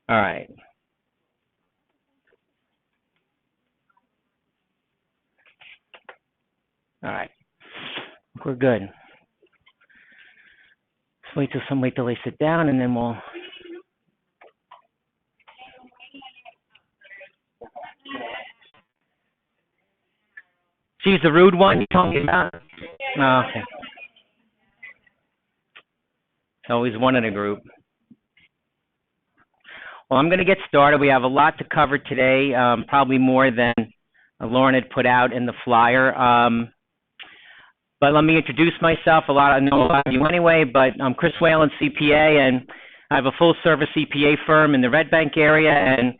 All right. All right. We're good. Let's wait till they sit down, and then we'll. She's the rude one you're talking about? Oh, okay. Always one in a group. Well, I'm going to get started. We have a lot to cover today, probably more than Lauren had put out in the flyer. But let me introduce myself. I know a lot of you anyway, but I'm Chris Whalen, CPA, and I have a full-service CPA firm in the Red Bank area, and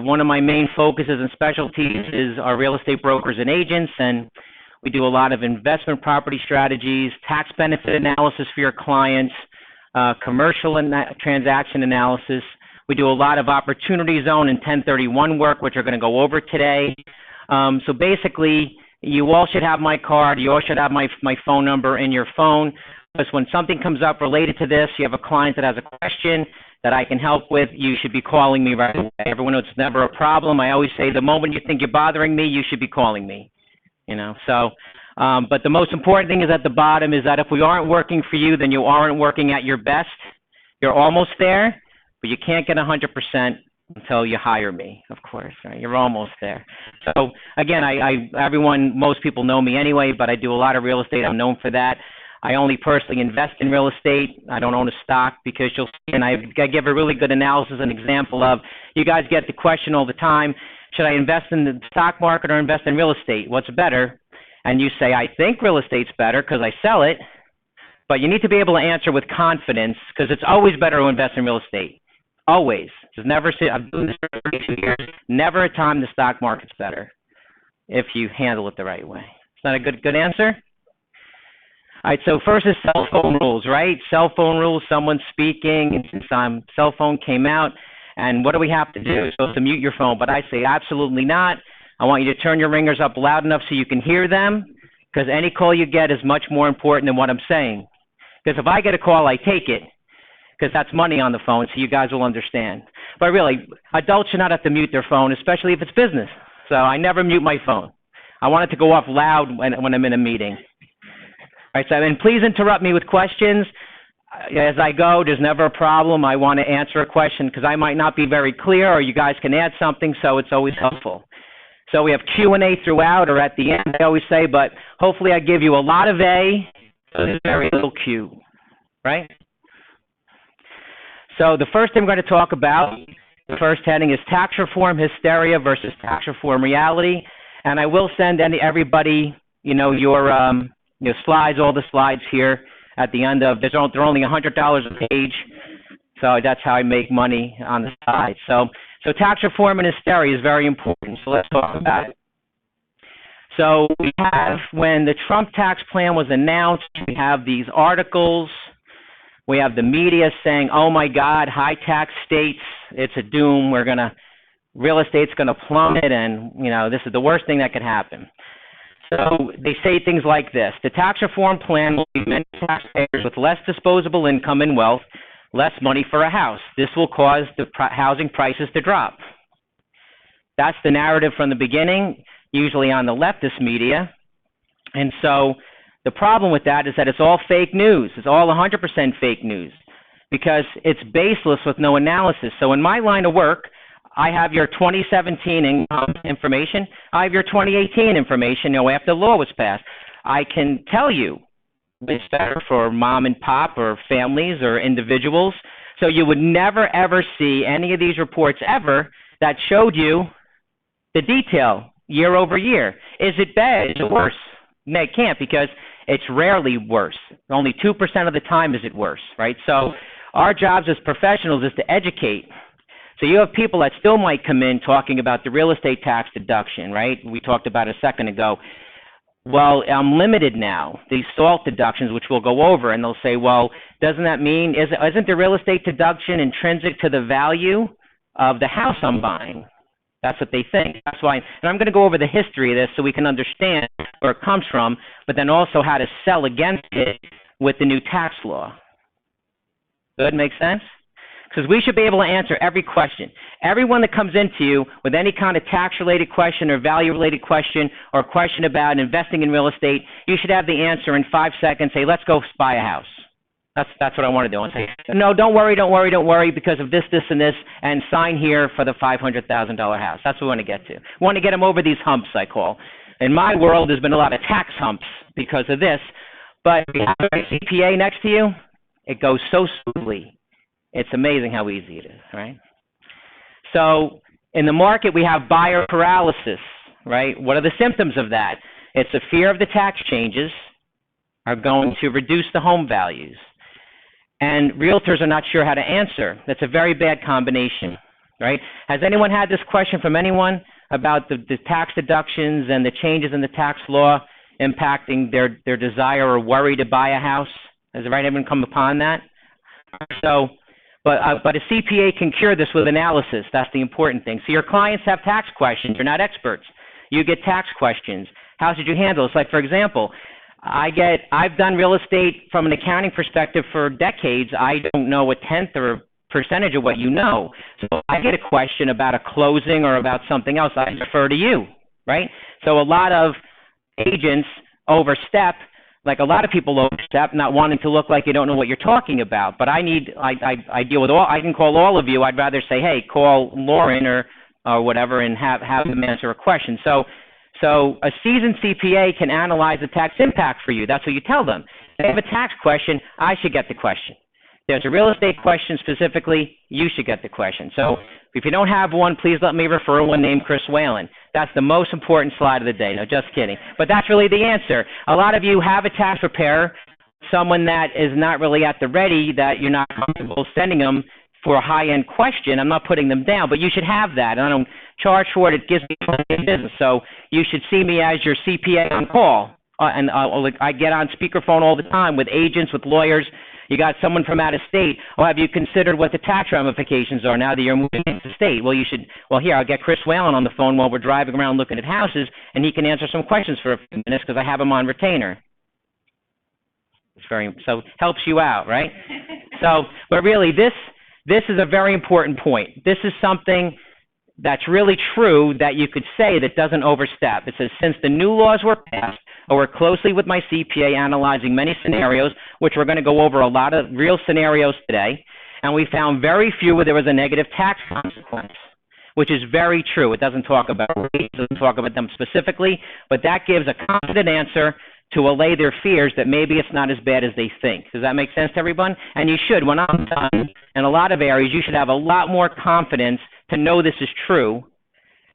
one of my main focuses and specialties is our real estate brokers and agents, and we do a lot of investment property strategies, tax benefit analysis for your clients, commercial and transaction analysis. We do a lot of opportunity zone and 1031 work, which we're going to go over today. So basically, you all should have my card. You all should have my phone number in your phone. Because when something comes up related to this, you have a client that has a question that I can help with, you should be calling me right away. Everyone knows it's never a problem. I always say the moment you think you're bothering me, you should be calling me. You know, so, but the most important thing is at the bottom is that if we aren't working for you, then you aren't working at your best. You're almost there, but you can't get 100% until you hire me, of course, right? You're almost there. So again, most people know me anyway, but I do a lot of real estate. I'm known for that. I only personally invest in real estate. I don't own a stock because you'll see, and I give a really good analysis and example of, you guys get the question all the time, should I invest in the stock market or invest in real estate? What's better? And you say, I think real estate's better because I sell it, but you need to be able to answer with confidence because it's always better to invest in real estate. Always. I've been doing this for 32 years. Never a time the stock market's better if you handle it the right way. Is that a good answer? All right, so first is cell phone rules, right? Cell phone rules, someone's speaking, and cell phone came out, and what do we have to do? You're supposed to mute your phone, but I say absolutely not. I want you to turn your ringers up loud enough so you can hear them, because any call you get is much more important than what I'm saying. Because if I get a call, I take it, because that's money on the phone, so you guys will understand. But really, adults should not have to mute their phone, especially if it's business. So I never mute my phone. I want it to go off loud when I'm in a meeting. All right, so and please interrupt me with questions as I go. There's never a problem. I want to answer a question because I might not be very clear, or you guys can add something, so it's always helpful. So we have Q&A throughout, or at the end, I always say, but hopefully I give you a lot of A, so there's very little Q, right? So the first thing we're going to talk about, the first heading is tax reform hysteria versus tax reform reality, and I will send everybody, your slides, all the slides here at the end of, they're only $100 a page, so that's how I make money on the side. So tax reform and hysteria is very important, so let's talk about it. So we have, when the Trump tax plan was announced, we have these articles, we have the media saying, oh my God, high tax states, it's a doom, real estate's gonna plummet, and this is the worst thing that could happen. So they say things like this: the tax reform plan will leave many taxpayers with less disposable income and wealth, less money for a house. This will cause the housing prices to drop. That's the narrative from the beginning, usually on the leftist media. And so the problem with that is that it's all fake news. It's all 100% fake news because it's baseless with no analysis. So in my line of work, I have your 2017 income information. I have your 2018 information, after the law was passed. I can tell you it's better for mom and pop or families or individuals. So you would never, ever see any of these reports ever that showed you the detail year over year. Is it bad? Is it worse? No, it can't, because it's rarely worse. Only 2% of the time is it worse, right? So our jobs as professionals is to educate. So you have people that still might come in talking about the real estate tax deduction, right? We talked about a second ago. Well, I'm limited now, these SALT deductions, which we'll go over, and they'll say, well, doesn't that mean, isn't the real estate deduction intrinsic to the value of the house I'm buying? That's what they think. That's why, and I'm going to go over the history of this so we can understand where it comes from, but then also how to sell against it with the new tax law. Good, makes sense? because we should be able to answer every question. Everyone that comes into you with any kind of tax-related question or value-related question or question about investing in real estate, you should have the answer in 5 seconds. Say, let's go buy a house. That's what I want to do. And say, no, don't worry because of this, and this, and sign here for the $500,000 house. That's what we want to get to. We want to get them over these humps, I call. In my world, there's been a lot of tax humps because of this, but if you have a CPA next to you, it goes so smoothly. It's amazing how easy it is, right? So in the market, we have buyer paralysis, right? What are the symptoms of that? It's a fear of the tax changes are going to reduce the home values. And realtors are not sure how to answer. That's a very bad combination, right? Has anyone had this question from anyone about the tax deductions and the changes in the tax law impacting their desire or worry to buy a house? Has anyone come upon that? So, but a CPA can cure this with analysis. That's the important thing. So your clients have tax questions. You're not experts. You get tax questions. How should you handle this? Like, for example, I've done real estate from an accounting perspective for decades. I don't know a tenth or a percentage of what you know. So I get a question about a closing or about something else, I defer to you, right? So a lot of agents overstep, like a lot of people overstep, not wanting to look like you don't know what you're talking about. But I deal with all, I can call all of you. I'd rather say, hey, call Lauren or whatever and have them answer a question. So a seasoned CPA can analyze the tax impact for you. That's what you tell them. If they have a tax question, I should get the question. If there's a real estate question specifically, you should get the question. So if you don't have one, please let me refer one named Chris Whalen. That's the most important slide of the day. No, just kidding. But that's really the answer. A lot of you have a tax preparer, someone that is not really at the ready, that you're not comfortable sending them for a high-end question. I'm not putting them down, but you should have that. I don't charge for it. It gives me business. So you should see me as your CPA on call. And I get on speakerphone all the time with agents, with lawyers. You got someone from out of state. Well, have you considered what the tax ramifications are now that you're moving into state? Well, here, I'll get Chris Whalen on the phone while we're driving around looking at houses, and he can answer some questions for a few minutes because I have him on retainer. So helps you out, right? But really, this is a very important point. This is something that's really true that you could say that doesn't overstep. It says, since the new laws were passed, I work closely with my CPA analyzing many scenarios, which we're going to go over a lot of real scenarios today, and we found very few where there was a negative tax consequence, which is very true. It doesn't talk about rates, it doesn't talk about them specifically, but that gives a confident answer to allay their fears that maybe it's not as bad as they think. Does that make sense to everyone? And you should, when I'm done, in a lot of areas, you should have a lot more confidence to know this is true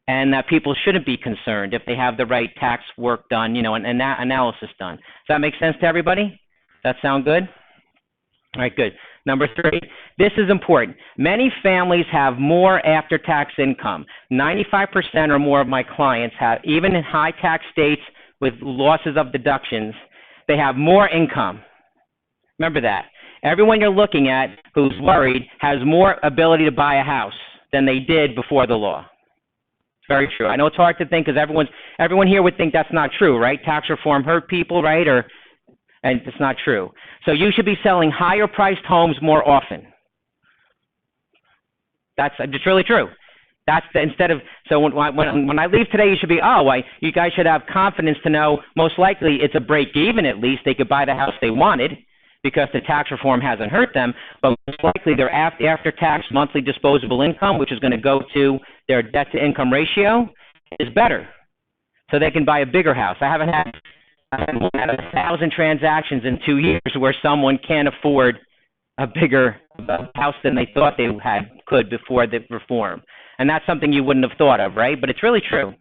and that people shouldn't be concerned if they have the right tax work done, and that analysis done. Does that make sense to everybody? That sound good? All right, good. Number 3, this is important. Many families have more after-tax income. 95% or more of my clients have, even in high-tax states with losses of deductions, they have more income. Remember that. Everyone you're looking at who's worried has more ability to buy a house than they did before the law. It's very true. I know it's hard to think because everyone here would think that's not true, right? Tax reform hurt people, right? And it's not true. So you should be selling higher priced homes more often. It's really true. So when I leave today, you should be, you guys should have confidence to know most likely it's a break even at least. They could buy the house they wanted because the tax reform hasn't hurt them, but most likely their after-tax monthly disposable income, which is going to go to their debt-to-income ratio, is better. So they can buy a bigger house. I haven't had 1,000 transactions in 2 years where someone can't afford a bigger house than they thought they could before the reform. And that's something you wouldn't have thought of, right? But it's really true.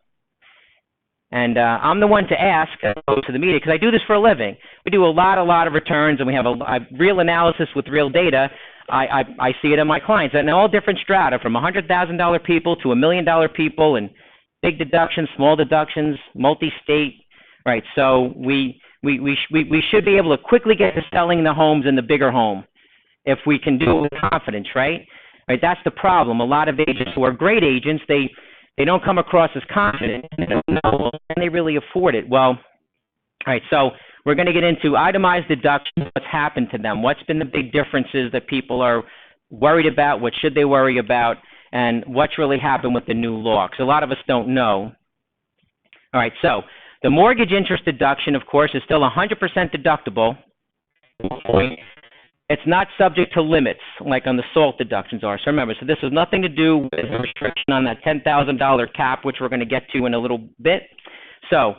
And I'm the one to ask to the media because I do this for a living. We do a lot of returns, and we have a real analysis with real data. I see it in my clients and all different strata, from $100,000 people to $1 million people, and big deductions, small deductions, multi-state, right? So we should be able to quickly get to selling the homes in the bigger home if we can do it with confidence, right? Right, that's the problem. A lot of agents who are great agents, they don't come across as confident. They don't know, can they really afford it? Well, all right, so we're going to get into itemized deductions, what's happened to them, what's been the big differences that people are worried about, what should they worry about, and what's really happened with the new law, because a lot of us don't know. All right, so the mortgage interest deduction, of course, is still 100% deductible. It's not subject to limits like on the SALT deductions are. So remember, so this has nothing to do with a restriction on that $10,000 cap, which we're going to get to in a little bit. So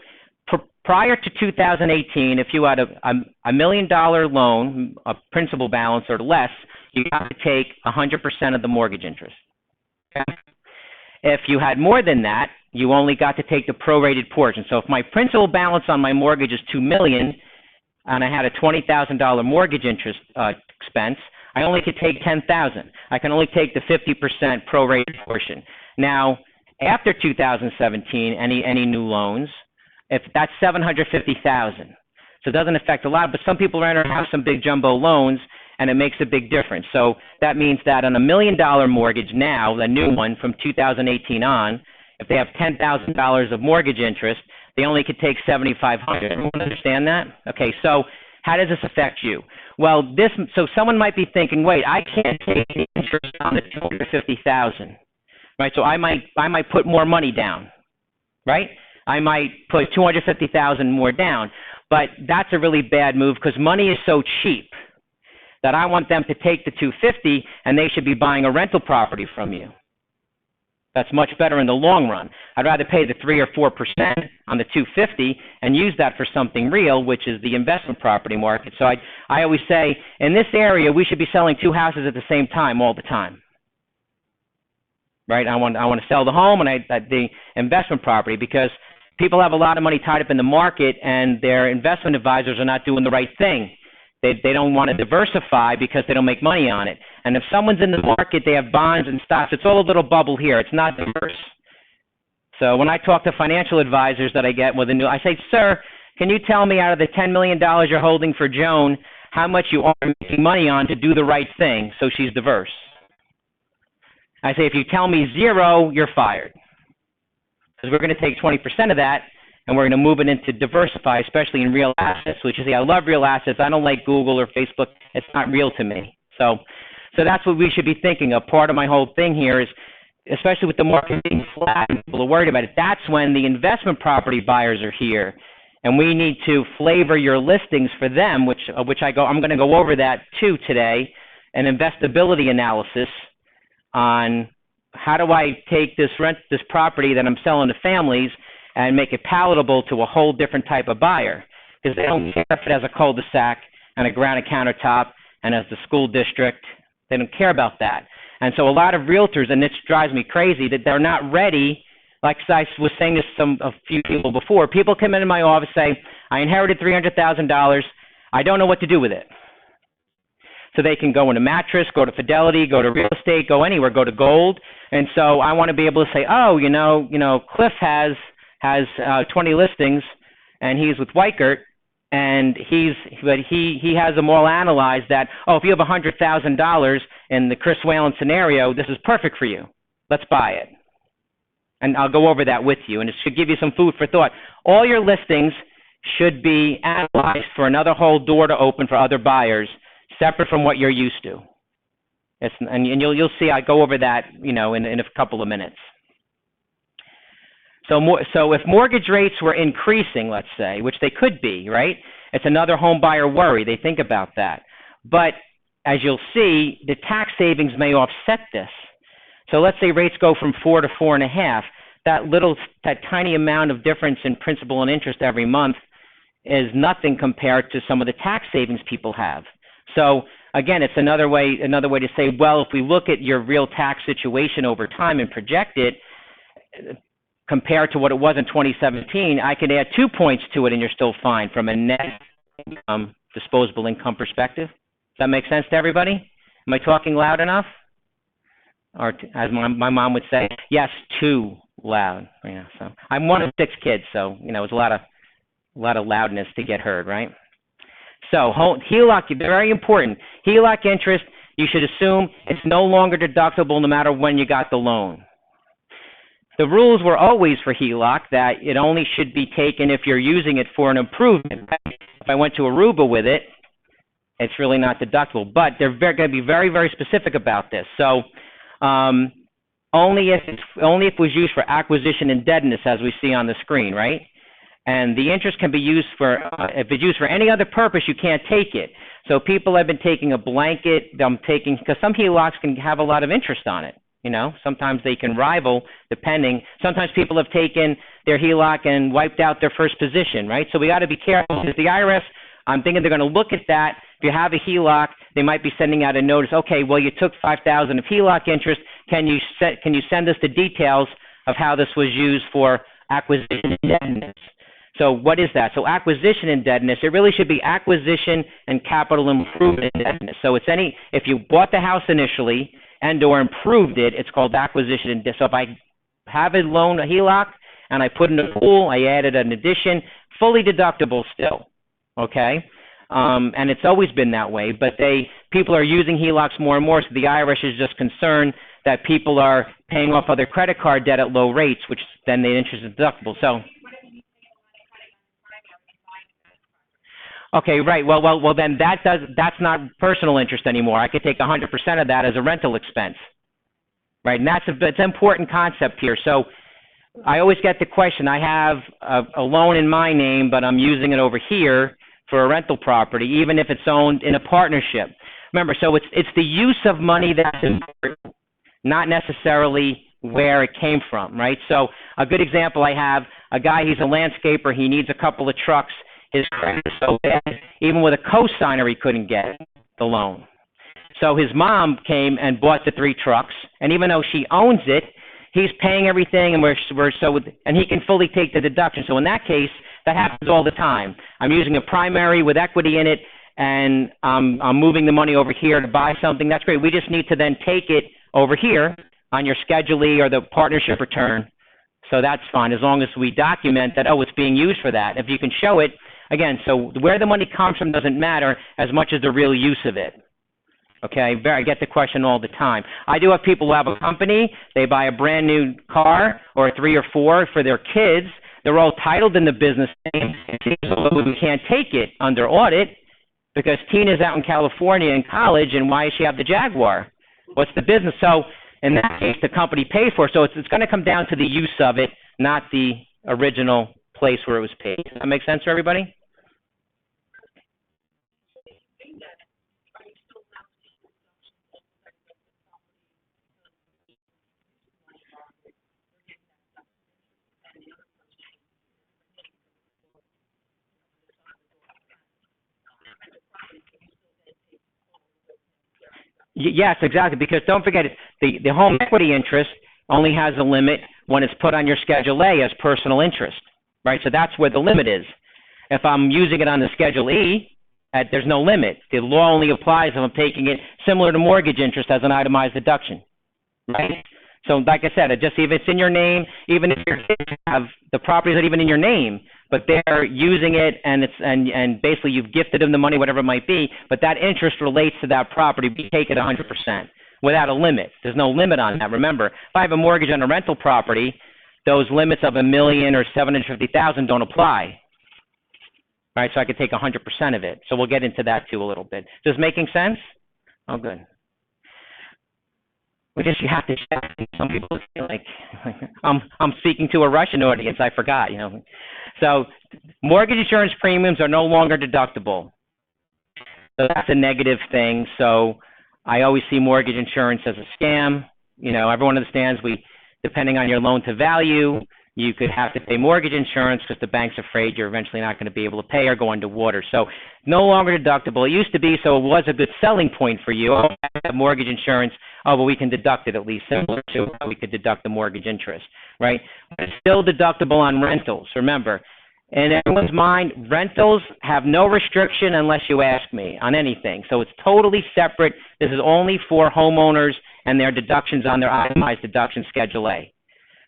prior to 2018, if you had a $1 million loan, a principal balance or less, you got to take 100% of the mortgage interest. Okay? If you had more than that, you only got to take the prorated portion. So if my principal balance on my mortgage is $2 million, and I had a $20,000 mortgage interest expense, I only could take $10,000. I can only take the 50% prorated portion. Now, after 2017, any new loans, if that's $750,000. So it doesn't affect a lot, but some people have some big jumbo loans, and it makes a big difference. So that means that on a $1 million mortgage now, the new one from 2018 on, if they have $10,000 of mortgage interest, they only could take $7,500. Everyone understand that? Okay, so how does this affect you? Well, so someone might be thinking, wait, I can't take the interest on the $250,000, right? So I might put more money down, right? I might put $250,000 more down, but that's a really bad move because money is so cheap that I want them to take the $250 and they should be buying a rental property from you. That's much better in the long run. I'd rather pay the 3 or 4% on the $250 and use that for something real, which is the investment property market. So I always say, in this area, we should be selling 2 houses at the same time all the time. Right? I want to sell the home and the investment property because people have a lot of money tied up in the market and their investment advisors are not doing the right thing. They don't want to diversify because they don't make money on it. And if someone's in the market, they have bonds and stocks, it's all a little bubble here. It's not diverse. So when I talk to financial advisors that I get with I say, sir, can you tell me out of the $10 million you're holding for Joan, how much you are making money on to do the right thing so she's diverse? I say, if you tell me 0, you're fired. Because we're going to take 20% of that, and we're going to move it into diversify, especially in real assets, which is, I love real assets. I don't like Google or Facebook. It's not real to me. So that's what we should be thinking of. Part of my whole thing here is, especially with the market being flat, people are worried about it. That's when the investment property buyers are here. And we need to flavor your listings for them, I'm going to go over that too today, an investability analysis on how do I take this property that I'm selling to families and make it palatable to a whole different type of buyer, because they don't care if it has a cul-de-sac and a granite countertop and has the school district. They don't care about that. And so a lot of realtors, and this drives me crazy, that they're not ready. Like I was saying this to a few people before. People come into my office say, I inherited $300,000. I don't know what to do with it. So they can go into mattress, go to Fidelity, go to real estate, go anywhere, go to gold. And so I want to be able to say, oh, Cliff has 20 listings, and he's with Weichert, and he has them all analyzed that, if you have $100,000 in the Chris Whalen scenario, this is perfect for you. Let's buy it. And I'll go over that with you, and it should give you some food for thought. All your listings should be analyzed for another whole door to open for other buyers, separate from what you're used to. And you'll see I go over that, in a couple of minutes. So if mortgage rates were increasing, let's say, which they could be, right? It's another home buyer worry. They think about that. But as you'll see, the tax savings may offset this. So let's say rates go from 4 to 4.5. That tiny amount of difference in principal and interest every month is nothing compared to some of the tax savings people have. So again, it's another way to say, well, if we look at your real tax situation over time and project it, compared to what it was in 2017, I could add 2 points to it and you're still fine from a net disposable income perspective. Does that make sense to everybody? Am I talking loud enough? Or as my mom would say, yes, too loud. Yeah, so I'm one of 6 kids, so it's a lot of loudness to get heard, right? So HELOC, very important. HELOC interest, you should assume it's no longer deductible no matter when you got the loan. The rules were always for HELOC that it only should be taken if you're using it for an improvement. If I went to Aruba with it it's really not deductible. But they're going to be very, very specific about this. So only if it was used for acquisition indebtedness, as we see on the screen, right? And the interest can be used for, if it's used for any other purpose, you can't take it. So people have been taking a blanket, because some HELOCs can have a lot of interest on it. You know, sometimes they can rival, depending. Sometimes people have taken their HELOC and wiped out their first position, right? So we got to be careful, because the IRS, I'm thinking they're going to look at that. If you have a HELOC, they might be sending out a notice. Okay, well, you took $5,000 of HELOC interest. Can you send us the details of how this was used for acquisition indebtedness? So what is that? So acquisition indebtedness, it really should be acquisition and capital improvement indebtedness. So it's if you bought the house initially and or improved it, it's called acquisition indebtedness. So if I have a loan, a HELOC, and I put in a pool, I added an addition, fully deductible still, okay? And it's always been that way, but people are using HELOCs more and more, so the IRS is just concerned that people are paying off other credit card debt at low rates, which then the interest is deductible. So, okay, right. Well, then that's not personal interest anymore. I could take 100% of that as a rental expense, right? And it's an important concept here. So I always get the question, I have a loan in my name, but I'm using it over here for a rental property, even if it's owned in a partnership. Remember, so it's the use of money that's important, not necessarily where it came from, right? So a good example, I have a guy, he's a landscaper, he needs a couple of trucks. His credit is so bad, even with a co-signer, he couldn't get the loan. So his mom came and bought the 3 trucks, and even though she owns it, he's paying everything, and he can fully take the deduction. So in that case, that happens all the time. I'm using a primary with equity in it, and I'm moving the money over here to buy something. That's great. We just need to then take it over here on your Schedule E or the partnership return. So that's fine, as long as we document that, it's being used for that. If you can show it, again, so where the money comes from doesn't matter as much as the real use of it. Okay, I get the question all the time. I do have people who have a company, they buy a brand new car or 3 or 4 for their kids. They're all titled in the business name. We can't take it under audit because Tina's out in California in college, and why does she have the Jaguar? What's the business? So in that case, the company pays for it. So it's going to come down to the use of it, not the original place where it was paid. Does that make sense for everybody? Yes, exactly, because don't forget, the home equity interest only has a limit when it's put on your Schedule A as personal interest, right? So that's where the limit is. If I'm using it on the Schedule E, there's no limit. The law only applies if I'm taking it similar to mortgage interest as an itemized deduction, right? So like I said, just if it's in your name, even if your kids have the property not even in your name, but they're using it and basically you've gifted them the money, whatever it might be, but that interest relates to that property, we take it 100% without a limit. There's no limit on that. Remember, if I have a mortgage on a rental property, those limits of $1 million or $750,000 don't apply. Right, so I could take 100% of it. So we'll get into that too a little bit. Does this making sense? Oh, good. We just you have to check. Some people feel like I'm speaking to a Russian audience. I forgot, So mortgage insurance premiums are no longer deductible. So that's a negative thing. So I always see mortgage insurance as a scam. Everyone understands depending on your loan to value, you could have to pay mortgage insurance because the bank's afraid you're eventually not going to be able to pay or go underwater. So no longer deductible. It used to be, so it was a good selling point for you. I have mortgage insurance. Oh, well, we can deduct it at least, similar to how we could deduct the mortgage interest, right? But it's still deductible on rentals. Remember, in everyone's mind, rentals have no restriction unless you ask me on anything. So it's totally separate. This is only for homeowners and their deductions on their itemized deduction Schedule A.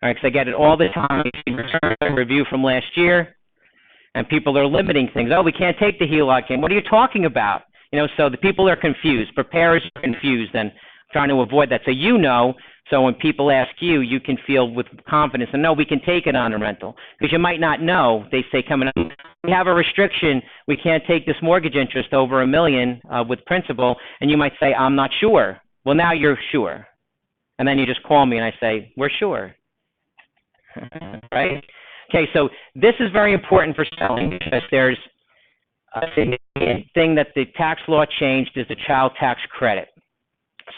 All right, because I get it all the time. Return a review from last year, and people are limiting things. Oh, we can't take the HELOC in. What are you talking about? So the people are confused. Preparers are confused and trying to avoid that. So So when people ask you, you can feel with confidence, and no, we can take it on a rental. Because you might not know. They say coming up, we have a restriction. We can't take this mortgage interest over $1 million with principal. And you might say, I'm not sure. Well, now you're sure. And then you just call me and I say, we're sure. Right? Okay, so this is very important for selling because there's a significant thing that the tax law changed is the child tax credit.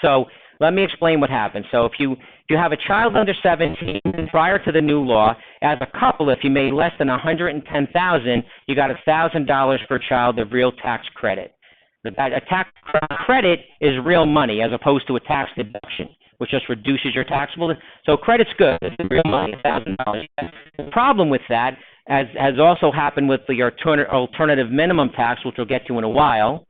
So let me explain what happened. So if you have a child under 17 prior to the new law, as a couple, if you made less than $110,000, you got $1,000 per child of real tax credit. A tax credit is real money as opposed to a tax deduction, which just reduces your taxable. So credit's good. It's real money, $1,000. The problem with that, as has also happened with the alternative minimum tax, which we'll get to in a while,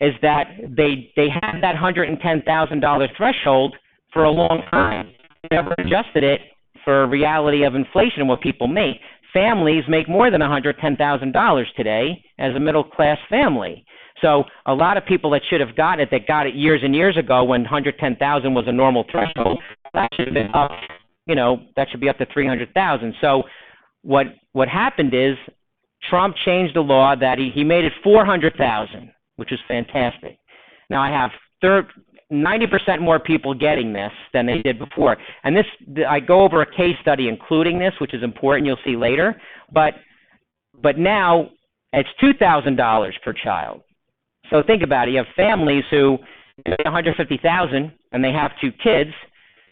is that they had that $110,000 threshold for a long time. They never adjusted it for reality of inflation and what people make. Families make more than $110,000 today as a middle-class family. So a lot of people that should have gotten it, that got it years and years ago when $110,000 was a normal threshold, that should have been up, that should be up to $300,000. So what happened is Trump changed the law that he made it $400,000, which is fantastic. Now I have 90% more people getting this than they did before. And I go over a case study including this, which is important, you'll see later. But now it's $2,000 per child. So think about it. You have families who make $150,000 and they have 2 kids,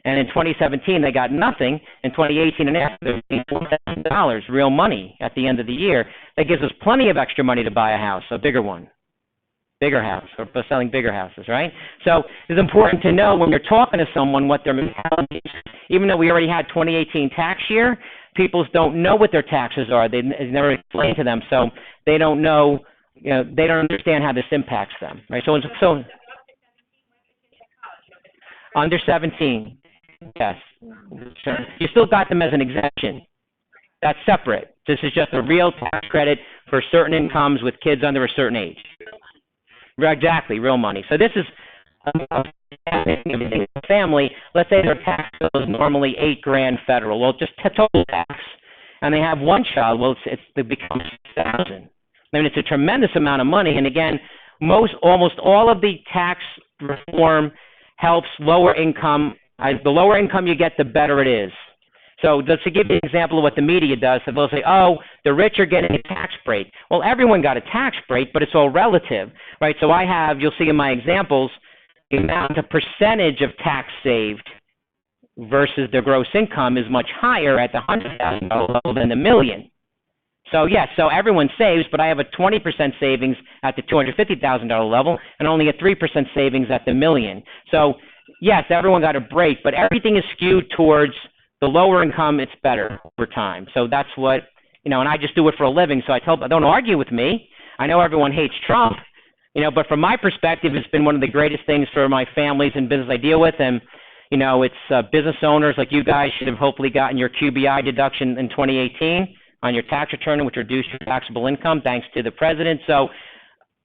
and in 2017 they got nothing. In 2018 and after, they're $4,000 real money at the end of the year. That gives us plenty of extra money to buy a house, a bigger one. Bigger house, or selling bigger houses, right? So it's important to know when you're talking to someone what their mentality is. Even though we already had 2018 tax year, people don't know what their taxes are. They never explain to them, so they don't know. They don't understand how this impacts them, right? So under 17, yes, you still got them as an exemption. That's separate. This is just a real tax credit for certain incomes with kids under a certain age. Exactly, real money. So this is a family. Let's say their tax bill is normally $8,000 federal. Well, just total tax, and they have one child. Well, it becomes $6,000. I mean, it's a tremendous amount of money. And again, almost all of the tax reform helps lower income. The lower income you get, the better it is. So just to give you an example of what the media does, they'll say, oh, the rich are getting a tax break. Well, everyone got a tax break, but it's all relative, right? So you'll see in my examples, the amount of percentage of tax saved versus the gross income is much higher at the $100,000 level than the million. So, yes, so everyone saves, but I have a 20% savings at the $250,000 level and only a 3% savings at the million. So, yes, everyone got a break, but everything is skewed towards the lower income, it's better over time. So that's what, and I just do it for a living, so don't argue with me. I know everyone hates Trump, but from my perspective, it's been one of the greatest things for my families and business I deal with, and, it's business owners like you guys should have hopefully gotten your QBI deduction in 2018 on your tax return, which reduced your taxable income thanks to the president. So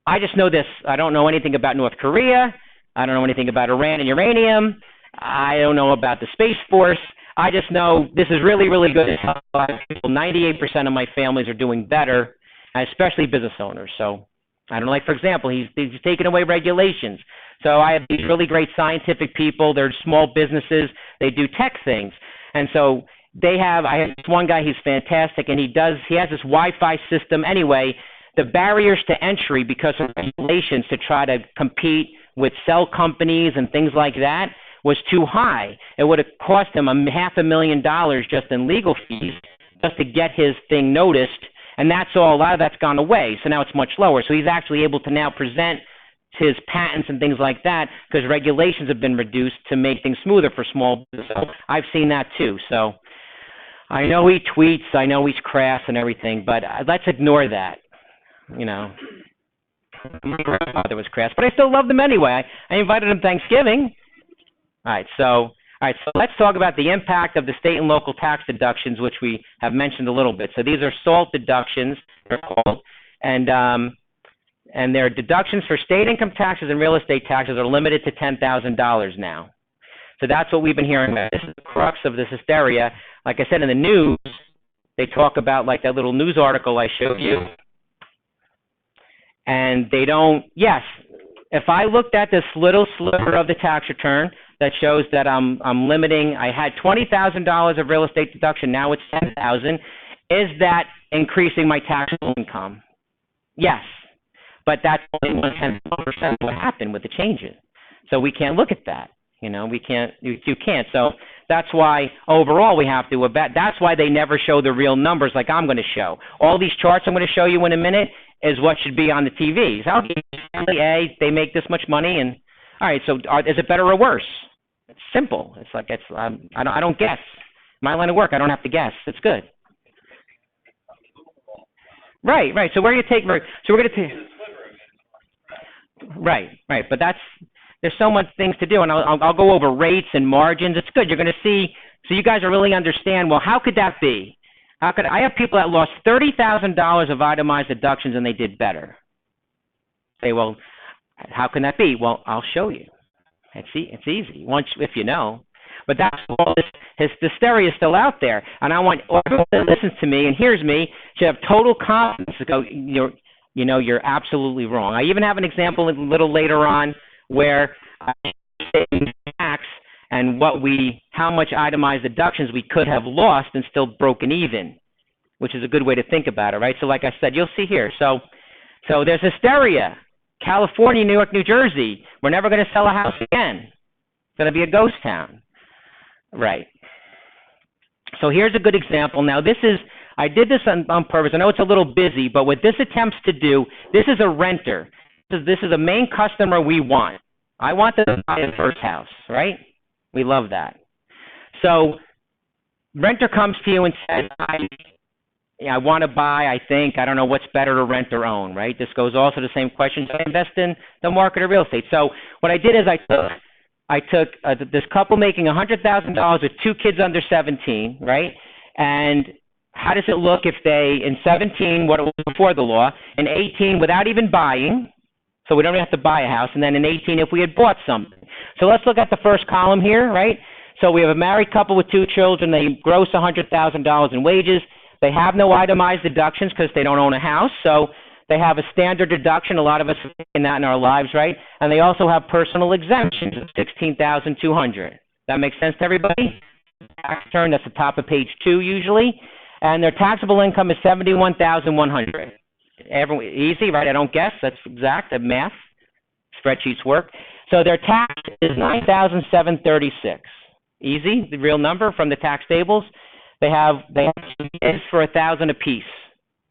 I just know this. I don't know anything about North Korea. I don't know anything about Iran and uranium. I don't know about the Space Force. I just know this is really, really good. 98% of my families are doing better, especially business owners. So I don't for example, he's taken away regulations. So I have these really great scientific people. They're small businesses. They do tech things. And so I have this one guy, he's fantastic, and he has this Wi-Fi system. Anyway, the barriers to entry because of regulations to try to compete with cell companies and things like that was too high. It would have cost him $500,000 just in legal fees just to get his thing noticed, and a lot of that's gone away. So now it's much lower. So he's actually able to now present his patents and things like that because regulations have been reduced to make things smoother for small business. So I've seen that too. So I know he tweets, I know he's crass and everything, but let's ignore that. My grandfather was crass, but I still loved him anyway. I invited him Thanksgiving. All right, so let's talk about the impact of the state and local tax deductions, which we have mentioned a little bit. So these are SALT deductions, they're called, and their deductions for state income taxes and real estate taxes are limited to $10,000 now. So that's what we've been hearing about. This is the crux of this hysteria. Like I said, in the news, they talk about like that little news article I showed you. And they don't, yes, if I looked at this little sliver of the tax return that shows that I'm limiting, I had $20,000 of real estate deduction, now it's $10,000, is that increasing my taxable income? Yes, but that's only 1/10% of what happened with the changes. So we can't look at that. You know, we can't, you can't. So that's why overall we have to, that's why they never show the real numbers like I'm going to show. All these charts I'm going to show you in a minute is what should be on the TVs. Family A, they make this much money, and all right, so is it better or worse? It's simple. It's like, I don't guess. My line of work, I don't have to guess. It's good. Right. So we're going to take, right. But there's so much things to do, and I'll go over rates and margins. It's good. You're going to see, so you guys will really understand, well, how could that be? I have people that lost $30,000 of itemized deductions and they did better. Say, well, how can that be? Well, I'll show you. It's easy once if you know. But that's all this hysteria is still out there, and I want everyone that listens to me and hears me should have total confidence to go, you're absolutely wrong. I even have an example a little later on where I tax and how much itemized deductions we could have lost and still broken even, which is a good way to think about it, right? So like I said, you'll see here. So there's hysteria. California, New York, New Jersey, we're never going to sell a house again. It's going to be a ghost town. Right. So here's a good example. Now I did this on purpose. I know it's a little busy, but what this attempts to do, this is a renter. This is a main customer we want. I want them to buy the first house, right? We love that. So renter comes to you and says, I want to buy, I don't know what's better to rent or own, right? This goes also the same question. So I invest in the market of real estate. So what I did is I took this couple making $100,000 with 2 kids under 17, right? And how does it look if they, in 17, what it was before the law, in 18, without even buying, so we don't have to buy a house, and then in 18, if we had bought something. So let's look at the first column here, right? So we have a married couple with 2 children. They gross $100,000 in wages. They have no itemized deductions because they don't own a house, so they have a standard deduction. A lot of us have taken that in our lives, right? And they also have personal exemptions of $16,200. That makes sense to everybody? Tax return, that's the top of page 2 usually. And their taxable income is $71,100. Easy, right? I don't guess. That's exact. The math. Spreadsheets work. So their tax is $9,736. Easy, the real number from the tax tables. They have kids for $1,000 apiece.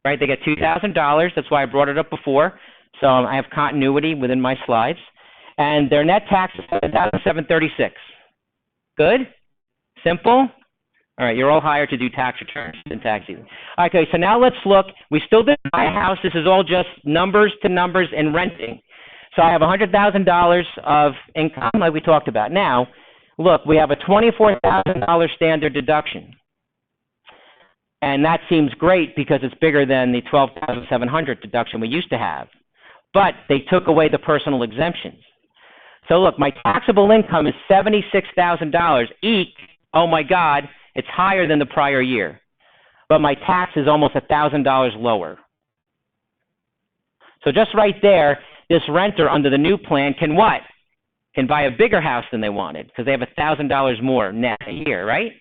Right, they get $2,000. That's why I brought it up before. So I have continuity within my slides, and their net tax is $7,736. Good, simple. All right, you're all hired to do tax returns and tax season. Okay, so now let's look. We still didn't buy a house. This is all just numbers to numbers and renting. So I have $100,000 of income, like we talked about. Now, look, we have a $24,000 standard deduction. And that seems great because it's bigger than the $12,700 deduction we used to have. But they took away the personal exemptions. So look, my taxable income is $76,000. Oh my God, it's higher than the prior year. But my tax is almost $1,000 lower. So just right there, this renter under the new plan can what? Can buy a bigger house than they wanted because they have $1,000 more net a year, right?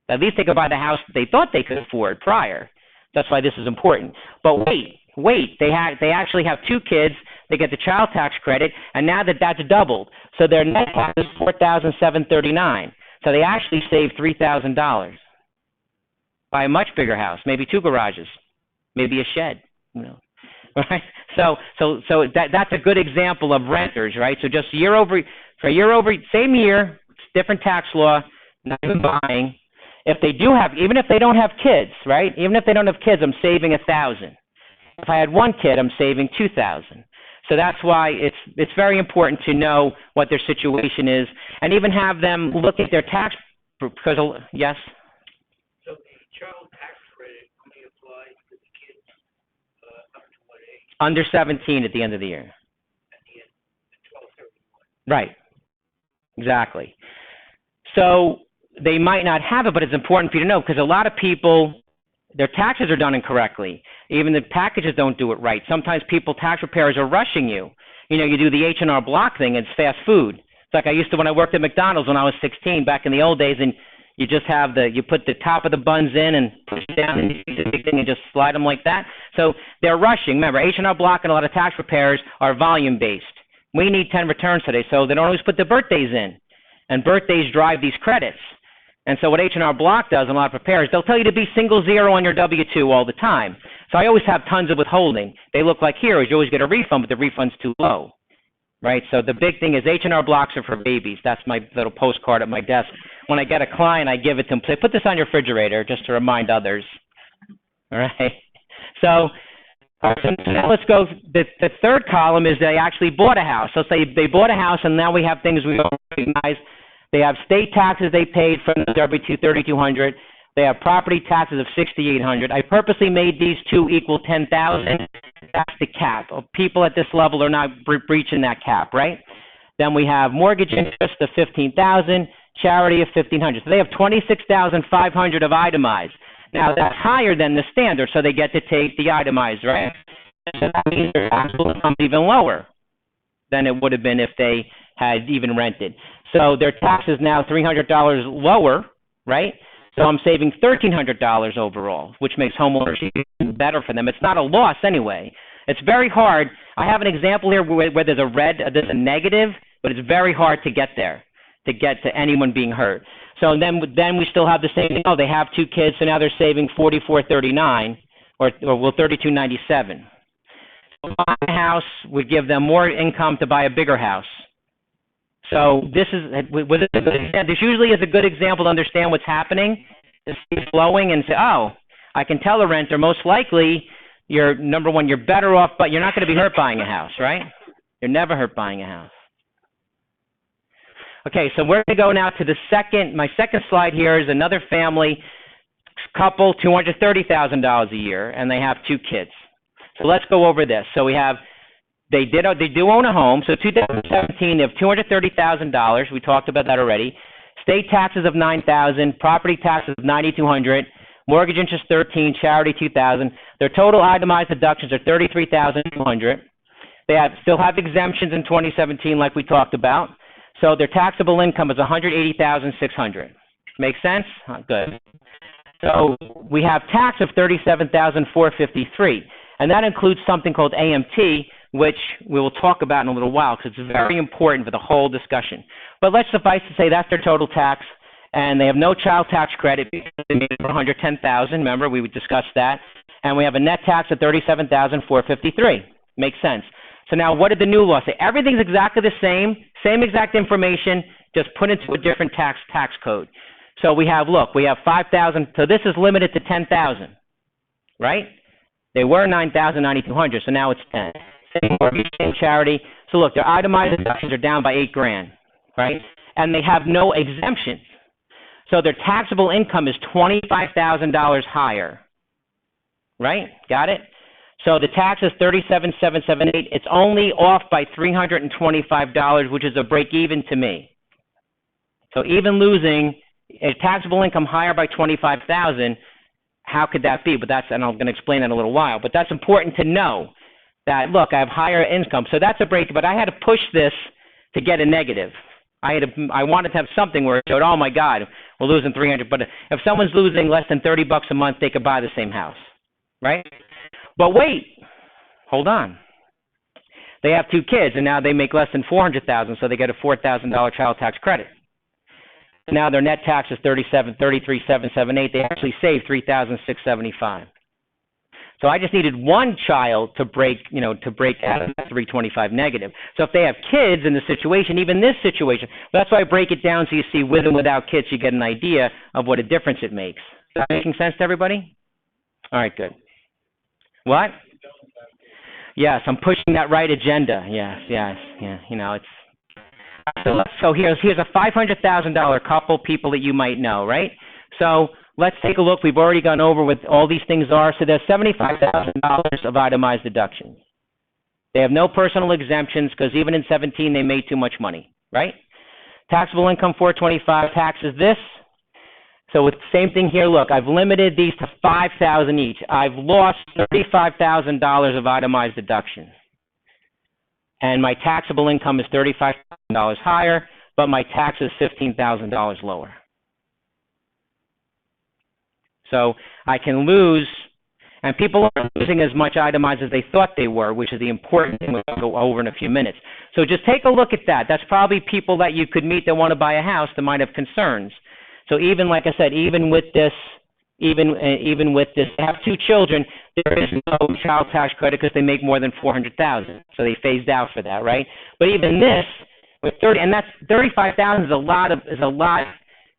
At least they could buy the house they thought they could afford prior. That's why this is important. But wait, they actually have 2 kids. They get the child tax credit, and now that's doubled. So their net tax is $4,739. So they actually saved $3,000. Buy a much bigger house, maybe 2 garages, maybe a shed, Right? So that's a good example of renters, right? So just year over same year, different tax law, not even buying. If they do have, even if they don't have kids, right? Even if they don't have kids, I'm saving $1,000. If I had 1 kid, I'm saving $2,000. So that's why it's very important to know what their situation is, and even have them look at their tax. Because yes. So the child tax credit only applies to the kids up to what age? Under 17 at the end of the year. At the end, 12/31. Right. Exactly. So they might not have it, but it's important for you to know because a lot of people, their taxes are done incorrectly. Even the packages don't do it right. Sometimes tax preparers are rushing you. You know, you do the H&R Block thing, it's fast food. It's like I used to when I worked at McDonald's when I was 16 back in the old days, and you just have you put the top of the buns in and push it down and you the big thing and just slide them like that. So they're rushing. Remember, H&R Block and a lot of tax preparers are volume-based. We need 10 returns today, so they don't always put the birthdays in. And birthdays drive these credits. And so what H&R Block does, and a lot of preparers, they'll tell you to be single zero on your W-2 all the time. So I always have tons of withholding. They look like heroes. You always get a refund, but the refund's too low, right? So the big thing is H&R Blocks are for babies. That's my little postcard at my desk. When I get a client, I give it to them. Say, put this on your refrigerator just to remind others, all right? So now let's go. The third column is they actually bought a house. So say they bought a house, and now we have things we don't recognize. They have state taxes they paid from the W-2, $3,200. They have property taxes of $6,800. I purposely made these two equal $10,000. That's the cap. People at this level are not breaching that cap, right? Then we have mortgage interest of $15,000, charity of $1,500. So they have $26,500 of itemized. Now that's higher than the standard, so they get to take the itemized, right? So that means their taxable income is even lower than it would have been if they had even rented. So their tax is now $300 lower, right? So I'm saving $1,300 overall, which makes homeownership better for them. It's not a loss anyway. It's very hard. I have an example here where there's there's a negative, but it's very hard to get there, to get to anyone being hurt. So then we still have the same thing. Oh, they have two kids, so now they're saving $44.39 or $32.97. Buying a house would give them more income to buy a bigger house. So this usually is a good example to understand what's happening. It's flowing and say, oh, I can tell a renter most likely you're number one, you're better off, but you're not going to be hurt buying a house, right? You're never hurt buying a house. Okay, so we're going to go now to my second slide here is another family couple, $230,000 a year, and they have two kids. So let's go over this. So we have, they do own a home. So 2017, they have $230,000. We talked about that already. State taxes of $9,000, property taxes of $9,200, mortgage interest $13,000, charity $2,000. Their total itemized deductions are $33,200. They still have exemptions in 2017, like we talked about. So their taxable income is $180,600. Make sense? Good. So we have tax of $37,453, and that includes something called AMT, which we will talk about in a little while because it's very important for the whole discussion. But let's suffice to say that's their total tax, and they have no child tax credit because they made it for $110,000. Remember, we discussed that, and we have a net tax of $37,453. Makes sense. So now, what did the new law say? Everything's exactly the same exact information, just put into a different tax code. So we have, look, we have $5,000. So this is limited to $10,000, right? They were $9,000, so now it's $10,000. Same mortgage, same charity. So look, their itemized deductions are down by $8,000, right? And they have no exemptions. So their taxable income is $25,000 higher, right? Got it? So the tax is $37,778. It's only off by $325, which is a break even to me. So even losing a taxable income higher by $25,000, how could that be? But and I'm going to explain that in a little while. But that's important to know that, look, I have higher income. So that's a break. But I had to push this to get a negative. I wanted to have something where it showed, oh, my God, we're losing $300. But if someone's losing less than $30 a month, they could buy the same house, right? But wait, hold on. They have two kids, and now they make less than $400,000, so they get a $4,000 child tax credit. Now their net tax is $33,778. They actually save $3,675. So I just needed one child to break out of that 325 negative. So if they have kids in the situation, even this situation, that's why I break it down so you see with and without kids, you get an idea of what a difference it makes. Is that making sense to everybody? All right, good. What? Yes, I'm pushing that right agenda. Yes, yeah. It's so here's a $500,000 couple, people that you might know, right? So let's take a look. We've already gone over what all these things are. So there's $75,000 of itemized deductions. They have no personal exemptions because even in 17 they made too much money, right? Taxable income 425, taxes this. So with the same thing here, look, I've limited these to $5,000 each. I've lost $35,000 of itemized deductions. And my taxable income is $35,000 higher, but my tax is $15,000 lower. So I can lose, and people aren't losing as much itemized as they thought they were, which is the important thing we'll go over in a few minutes. So just take a look at that. That's probably people that you could meet that want to buy a house that might have concerns. So even, like I said, even with this, they have two children, there is no child tax credit because they make more than $400,000. So they phased out for that, right? But even this, with 30, and that's $35,000 is a lot.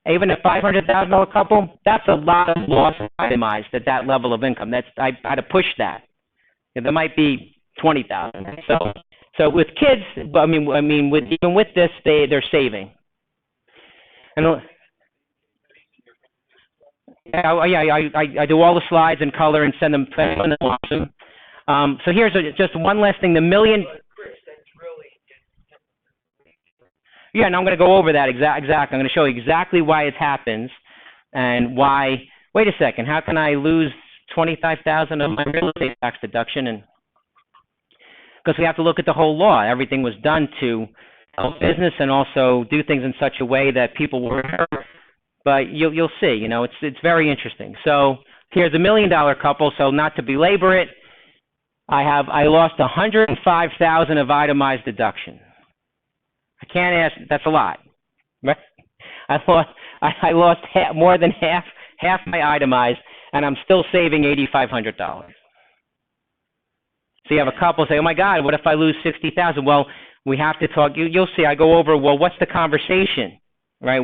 Even a $500,000 couple, that's a lot of loss itemized at that level of income. I had to push that. There might be $20,000. So with kids, even with this, they're saving. And I do all the slides in color and send them to anyone that wants them. So here's just one last thing. The million. Yeah, and I'm going to go over that exactly. I'm going to show you exactly why it happens and why. Wait a second. How can I lose $25,000 of my real estate tax deduction? And because we have to look at the whole law. Everything was done to help business and also do things in such a way that people were hurt. But you'll see. You know, it's very interesting. So here's a $1 million couple. So not to belabor it, I lost $105,000 of itemized deduction. I can't ask. That's a lot, right? I lost more than half my itemized, and I'm still saving $8,500. So you have a couple say, "Oh my God, what if I lose $60,000?" Well, we have to talk. You'll see. I go over. Well, what's the conversation, right?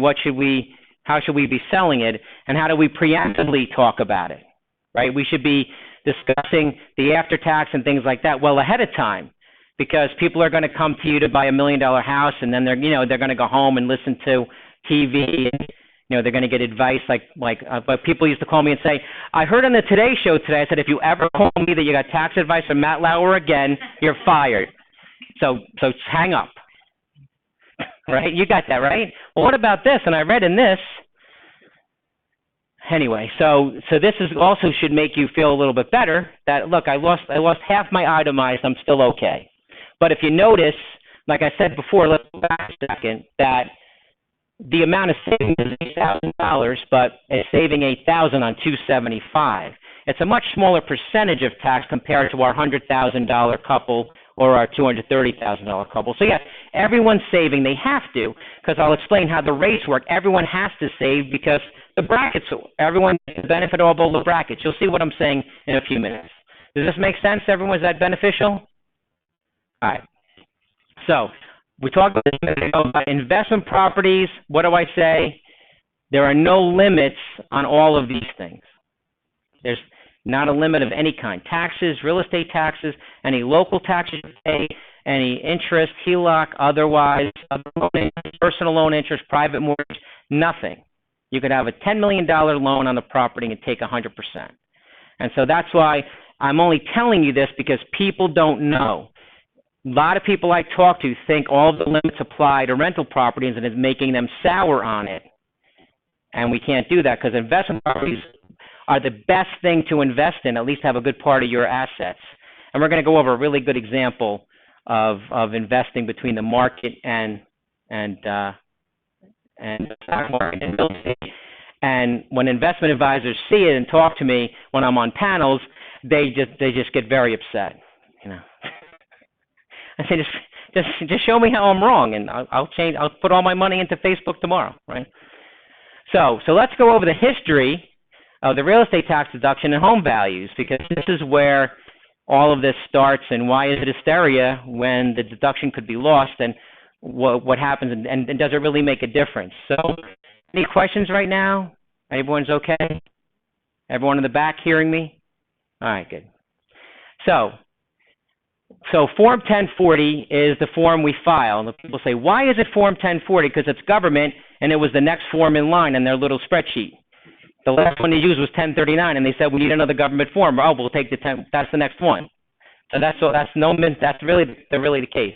How should we be selling it, and how do we preemptively talk about it, right? We should be discussing the after tax and things like that well ahead of time. Because people are going to come to you to buy $1 million house, and then they're going to go home and listen to TV, and they're going to get advice but people used to call me and say, I heard on the Today Show today. I said, if you ever call me that you got tax advice from Matt Lauer again, you're fired. So hang up, right? You got that right. Well, what about this? And I read in this. Anyway, so this is also should make you feel a little bit better. That look, I lost half my itemized. I'm still okay. But if you notice, like I said before, let's go back a second, that the amount of savings is $8,000, but it's saving $8,000 on $275. It's a much smaller percentage of tax compared to our $100,000 couple or our $230,000 couple. So yeah, everyone's saving. They have to, because I'll explain how the rates work. Everyone has to save because the brackets, everyone gets the benefit of all the brackets. You'll see what I'm saying in a few minutes. Does this make sense, everyone? Is that beneficial? All right. So we talked about investment properties. What do I say? There are no limits on all of these things. There's not a limit of any kind. Taxes, real estate taxes, any local taxes you pay, any interest, HELOC, otherwise, personal loan interest, private mortgage, nothing. You could have a $10 million loan on the property and take 100%. And so that's why I'm only telling you this because people don't know. A lot of people I talk to think all the limits apply to rental properties and is making them sour on it. And we can't do that because investment properties are the best thing to invest in, at least have a good part of your assets. And we're going to go over a really good example of investing between the market and stock market and real estate. And when investment advisors see it and talk to me when I'm on panels, they just get very upset, I say, just show me how I'm wrong, and I'll change. I'll put all my money into Facebook tomorrow, right? So let's go over the history of the real estate tax deduction and home values, because this is where all of this starts, and why is it hysteria when the deduction could be lost, and what happens, and does it really make a difference? So, any questions right now? Everyone's okay? Everyone in the back hearing me? All right, good. So Form 1040 is the form we file. And people say, why is it Form 1040? Because it's government, and it was the next form in line in their little spreadsheet. The last one they used was 1039, and they said, we need another government form. Oh, we'll take that's the next one. So that's really the case.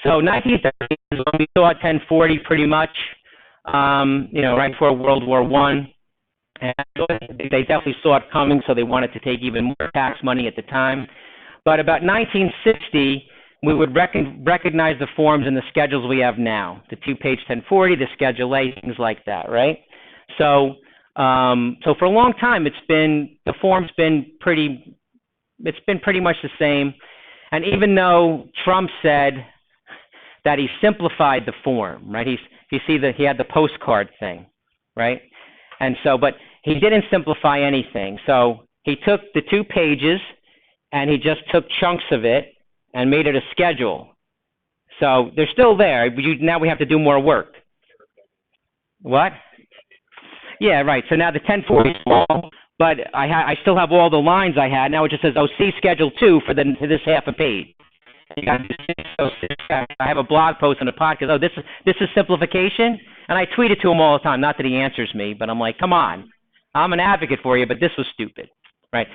So 1930 is when we saw 1040 pretty much, right before World War I. And they definitely saw it coming, so they wanted to take even more tax money at the time. But about 1960, we would recognize the forms and the schedules we have now, the two-page 1040, the Schedule A, things like that, right? So for a long time, the form's been pretty much the same. And even though Trump said that he simplified the form, right? You see that he had the postcard thing, right? And so, but he didn't simplify anything. So he took the 2 pages and he just took chunks of it and made it a schedule. So they're still there. Now we have to do more work. What? Yeah, right. So now the 1040 is small, but I still have all the lines I had. Now it just says, see Schedule 2 for this half a page. I have a blog post and a podcast. This is simplification? And I tweet it to him all the time. Not that he answers me, but I'm like, come on. I'm an advocate for you, but this was stupid, right?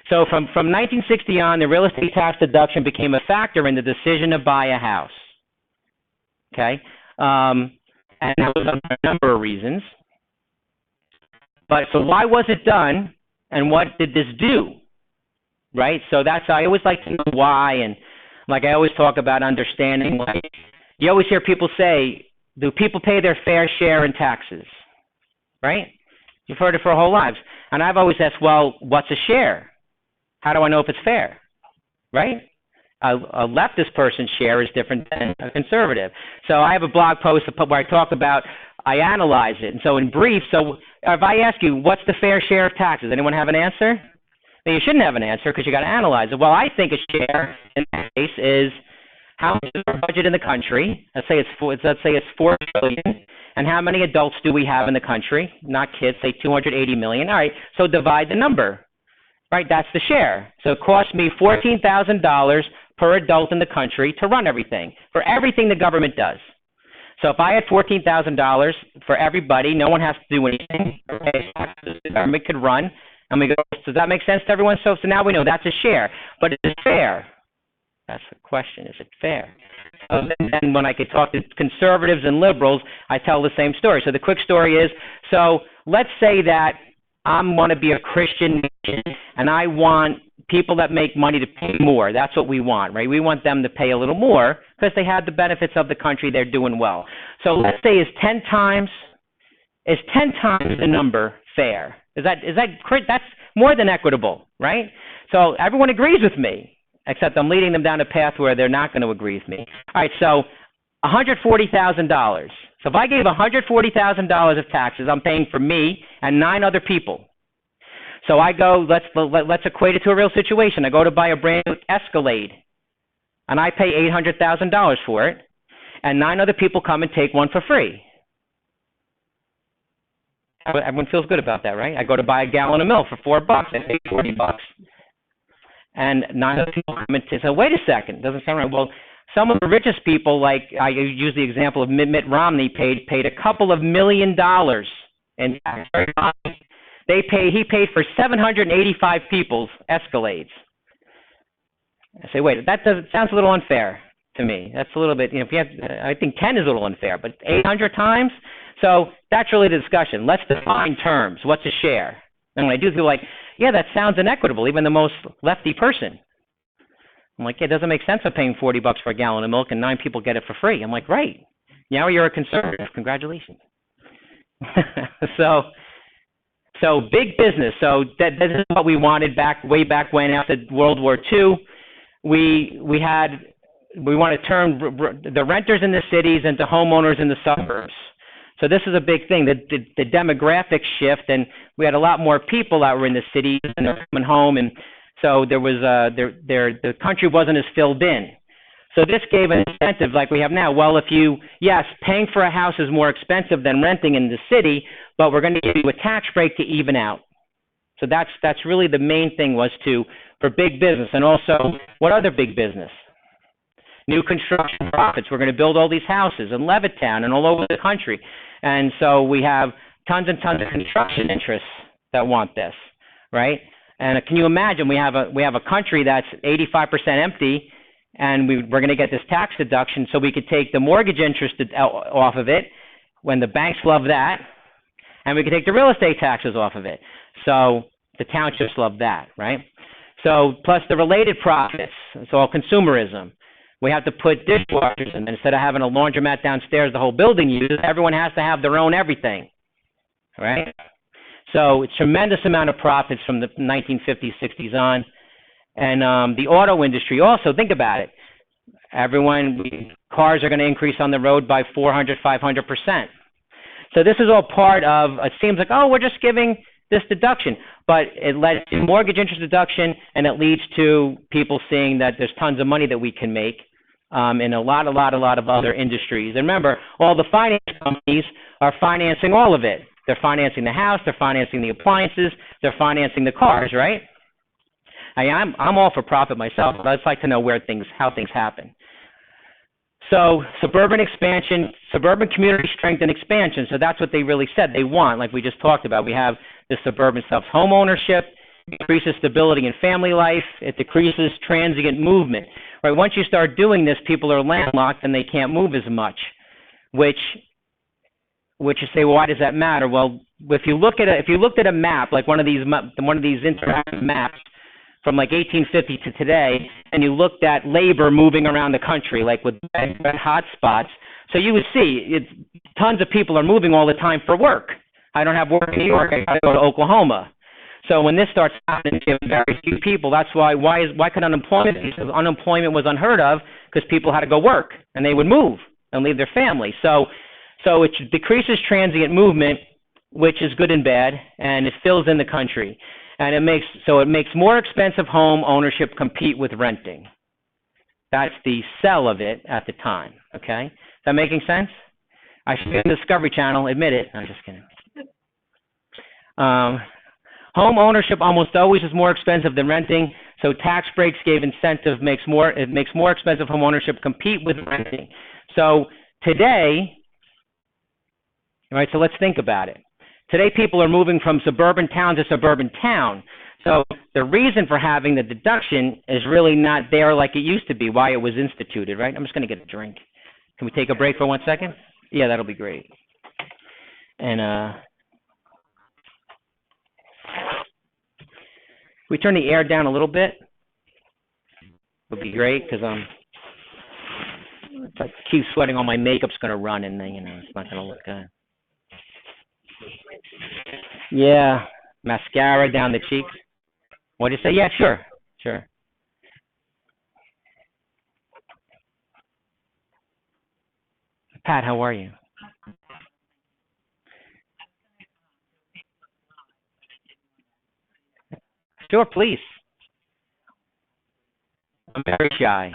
So from 1960 on, the real estate tax deduction became a factor in the decision to buy a house. Okay? And that was for a number of reasons. But so why was it done, and what did this do? Right? So I always like to know why, and like I always talk about understanding. Like you always hear people say, do people pay their fair share in taxes? Right? You've heard it for our whole lives. And I've always asked, well, what's a share? How do I know if it's fair? Right? A leftist person's share is different than a conservative. So I have a blog post where I talk about, I analyze it. And so in brief, so if I ask you, what's the fair share of taxes? Anyone have an answer? Now, you shouldn't have an answer because you got to analyze it. Well, I think a share in that case is how much is our budget in the country? Let's say it's $4 trillion. And how many adults do we have in the country? Not kids, say 280 million. All right, so divide the number. Right, that's the share. So it costs me $14,000 per adult in the country to run everything, for everything the government does. So if I had $14,000 for everybody, no one has to do anything. The government could run. And we go, does that make sense to everyone? So now we know that's a share. But is it fair? That's the question. Is it fair? Then when I could talk to conservatives and liberals, I tell the same story. So the quick story is, so let's say that I want to be a Christian nation, and I want people that make money to pay more. That's what we want, right? We want them to pay a little more because they have the benefits of the country. They're doing well. So let's say is 10 times the number fair? That's more than equitable, right? So everyone agrees with me, except I'm leading them down a path where they're not going to agree with me. All right, so $140,000. So if I gave $140,000 of taxes, I'm paying for me and 9 other people. So I go, let's equate it to a real situation. I go to buy a brand new Escalade, and I pay $800,000 for it, and 9 other people come and take one for free. Everyone feels good about that, right? I go to buy a gallon of milk for $4. I pay $40. And 9 other people come and say, wait a second, doesn't sound right. Well, some of the richest people, like I use the example of Mitt Romney, paid a couple of $1 million in tax. He paid for 785 people's Escalades. I say, wait, sounds a little unfair to me. That's a little bit, if you have, I think 10 is a little unfair, but 800 times? So that's really the discussion. Let's define terms. What's a share? And when I do feel like, yeah, that sounds inequitable, even the most lefty person. I'm like, yeah, it doesn't make sense of paying $40 for a gallon of milk and 9 people get it for free. I'm like, right. Now you're a conservative. Congratulations. So big business. So this is what we wanted way back when after World War II. We want to turn the renters in the cities into homeowners in the suburbs. So this is a big thing, the demographic shift, and we had a lot more people that were in the cities and they're coming home, and so there was the country wasn't as filled in. So this gave an incentive like we have now. Well, paying for a house is more expensive than renting in the city, but we're going to give you a tax break to even out. So that's really the main thing was for big business, and also what other big business? New construction profits. We're going to build all these houses in Levittown and all over the country. And so we have tons and tons of construction interests that want this, right? And can you imagine we have a country that's 85% empty, and we're going to get this tax deduction so we could take the mortgage interest off of it when the banks love that, and we could take the real estate taxes off of it. So the townships love that, right? So plus the related profits, it's all consumerism. We have to put dishwashers in. Instead of having a laundromat downstairs the whole building uses, everyone has to have their own everything, right? So it's tremendous amount of profits from the 1950s, 60s on. And the auto industry also, think about it. Cars are going to increase on the road by 400, 500%. So this is all part of, it seems like, oh, we're just giving this deduction, but it led to mortgage interest deduction, and it leads to people seeing that there's tons of money that we can make in a lot of other industries. And remember, all the finance companies are financing all of it. They're financing the house, they're financing the appliances, they're financing the cars, right? I'm all for profit myself, but I'd like to know how things happen. So suburban expansion, suburban community strength and expansion. So that's what they really said they want, like we just talked about. We have the suburban stuff. Home ownership increases stability in family life. It decreases transient movement. Right? Once you start doing this, people are landlocked and they can't move as much, which you say, well, why does that matter? Well, if you looked at a map, like one of these interactive maps from like 1850 to today, and you looked at labor moving around the country, like with red hot spots, so you would see tons of people are moving all the time for work. I don't have work in New York. I got to go to Oklahoma. So when this starts happening to very few people, that's why could unemployment? Because unemployment was unheard of because people had to go work and they would move and leave their family. So it decreases transient movement, which is good and bad, and it fills in the country. And it makes more expensive home ownership compete with renting. That's the sell of it at the time, okay? Is that making sense? I should be on the Discovery Channel, admit it. I'm just kidding. Home ownership almost always is more expensive than renting, so tax breaks gave incentive, it makes more expensive home ownership compete with renting. So today, right, so let's think about it. Today, people are moving from suburban town to suburban town. So the reason for having the deduction is really not there like it used to be, why it was instituted, right? I'm just going to get a drink. Can we take a break for 1 second? Yeah, that'll be great. And we turn the air down a little bit. It'll be great because if I keep sweating, all my makeup's going to run, and then, it's not going to look good. Yeah, mascara down the cheeks. What do you say? Yeah, sure. Pat, how are you? Sure, please. I'm very shy.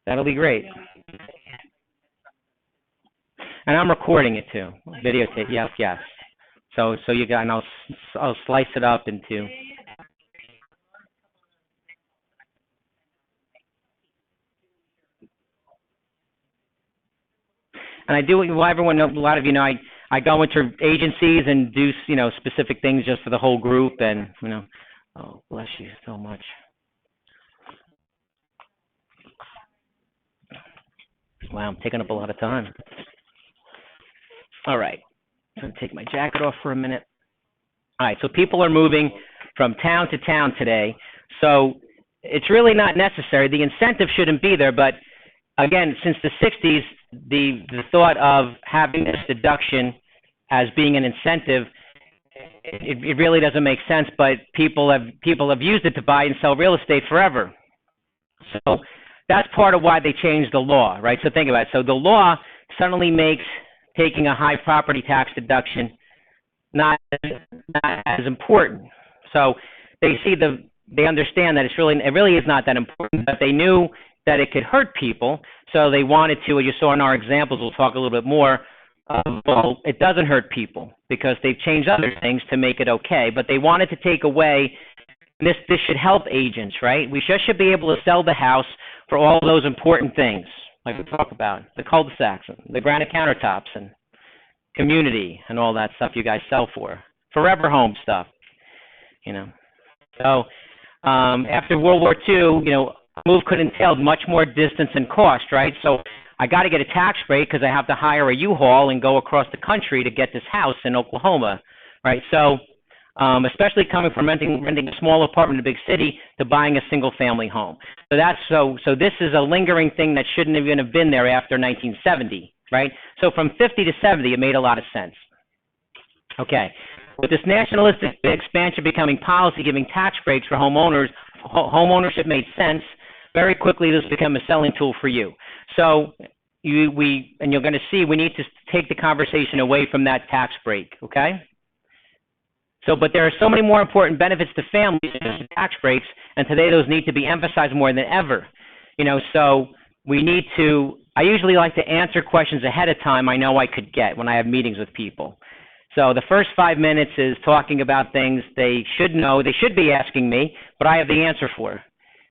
That'll be great. And I'm recording it too, videotape. Yes. So you got, and I'll slice it up into. And I do, well, everyone knows, a lot of you know, I go into agencies and do, specific things just for the whole group, and, oh, bless you so much. Wow, I'm taking up a lot of time. All right, I'm going to take my jacket off for a minute. All right, so people are moving from town to town today, so it's really not necessary. The incentive shouldn't be there, but again, since the 60s, the thought of having this deduction as being an incentive, it really doesn't make sense, but people have used it to buy and sell real estate forever. So that's part of why they changed the law, right? So think about it. So the law suddenly makes taking a high property tax deduction not as important. So they understand that it really is not that important, but they knew that it could hurt people, so they wanted to, as you saw in our examples, we'll talk a little bit more, well, it doesn't hurt people because they've changed other things to make it okay, but they wanted to take away, this should help agents, right? We just should be able to sell the house for all those important things, like we talk about, the cul-de-sacs, the granite countertops, and community, and all that stuff you guys sell for. Forever home stuff, So After World War II, you know, a move could entail much more distance and cost, right? So I got to get a tax break because I have to hire a U-Haul and go across the country to get this house in Oklahoma, right? So especially coming from renting a small apartment in a big city to buying a single-family home. So that's so this is a lingering thing that shouldn't even have been there after 1970, right? So from 50 to 70, it made a lot of sense. Okay. With this nationalistic expansion becoming policy, giving tax breaks for homeowners, home ownership made sense. Very quickly, this became a selling tool for you. So you're going to see we need to take the conversation away from that tax break, okay? So, but there are so many more important benefits to families than tax breaks, and today those need to be emphasized more than ever. You know, so we need to, I usually like to answer questions ahead of time I know I could get when I have meetings with people. So the first 5 minutes is talking about things they should know, they should be asking me, but I have the answer for.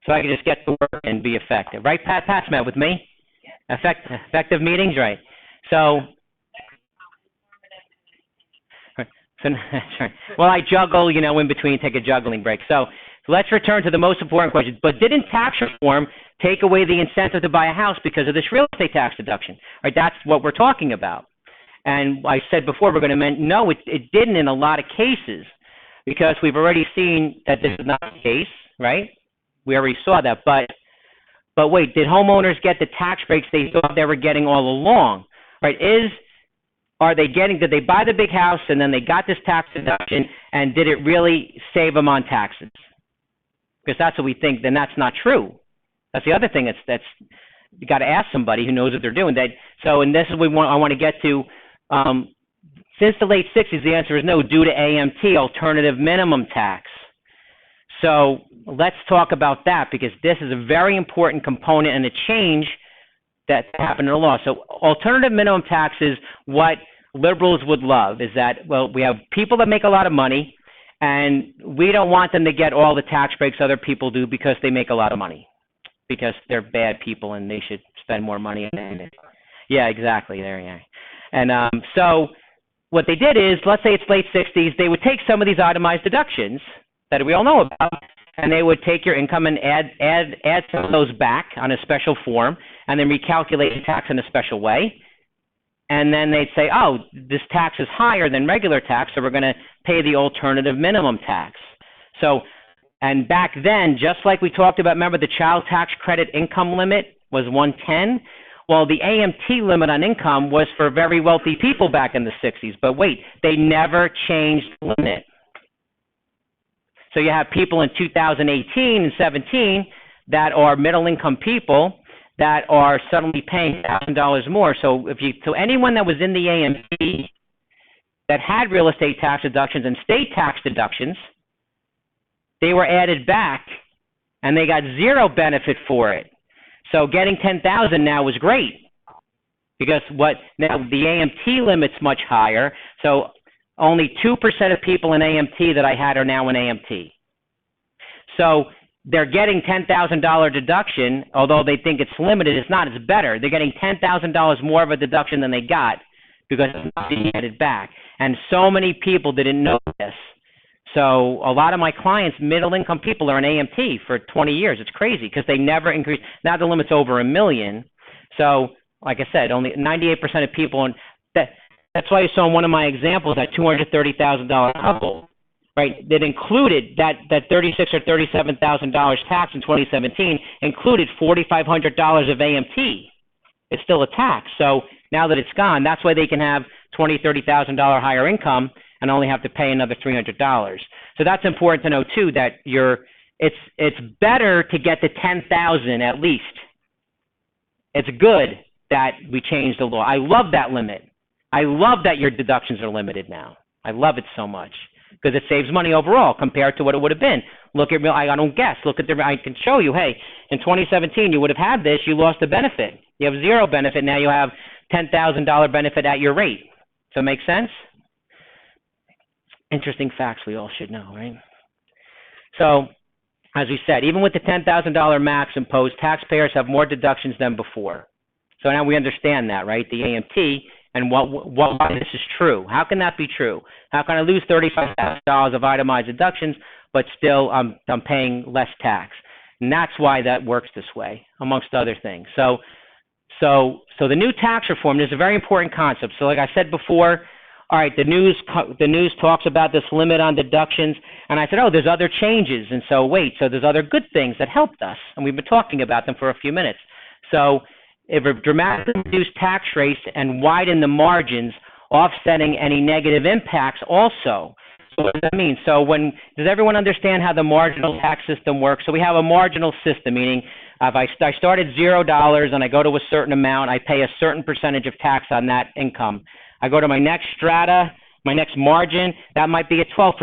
So I can just get to work and be effective. Right, Pat? Pat's met with me? Effective meetings, right. So well, I juggle, you know, in between, take a juggling break. So let's return to the most important question. But didn't tax reform take away the incentive to buy a house because of this real estate tax deduction? Right, that's what we're talking about. And I said before, we're going to no, it didn't in a lot of cases because we've already seen that this is not the case, right? We already saw that. But wait, did homeowners get the tax breaks they thought they were getting all along? Right? Did they buy the big house and then they got this tax deduction, and did it really save them on taxes? Because that's what we think, then that's not true. That's the other thing that's you got to ask somebody who knows what they're doing. And this is what I want to get to. Since the late 60s, the answer is no, due to AMT, alternative minimum tax. So let's talk about that because this is a very important component and a change that happened in the law. So alternative minimum tax is what liberals would love, is that, well, we have people that make a lot of money, and we don't want them to get all the tax breaks other people do because they make a lot of money, because they're bad people and they should spend more money on it. Yeah, exactly. There you are. And so what they did is, let's say it's late 60s, they would take some of these itemized deductions that we all know about, and they would take your income and add some of those back on a special form, and then recalculate the tax in a special way. And then they'd say, oh, this tax is higher than regular tax, so we're going to pay the alternative minimum tax. So, and back then, just like we talked about, remember the child tax credit income limit was 110? Well, the AMT limit on income was for very wealthy people back in the 60s. But wait, they never changed the limit. So you have people in 2018 and 17 that are middle-income people that are suddenly paying $1,000 more. So anyone that was in the AMT that had real estate tax deductions and state tax deductions, they were added back, and they got zero benefit for it. So getting $10,000 now is great because now the AMT limit's much higher. So only 2% of people in AMT that I had are now in AMT. So they're getting $10,000 deduction, although they think it's limited. It's not. It's better. They're getting $10,000 more of a deduction than they got because it's not being added back. And so many people didn't know this. So a lot of my clients, middle-income people, are in AMT for 20 years. It's crazy because they never increase. Now the limit's over $1 million. So, like I said, only 98% of people. And that's why you saw in one of my examples that $230,000 couple, right? That included that $36,000 or $37,000 tax in 2017 included $4,500 of AMT. It's still a tax. So now that it's gone, that's why they can have $20,000, $30,000 higher income and only have to pay another $300. So that's important to know too, that it's better to get to $10,000 at least. It's good that we changed the law. I love that limit. I love that your deductions are limited now. I love it so much because it saves money overall compared to what it would have been. Look at I don't guess. Look at I can show you. Hey, in 2017 you would have had this. You lost the benefit. You have zero benefit. Now you have $10,000 benefit at your rate. So it makes sense? Interesting facts we all should know, right? So, as we said, even with the $10,000 max imposed, taxpayers have more deductions than before. So now we understand that, right? The AMT and why this is true. How can that be true? How can I lose $35,000 of itemized deductions, but still I'm paying less tax? And that's why that works this way, amongst other things. So the new tax reform is a very important concept. So like I said before, all right, the news talks about this limit on deductions, and I said, oh, there's other changes, and so wait, so there's other good things that helped us, and we've been talking about them for a few minutes. So it dramatically reduced tax rates and widened the margins, offsetting any negative impacts also. So what does that mean? So does everyone understand how the marginal tax system works? So we have a marginal system, meaning if I start at $0 and I go to a certain amount, I pay a certain percentage of tax on that income. I go to my next strata, my next margin, that might be at 12%,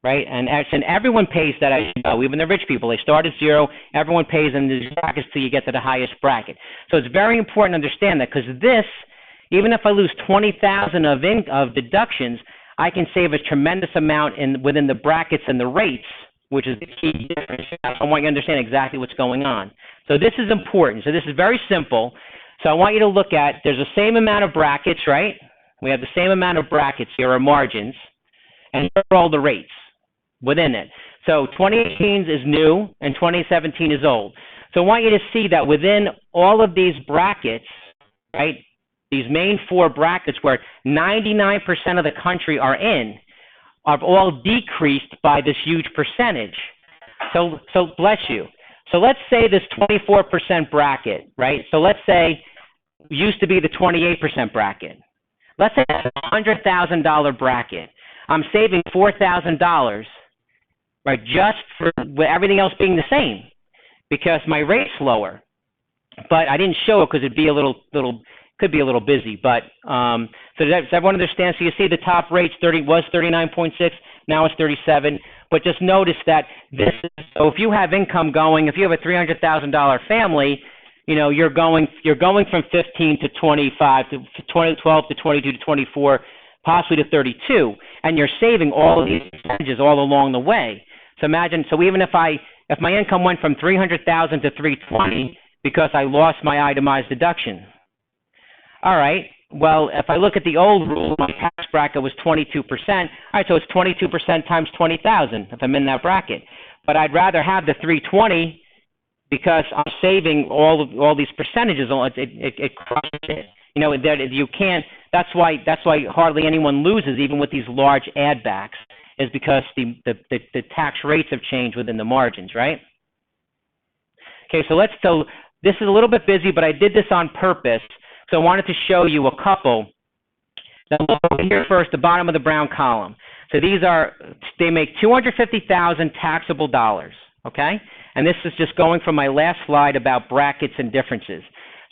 right? And everyone pays that, as you know, even the rich people. They start at 0, everyone pays in these brackets till you get to the highest bracket. So it's very important to understand that, because this, even if I lose $20,000 of deductions, I can save a tremendous amount within the brackets and the rates, which is the key difference. I want you to understand exactly what's going on. So this is important. So this is very simple. So I want you to look at, there's the same amount of brackets, right? We have the same amount of brackets here, or margins, and here are all the rates within it. So 2018 is new, and 2017 is old. So I want you to see that within all of these brackets, right, these main 4 brackets where 99% of the country are in, are all decreased by this huge percentage. So bless you. So let's say this 24% bracket, right? So let's say used to be the 28% bracket. Let's say it's a $100,000 bracket. I'm saving $4,000, right, just for everything else being the same, because my rate's lower. But I didn't show it because it'd be could be a little busy. But so does everyone understand? So you see the top rate's was 39.6, now it's 37. But just notice that this is, so if you have income going, if you have a $300,000 family, you know, you're going from 15 to 25 to 12 to 22 to 24, possibly to 32, and you're saving all of these percentages all along the way. So imagine, so even if my income went from 300,000 to 320 because I lost my itemized deduction. All right. Well, if I look at the old rule, my tax bracket was 22%. All right, so it's 22% times 20,000 if I'm in that bracket. But I'd rather have the 320 because I'm saving all these percentages. It crushes it. You know, you can't. That's why hardly anyone loses, even with these large add backs, is because the tax rates have changed within the margins, right? Okay, so this is a little bit busy, but I did this on purpose. So I wanted to show you a couple. Now look over here first, the bottom of the brown column. So they make $250,000 taxable dollars, okay? And this is just going from my last slide about brackets and differences.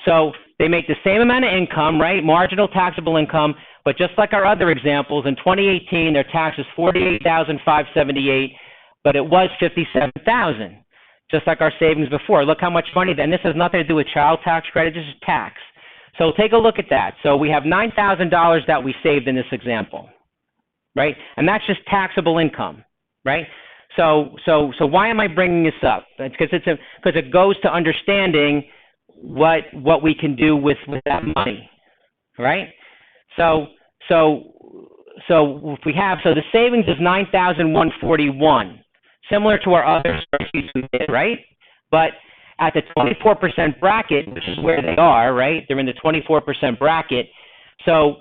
So they make the same amount of income, right? Marginal taxable income, but just like our other examples, in 2018 their tax was $48,578, but it was $57,000, just like our savings before. Look how much money, and this has nothing to do with child tax credit, this is tax. So take a look at that. So we have $9,000 that we saved in this example, right? And that's just taxable income, right? So why am I bringing this up? It's because it goes to understanding what we can do with that money, right? So if we have, so the savings is $9,141, similar to our other spreadsheets we did, right? But at the 24% bracket, which is where they are, right? They're in the 24% bracket. So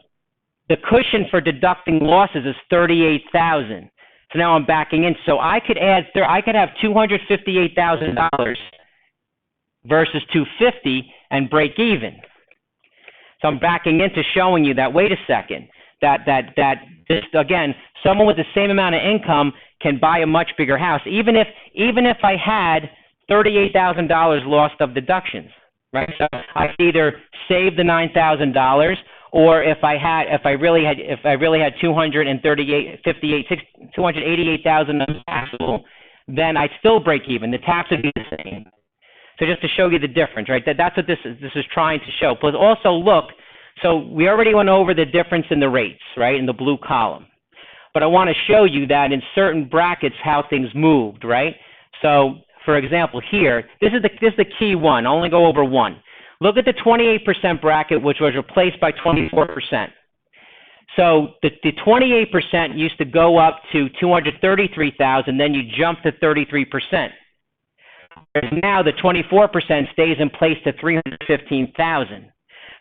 the cushion for deducting losses is $38,000. So now I'm backing in. So I could have $258,000 versus $250 and break even. So I'm backing into showing you that, wait a second, that this, again, someone with the same amount of income can buy a much bigger house, even if I had $38,000 lost of deductions, right? So I could either save the $9,000, or if I really had $288,000 taxable, then I'd still break even. The tax would be the same. So just to show you the difference, right? That's what this is trying to show. But also look, so we already went over the difference in the rates, right, in the blue column. But I want to show you that in certain brackets how things moved, right? So for example, here, this is the key one. I'll only go over one. Look at the 28% bracket, which was replaced by 24%. So the 28% used to go up to 233,000, then you jump to 33%. Now the 24% stays in place to 315,000.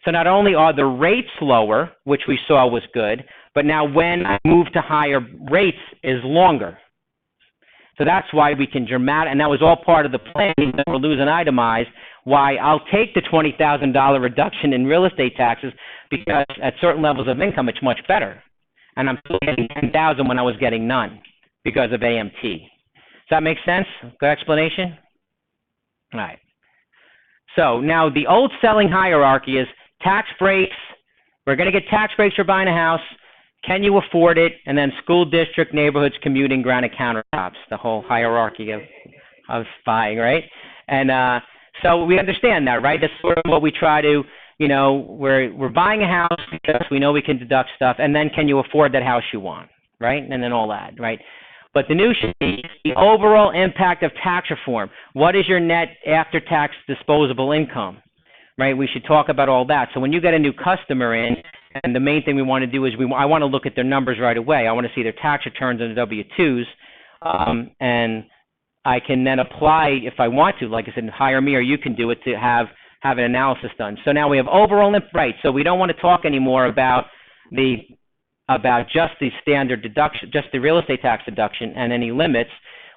So not only are the rates lower, which we saw was good, but now when I move to higher rates is longer. So that's why we can and that was all part of the plan that we're losing itemized, why I'll take the $20,000 reduction in real estate taxes, because at certain levels of income, it's much better. And I'm still getting $10,000 when I was getting none because of AMT. Does that make sense? Good explanation? All right. So now the old selling hierarchy is tax breaks. We're going to get tax breaks for buying a house. Can you afford it? And then school district, neighborhoods, commuting, granite countertops, the whole hierarchy of buying, right? And so we understand that, right? That's sort of what we try to, we're buying a house because we know we can deduct stuff, and then can you afford that house you want, right? And then all that, right? But the new should be the overall impact of tax reform. What is your net after-tax disposable income, right? We should talk about all that. So when you get a new customer in, and the main thing we want to do is I want to look at their numbers right away. I want to see their tax returns and the W-2s, and I can then apply, if I want to, like I said, hire me or you can do it to have an analysis done. So now we have overall, right, so we don't want to talk anymore about just the standard deduction, just the real estate tax deduction and any limits.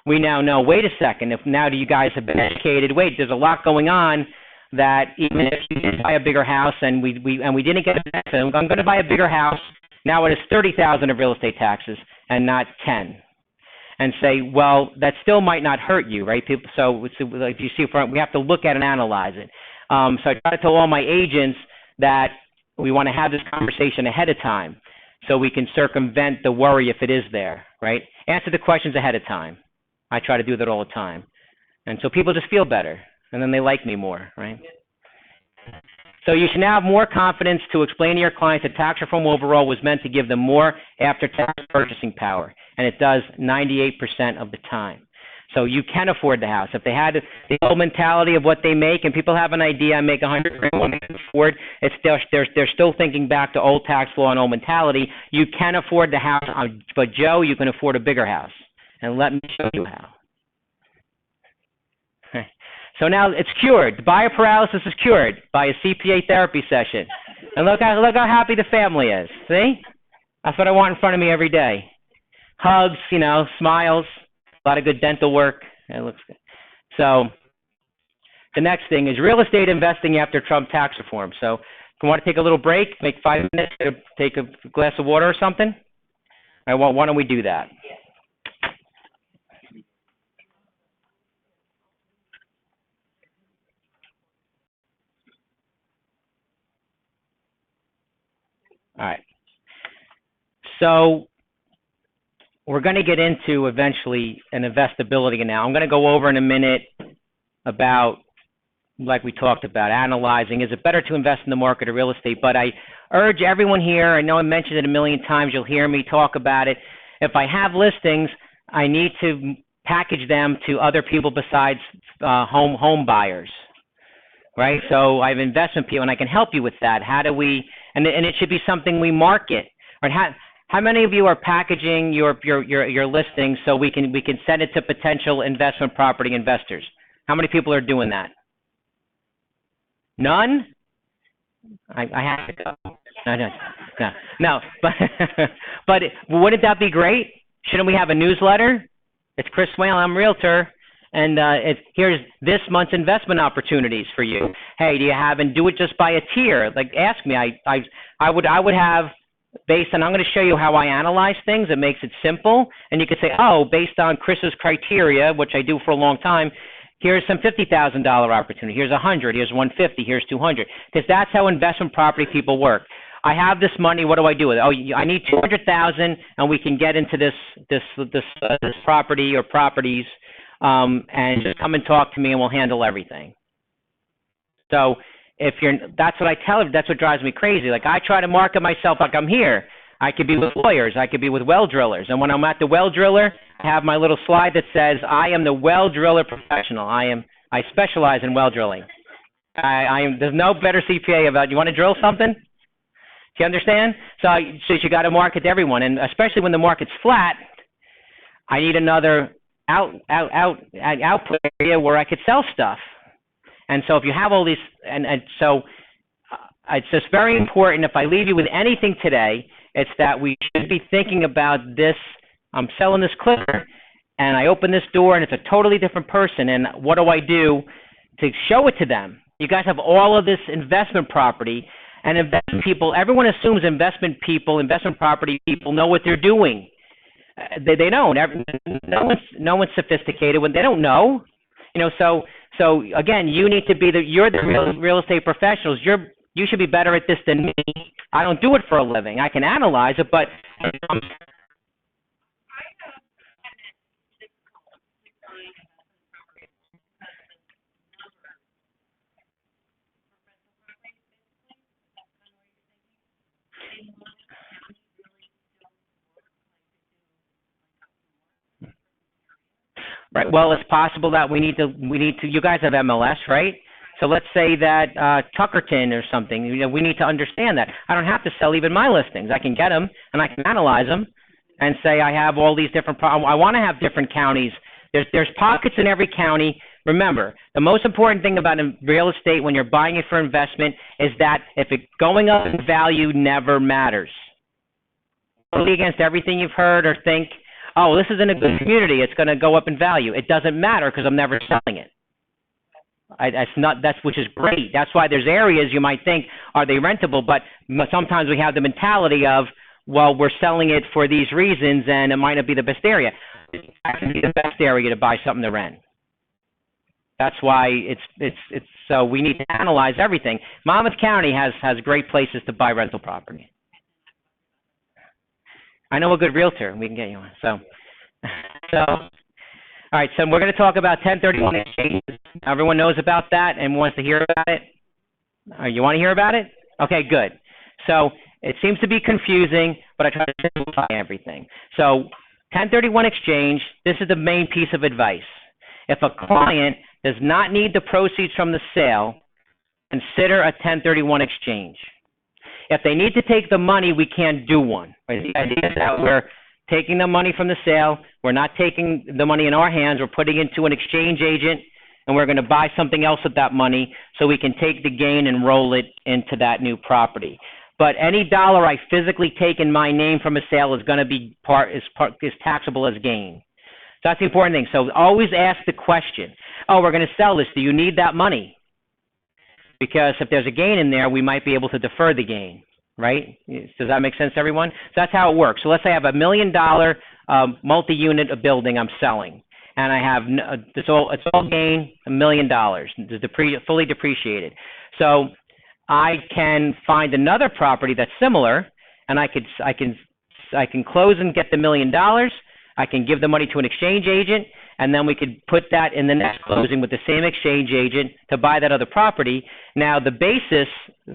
We now know, wait a second, if now you guys have been educated, wait, there's a lot going on that even if you did buy a bigger house and we didn't get a benefit, I'm going to buy a bigger house, now it is $30,000 of real estate taxes and not 10. And say, well, that still might not hurt you, right? People, so like you see, we have to look at and analyze it. So I try to tell all my agents that we want to have this conversation ahead of time so we can circumvent the worry if it is there, right? Answer the questions ahead of time. I try to do that all the time. And so people just feel better, and then they like me more, right? So you should now have more confidence to explain to your clients that tax reform overall was meant to give them more after-tax purchasing power, and it does 98% of the time. So you can afford the house. If they had the old mentality of what they make, and people have an idea, I make $100,000, what I can afford, it's still, they're still thinking back to old tax law and old mentality. You can afford the house, but Joe, you can afford a bigger house. And let me show you how. So now it's cured. Buyer paralysis is cured by a CPA therapy session. And look how happy the family is. See? That's what I want in front of me every day. Hugs, smiles, a lot of good dental work. It looks good. So the next thing is real estate investing after Trump tax reform. So if you want to take a little break, make 5 minutes, take a glass of water or something, why don't we do that? All right. So we're going to get into eventually an investability now. I'm going to go over in a minute about, like we talked about, analyzing, is it better to invest in the market or real estate? But I urge everyone here, I know I mentioned it a million times, you'll hear me talk about it. If I have listings, I need to package them to other people besides home buyers, right? So I have investment people, and I can help you with that. How do we... And it should be something we market. Right? How many of you are packaging your listings so we can send it to potential investment property investors? How many people are doing that? None? I have to go. No. But wouldn't that be great? Shouldn't we have a newsletter? It's Chris Whalen, I'm a realtor. And here's this month's investment opportunities for you. Hey, do you have, and do it just by a tier. Like, ask me. I would have, based on, I'm going to show you how I analyze things. It makes it simple. And you could say, oh, based on Chris's criteria, which I do for a long time, here's some $50,000 opportunity. Here's 100. Here's 150. Here's 200. Because that's how investment property people work. I have this money. What do I do with it? Oh, I need 200,000, and we can get into this property or properties. And just come and talk to me, and we'll handle everything. So that's what I tell you. That's what drives me crazy. Like, I try to market myself like I'm here. I could be with lawyers. I could be with well drillers. And when I'm at the well driller, I have my little slide that says, I am the well driller professional. I specialize in well drilling. There's no better CPA about, you want to drill something? Do you understand? So you got to market to everyone, and especially when the market's flat, I need another output area where I could sell stuff. And so if you have all these, so it's just very important, if I leave you with anything today, it's that we should be thinking about this. I'm selling this clipper, and I open this door, and it's a totally different person, and what do I do to show it to them? You guys have all of this investment property, and investment people, everyone assumes investment property people know what they're doing. They don't. No one's sophisticated when they don't know. So again, you need to be you're the real estate professionals. You should be better at this than me. I don't do it for a living. I can analyze it, but right. Well, it's possible that we need to. You guys have MLS, right? So let's say that Tuckerton or something. We need to understand that. I don't have to sell even my listings. I can get them and I can analyze them, and say I have all these different. I want to have different counties. There's pockets in every county. Remember, the most important thing about real estate when you're buying it for investment is that if it's going up in value, never matters. Totally against everything you've heard or think. Oh, this is in a good community. It's going to go up in value. It doesn't matter because I'm never selling it. Which is great. That's why there's areas you might think, are they rentable? But sometimes we have the mentality of, well, we're selling it for these reasons, and it might not be the best area. It can be the best area to buy something to rent. That's why it's so we need to analyze everything. Monmouth County has great places to buy rental property. I know a good realtor. We can get you one. So. All right, so we're going to talk about 1031 exchanges. Everyone knows about that and wants to hear about it? You want to hear about it? Okay, good. So it seems to be confusing, but I try to simplify everything. So 1031 exchange, this is the main piece of advice. If a client does not need the proceeds from the sale, consider a 1031 exchange. If they need to take the money, we can't do one. Right? The idea is that we're taking the money from the sale. We're not taking the money in our hands. We're putting it into an exchange agent, and we're going to buy something else with that money so we can take the gain and roll it into that new property. But any dollar I physically take in my name from a sale is going to be is taxable as gain. So that's the important thing. So always ask the question, oh, we're going to sell this. Do you need that money? Because if there's a gain in there, we might be able to defer the gain. Right? Does that make sense to everyone? So that's how it works. So let's say I have $1 million multi-unit building I'm selling, and I have it's all gain $1 million. It's fully depreciated. So I can find another property that's similar, and I can close and get the $1 million. I can give the money to an exchange agent, and then we could put that in the next closing with the same exchange agent to buy that other property. Now, the basis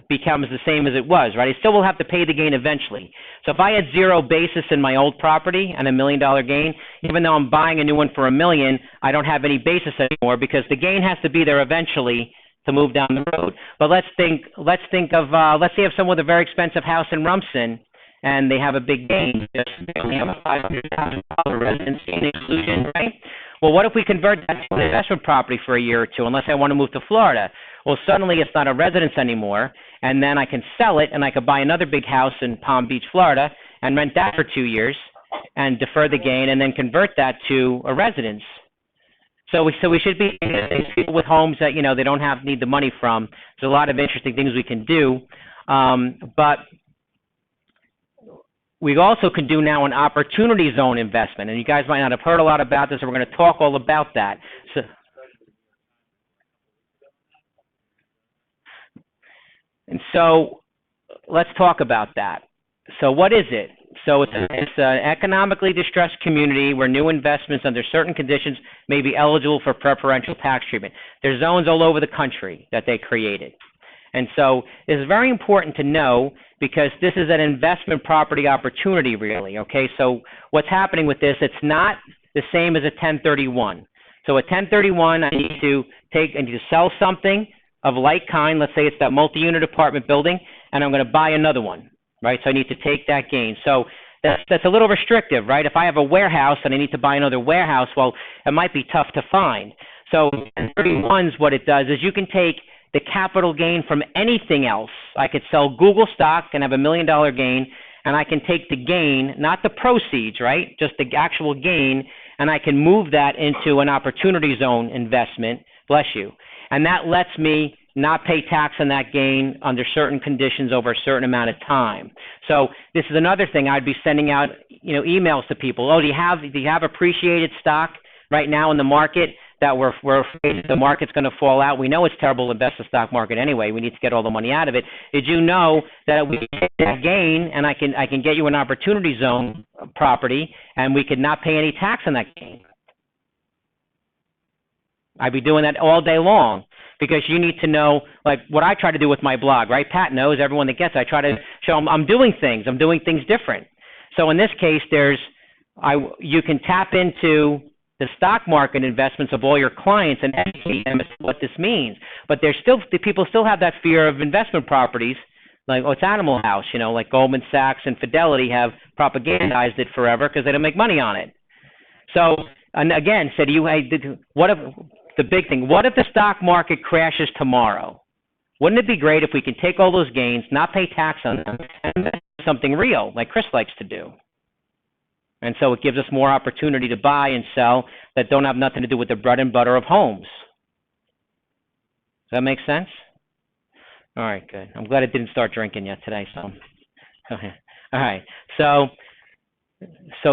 becomes the same as it was, right? I still will have to pay the gain eventually. So if I had zero basis in my old property and $1 million gain, even though I'm buying a new one for $1 million, I don't have any basis anymore because the gain has to be there eventually to move down the road. But let's say you have someone with a very expensive house in Rumson, and they have a big gain. They only have a $500,000 residency and exclusion, right? Well, what if we convert that to an investment property for a year or two, unless I want to move to Florida? Well, suddenly it's not a residence anymore, and then I can sell it, and I could buy another big house in Palm Beach, Florida, and rent that for 2 years and defer the gain and then convert that to a residence. So we should be people with homes that, they don't need the money from. There's a lot of interesting things we can do, but we also can do now an opportunity zone investment, and you guys might not have heard a lot about this, so we're going to talk all about that. So let's talk about that. So what is it? So it's an economically distressed community where new investments under certain conditions may be eligible for preferential tax treatment. There's zones all over the country that they created. And so it's very important to know because this is an investment property opportunity, really, okay? So what's happening with this, it's not the same as a 1031. So a 1031, I need to sell something, of like kind. Let's say it's that multi-unit apartment building, and I'm going to buy another one, right? So I need to take that gain. So that's a little restrictive, right? If I have a warehouse and I need to buy another warehouse, well, it might be tough to find. So 1031s, what it does is you can take the capital gain from anything else. I could sell Google stock and have $1 million gain, and I can take the gain, not the proceeds, right? Just the actual gain, and I can move that into an opportunity zone investment, bless you. And that lets me not pay tax on that gain under certain conditions over a certain amount of time. So this is another thing. I'd be sending out, emails to people. Oh, do you have appreciated stock right now in the market that we're afraid the market's going to fall out? We know it's terrible to invest in the stock market anyway. We need to get all the money out of it. Did you know that we take that gain and I can get you an opportunity zone property and we could not pay any tax on that gain? I'd be doing that all day long because you need to know, like what I try to do with my blog, right? Pat knows, everyone that gets it, I try to show them I'm doing things different. So in this case, you can tap into the stock market investments of all your clients and educate them as to what this means. But people still have that fear of investment properties, like, it's Animal House, like Goldman Sachs and Fidelity have propagandized it forever because they don't make money on it. So, and again, what if the big thing, what if the stock market crashes tomorrow? Wouldn't it be great if we could take all those gains, not pay tax on them, and invest in something real, like Chris likes to do? And so it gives us more opportunity to buy and sell that don't have nothing to do with the bread and butter of homes. Does that make sense? All right, good. I'm glad I didn't start drinking yet today. So, okay. All right. So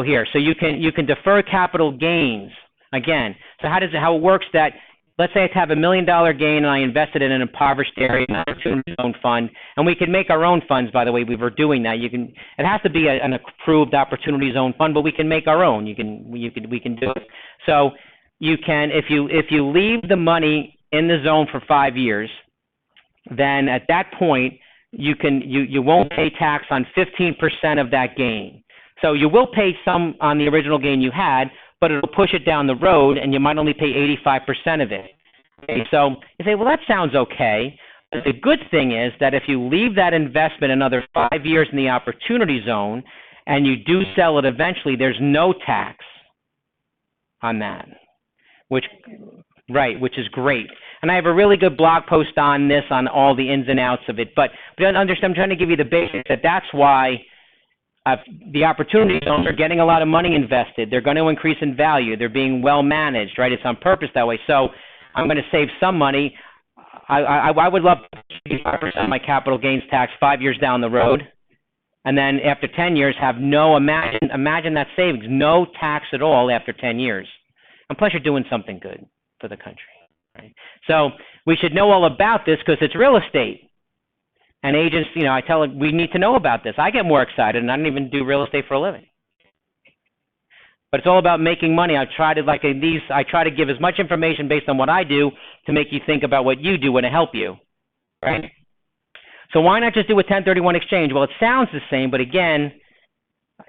here, so you can defer capital gains again. So how it works that, let's say I have $1 million gain and I invested in an impoverished area, an opportunity zone fund, and we can make our own funds. By the way, we were doing that. It has to be an approved opportunity zone fund, but we can make our own. We can do it. So you can, if you leave the money in the zone for 5 years, then at that point you won't pay tax on 15% of that gain. So you will pay some on the original gain you had, but it'll push it down the road, and you might only pay 85% of it. Okay, so you say, well, that sounds okay. But the good thing is that if you leave that investment another 5 years in the opportunity zone, and you do sell it eventually, there's no tax on that, which is great. And I have a really good blog post on this, on all the ins and outs of it. But understand, I'm trying to give you the basics. That's why the opportunity zones are getting a lot of money invested. They're going to increase in value. They're being well managed, right? It's on purpose that way. So I'm going to save some money. I would love 5% of my capital gains tax 5 years down the road. And then after 10 years, imagine that savings, no tax at all after 10 years. And plus you're doing something good for the country, right? So we should know all about this because it's real estate. And agents, I tell them, we need to know about this. I get more excited, and I don't even do real estate for a living. But it's all about making money. I try to give as much information based on what I do to make you think about what you do and to help you, right? So why not just do a 1031 exchange? Well, it sounds the same, but again,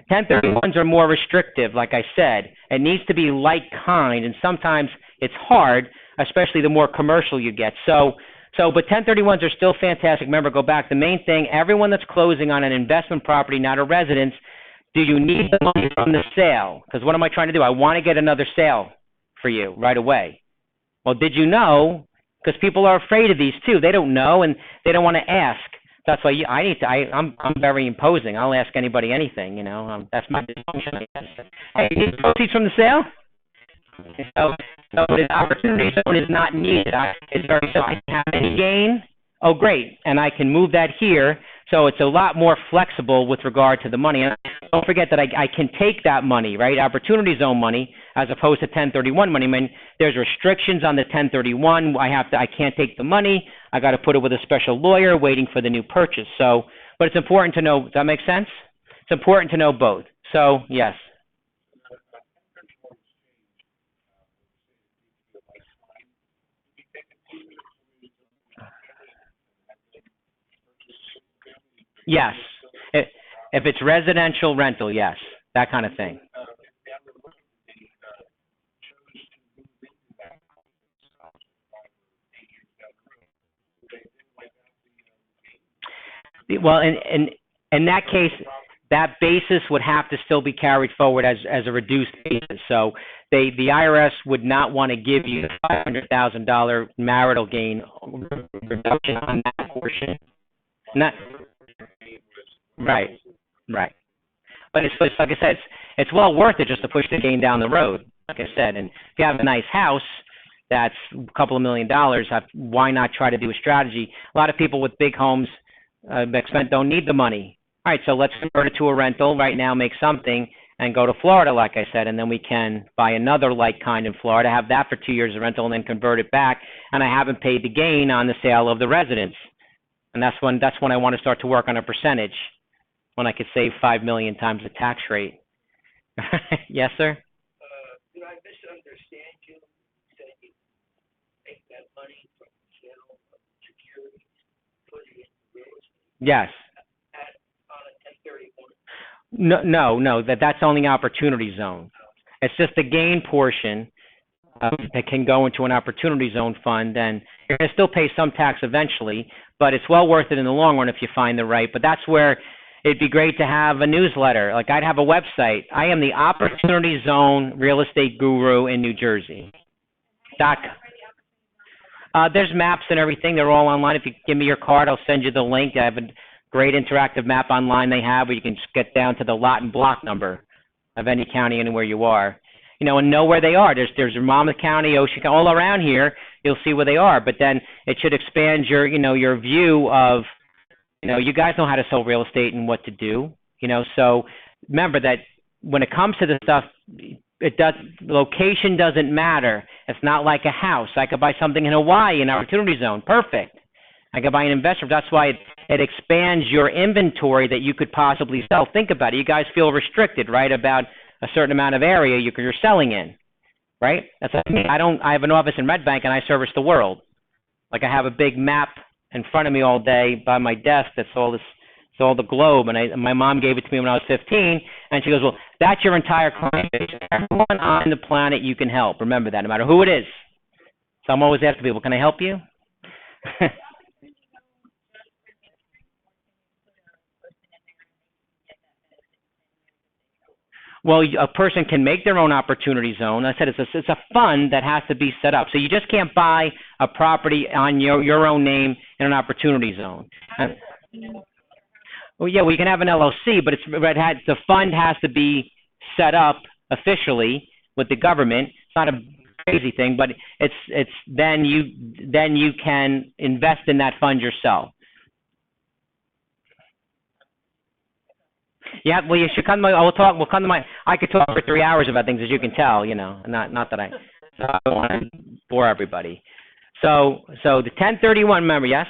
1031s are more restrictive, like I said. It needs to be like kind, and sometimes it's hard, especially the more commercial you get. But 1031s are still fantastic. Remember, go back. The main thing, everyone that's closing on an investment property, not a residence, do you need the money from the sale? Because what am I trying to do? I want to get another sale for you right away. Well, did you know? Because people are afraid of these too. They don't know, and they don't want to ask. That's why I'm very imposing. I'll ask anybody anything, That's my dysfunction, I guess. Hey, you need proceeds from the sale? So the opportunity zone is not needed. I can have any gain. Oh, great. And I can move that here. So it's a lot more flexible with regard to the money. And don't forget that I can take that money, right? Opportunity zone money, as opposed to 1031 money. I mean, there's restrictions on the 1031. I can't take the money. I got to put it with a special lawyer waiting for the new purchase. But it's important to know. Does that make sense? It's important to know both. So, yes. Yes. If it's residential rental, yes. That kind of thing. Well, in that case, that basis would have to still be carried forward as a reduced basis. So the IRS would not want to give you the $500,000 marital gain reduction on that portion. Not right, right. But it's like I said, it's well worth it just to push the gain down the road. Like I said, and if you have a nice house that's a couple of $1 million, why not try to do a strategy? A lot of people with big homes don't need the money. All right, so let's convert it to a rental right now, make something, and go to Florida, like I said, and then we can buy another like kind in Florida, have that for 2 years of rental, and then convert it back, and I haven't paid the gain on the sale of the residence. And that's when I want to start to work on a percentage, when I could save $5 million times the tax rate. Yes, sir? Did I misunderstand you? Said you take that money from the sale of securities, put it in real estate? Yes. On a 1031? No, that's only opportunity zone. It's just the gain portion that can go into an opportunity zone fund, and you're going to still pay some tax eventually, but it's well worth it in the long run if you find the right. But that's where it'd be great to have a newsletter. Like I'd have a website. I am the Opportunity Zone Real Estate Guru in New Jersey. There's maps and everything. They're all online. If you give me your card, I'll send you the link. I have a great interactive map online they have where you can just get down to the lot and block number of any county anywhere you are. And know where they are. There's Monmouth County, Ocean County, all around here. You'll see where they are. But then it should expand your, your view of, you guys know how to sell real estate and what to do. So remember that when it comes to this stuff, location doesn't matter. It's not like a house. I could buy something in Hawaii, an opportunity zone. Perfect. I could buy an investment. That's why it expands your inventory that you could possibly sell. Think about it. You guys feel restricted, right, about a certain amount of area you're selling in, right? That's like me. I have an office in Red Bank, and I service the world. Like I have a big map in front of me all day by my desk. It's all the globe. And my mom gave it to me when I was 15, and she goes, well, that's your entire client base. Everyone on the planet you can help. Remember that, no matter who it is. So I'm always asking people, can I help you? Well, a person can make their own opportunity zone. I said it's a fund that has to be set up. So you just can't buy a property on your own name in an opportunity zone. Well, yeah, we can have an LLC, but the fund has to be set up officially with the government. It's not a crazy thing, but it's then you can invest in that fund yourself. Yeah, well, you should come to we'll come to I could talk for 3 hours about things, as you can tell, not that I don't want to bore everybody. So the 1031, remember, yes?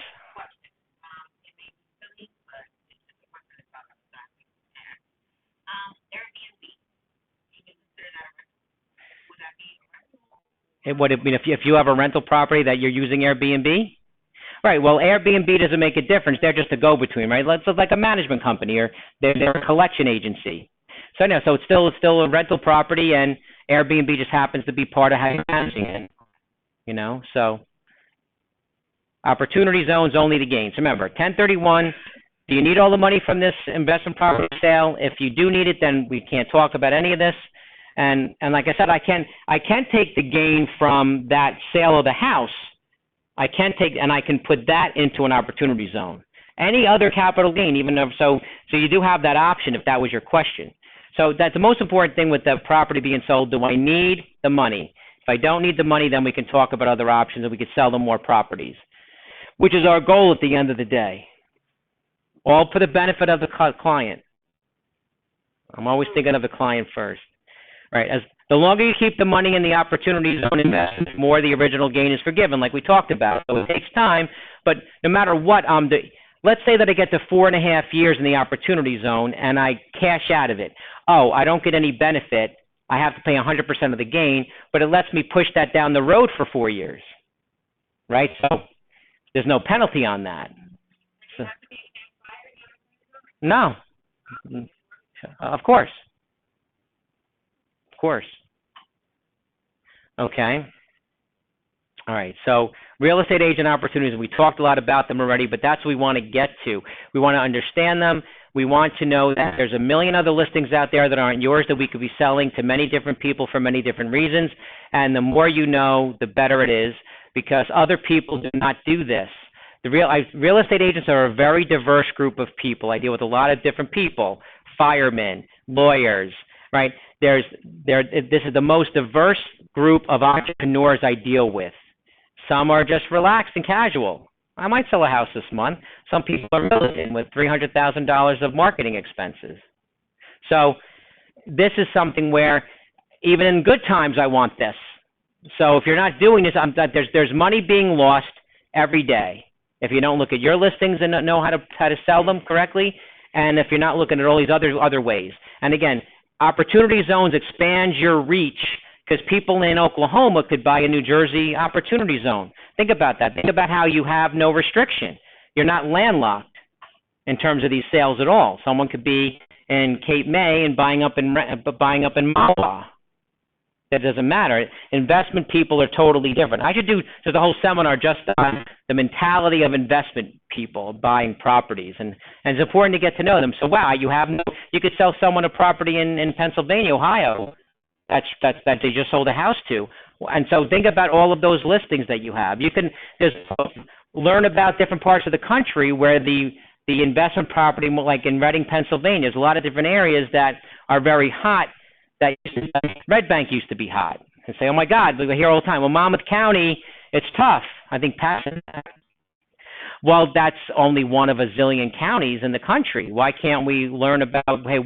If you have a rental property that you're using Airbnb? Right. Well, Airbnb doesn't make a difference. They're just a go-between, right? It's like a management company, or they're a collection agency. So it's still a rental property, and Airbnb just happens to be part of how you're managing it. So opportunity zones, only the gains. Remember, 1031. Do you need all the money from this investment property sale? If you do need it, then we can't talk about any of this. And like I said, I can take the gain from that sale of the house. I can put that into an opportunity zone. Any other capital gain, so you do have that option if that was your question. So that's the most important thing with the property being sold. Do I need the money? If I don't need the money, then we can talk about other options, and we could sell them more properties, which is our goal at the end of the day. All for the benefit of the client. I'm always thinking of the client first. Right. As the longer you keep the money in the opportunity zone investment, the more the original gain is forgiven, like we talked about. So it takes time, but no matter what, let's say that I get to 4.5 years in the opportunity zone and I cash out of it. Oh, I don't get any benefit. I have to pay 100% of the gain, but it lets me push that down the road for 4 years. Right? So there's no penalty on that. So, no. Of course. Of course. Okay. All right. So real estate agent opportunities, we talked a lot about them already, but that's what we want to get to. We want to understand them. We want to know that there's a million other listings out there that aren't yours that we could be selling to many different people for many different reasons. And the more you know, the better it is, because other people do not do this. The real estate agents are a very diverse group of people. I deal with a lot of different people, firemen, lawyers, right? This is the most diverse group of entrepreneurs I deal with. Some are just relaxed and casual. I might sell a house this month. Some people are militant with $300,000 of marketing expenses. So this is something where even in good times I want this. So if you're not doing this, there's money being lost every day if you don't look at your listings and know how to sell them correctly, and if you're not looking at all these other ways. And again, opportunity zones expands your reach, because people in Oklahoma could buy a New Jersey opportunity zone. Think about that. Think about how you have no restriction. You're not landlocked in terms of these sales at all. Someone could be in Cape May and buying up in Mahwah. That doesn't matter. Investment people are totally different. I should do the whole seminar just on the mentality of investment people buying properties, and it's important to get to know them. So wow, you could sell someone a property in Pennsylvania, Ohio, that they just sold a house to. And so think about all of those listings that you have. You can just learn about different parts of the country where the investment property, like in Reading, Pennsylvania, there's a lot of different areas that are very hot. Red Bank used to be hot. And say, oh my God, we hear all the time, well, Monmouth County, it's tough. I think well, that's only one of a zillion counties in the country. Why can't we learn about, hey,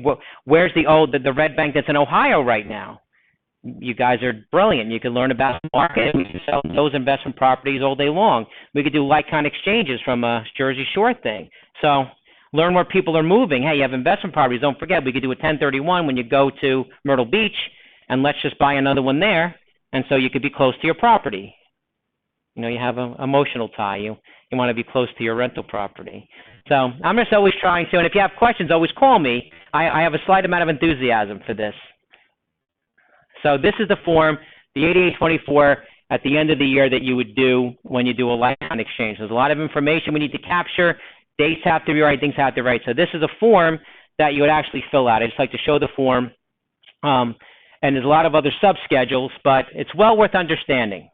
where's the Red Bank that's in Ohio right now? You guys are brilliant. You can learn about the market. We can sell those investment properties all day long. We could do like-kind exchanges from a Jersey Shore thing. So learn where people are moving. Hey, you have investment properties. Don't forget, we could do a 1031 when you go to Myrtle Beach, and let's just buy another one there, and so you could be close to your property. You know, you have an emotional tie. You want to be close to your rental property. So I'm just always trying to, and if you have questions, always call me. I have a slight amount of enthusiasm for this. So this is the form, the 8824 at the end of the year that you would do when you do a like-kind exchange. There's a lot of information we need to capture. Dates have to be right, things have to be right. So this is a form that you would actually fill out. I just like to show the form. And there's a lot of other subschedules, but it's well worth understanding,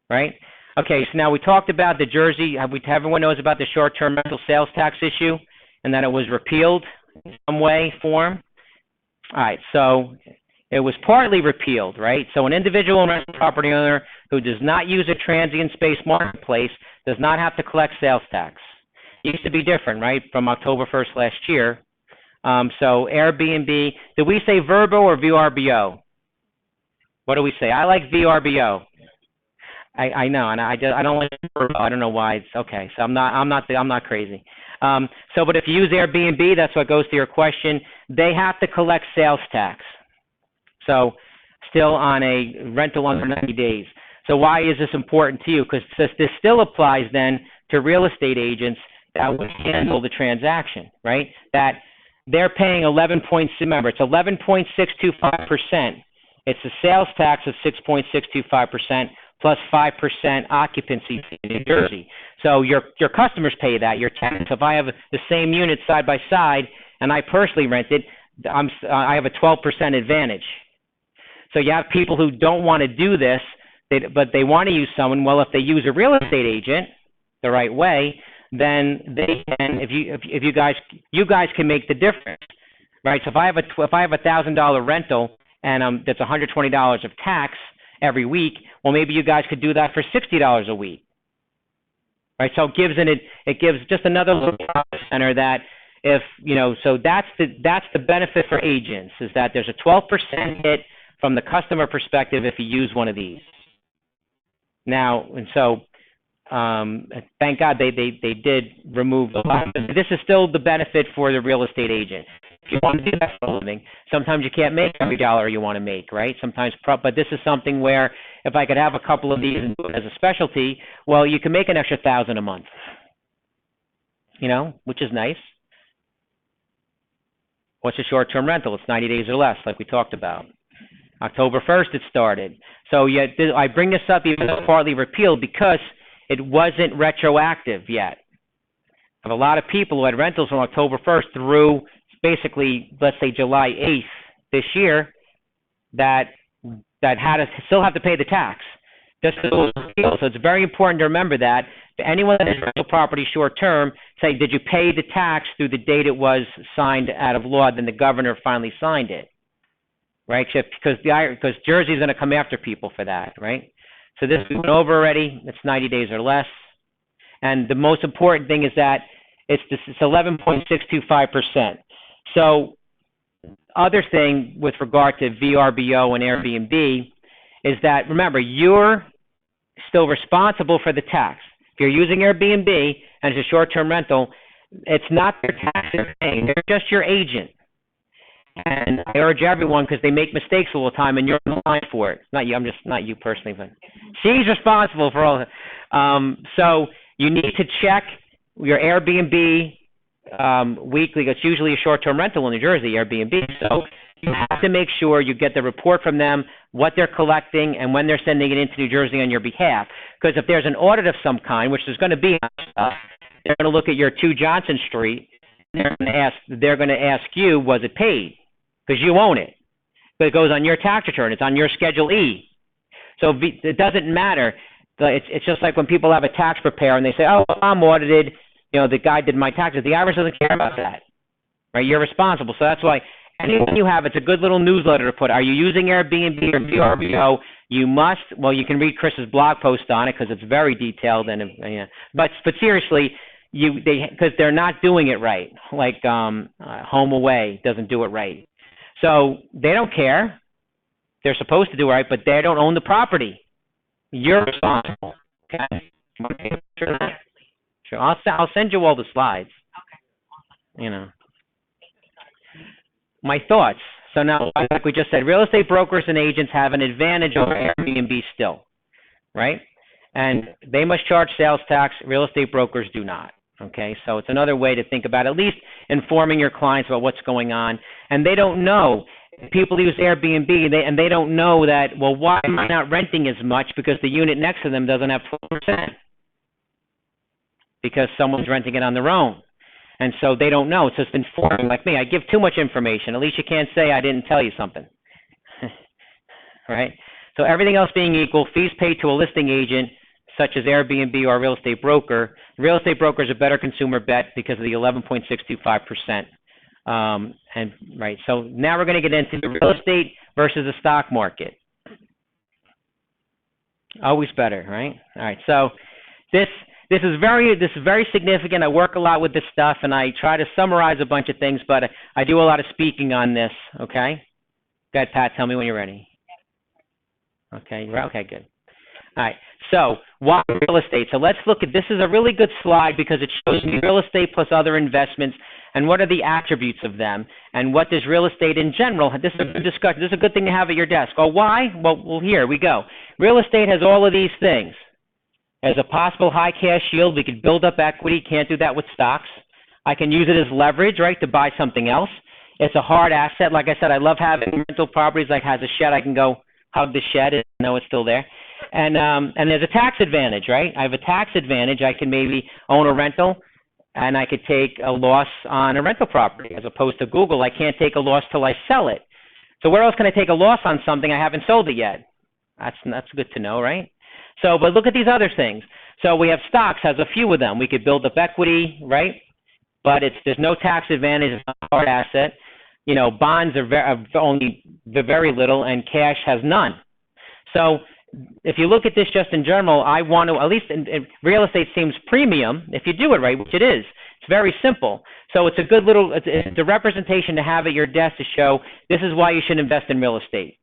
right? Okay, so now we talked about the Jersey. Everyone knows about the short-term rental sales tax issue and that it was repealed in some way, form. All right, so it was partly repealed, right? So an individual rental property owner who does not use a transient space marketplace does not have to collect sales tax. It used to be different, right, from October 1st last year. So Airbnb, did we say VRBO or VRBO? What do we say? I like VRBO. I know, and I don't like VRBO. I don't know why. It's okay. So I'm not crazy. But if you use Airbnb, that's what goes to your question. They have to collect sales tax. So still on a rental under 90 days. So why is this important to you? Because this still applies then to real estate agents that would handle the transaction, right? That they're paying 11.6. It's 11.625%. It's a sales tax of 6.625% plus 5% occupancy fee in New Jersey. So your customers pay that. Your tenants. If I have the same unit side by side and I personally rent it, I have a 12% advantage. So you have people who don't want to do this, but they want to use someone. Well, if they use a real estate agent the right way, then they can. If you guys can make the difference, right? So if I have a $1,000 rental and that's $120 of tax every week, well, maybe you guys could do that for $60 a week, right? So it gives just another little profit center that if so that's the benefit for agents, is that there's a 12% hit from the customer perspective if you use one of these. Now, and so thank God they did remove a lot. This is still the benefit for the real estate agent. If you want to do that for a living, sometimes you can't make every dollar you want to make, right? Sometimes, but this is something where if I could have a couple of these and do it as a specialty, well, you can make an extra $1,000 a month, which is nice. What's a short-term rental? It's 90 days or less, like we talked about. October 1st it started. So I bring this up even though it's partly repealed because it wasn't retroactive yet. I have a lot of people who had rentals from October 1st through basically, let's say July 8th this year that had to still have to pay the tax. Just as it was repealed. So it's very important to remember that. To anyone that has rental property short term, say, did you pay the tax through the date it was signed out of law? Then the governor finally signed it, right? Because Jersey's going to come after people for that, right? So this is over already. It's 90 days or less. And the most important thing is that it's 11.625%. So other thing with regard to VRBO and Airbnb is that, remember, you're still responsible for the tax. If you're using Airbnb and it's a short-term rental, it's not their tax they're paying. They're just your agent. And I urge everyone, because they make mistakes all the time, and you're on the line for it. Not you. I'm just not you personally, but she's responsible for all of it. So you need to check your Airbnb weekly. It's usually a short-term rental in New Jersey, Airbnb. So you have to make sure you get the report from them, what they're collecting, and when they're sending it into New Jersey on your behalf. Because if there's an audit of some kind, which there's going to be, they're going to look at your 2 Johnson Street. And they're going to ask you, was it paid? Because you own it. But it goes on your tax return. It's on your Schedule E. So it doesn't matter. It's just like when people have a tax preparer and they say, oh, I'm audited. You know, the guy did my taxes. The IRS doesn't care about that, right? You're responsible. So that's why anything you have, it's a good little newsletter to put. Are you using Airbnb or VRBO? You must. Well, you can read Chris's blog post on it because it's very detailed. But seriously, because they're not doing it right. Like Home Away doesn't do it right. So they don't care. They're supposed to do it right, but they don't own the property. You're responsible. Okay. Sure. I'll send you all the slides. Okay. You know. My thoughts. So now, like we just said, real estate brokers and agents have an advantage over Airbnb still, right? And they must charge sales tax. Real estate brokers do not. Okay, so it's another way to think about at least informing your clients about what's going on. And they don't know. People use Airbnb, and they don't know that, well, why am I not renting as much? Because the unit next to them doesn't have 12%. Because someone's renting it on their own. And so they don't know. It's just informing. Like me, I give too much information. At least you can't say I didn't tell you something. Right? So everything else being equal, fees paid to a listing agent, such as Airbnb or a real estate broker. Real estate broker is a better consumer bet because of the 11.625%. And right, so now we're going to get into the real estate versus the stock market. Always better, right? All right, so this is very significant. I work a lot with this stuff, and I try to summarize a bunch of things, but I do a lot of speaking on this. Okay, go ahead, Pat. Tell me when you're ready. Okay, good. All right, so why real estate? So let's look at, this is a really good slide because it shows me real estate plus other investments and what are the attributes of them and what does real estate in general, this is a good discussion, this is a good thing to have at your desk. Oh, why? Well, here we go. Real estate has all of these things. As a possible high cash yield, we could build up equity, can't do that with stocks. I can use it as leverage, right, to buy something else. It's a hard asset. Like I said, I love having rental properties, like has a shed, I can go hug the shed and know it's still there. And there's a tax advantage, right? I have a tax advantage. I can maybe own a rental, and I could take a loss on a rental property. As opposed to Google, I can't take a loss till I sell it. So where else can I take a loss on something I haven't sold it yet? That's good to know, right? So, but look at these other things. So we have stocks, has a few of them. We could build up equity, right? But there's no tax advantage. It's not a hard asset. You know, bonds are only very little, and cash has none. So if you look at this just in general, I want to, at least in real estate seems premium if you do it right, which it is. It's very simple. So it's a good little, it's a representation to have at your desk to show this is why you should invest in real estate.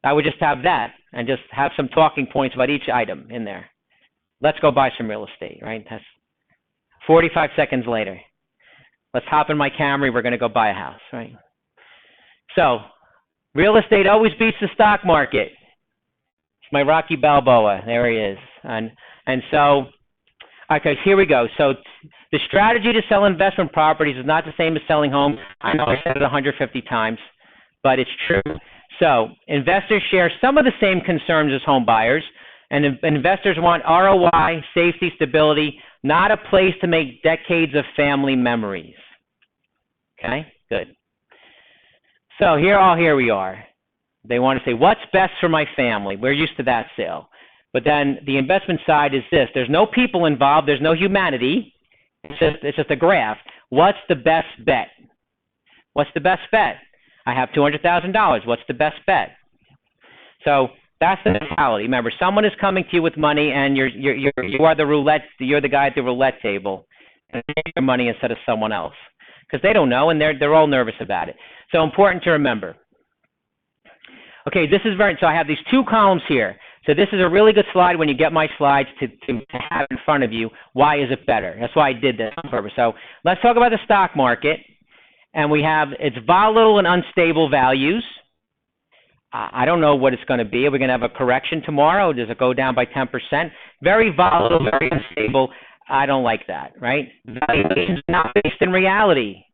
I would just have that and just have some talking points about each item in there. Let's go buy some real estate, right? That's 45 seconds later. Let's hop in my Camry. We're going to go buy a house, right? So real estate always beats the stock market. It's my Rocky Balboa. There he is. And so, okay, here we go. So the strategy to sell investment properties is not the same as selling homes. I know I said it 150 times, but it's true. So investors share some of the same concerns as home buyers, and investors want ROI, safety, stability, not a place to make decades of family memories. Okay, good. So here we are. They want to say, what's best for my family? We're used to that sale. But then the investment side is this. There's no people involved. There's no humanity. It's just a graph. What's the best bet? What's the best bet? I have $200,000. What's the best bet? So that's the mentality. Remember, someone is coming to you with money, and you are the roulette. You're the guy at the roulette table, and they take your money instead of someone else because they don't know, and they're all nervous about it. So important to remember. Okay, this is so I have these two columns here. So this is a really good slide when you get my slides to have in front of you. Why is it better? That's why I did this on purpose. So let's talk about the stock market. And we have its volatile and unstable values. I don't know what it's going to be. Are we going to have a correction tomorrow? Does it go down by 10%? Very volatile, very unstable. I don't like that, right? Valuations are not based in reality.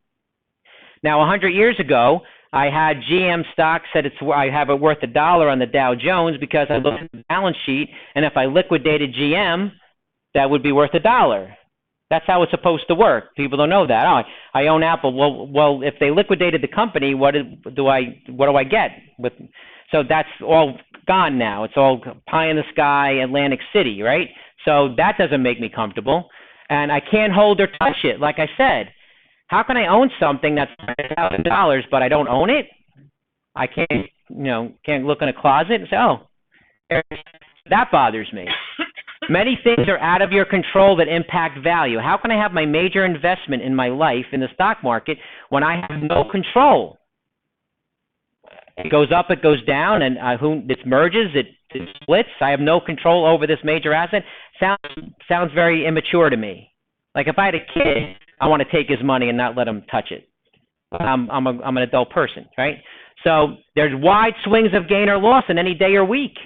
Now, 100 years ago, I had GM stock said I have it worth $1 on the Dow Jones because I looked at the balance sheet, and if I liquidated GM, that would be worth $1. That's how it's supposed to work. People don't know that. Oh, I own Apple. Well, if they liquidated the company, what do I get? So that's all gone now. It's all pie in the sky, Atlantic City, right? So that doesn't make me comfortable, and I can't hold or touch it. Like I said, how can I own something that's $1,000 but I don't own it? I can't look in a closet and say, oh, that bothers me. Many things are out of your control that impact value. How can I have my major investment in my life in the stock market when I have no control? It goes up, it goes down, and it merges, it splits. I have no control over this major asset. Sounds very immature to me. Like if I had a kid, I want to take his money and not let him touch it. I'm an adult person, right? So there's wide swings of gain or loss in any day or week.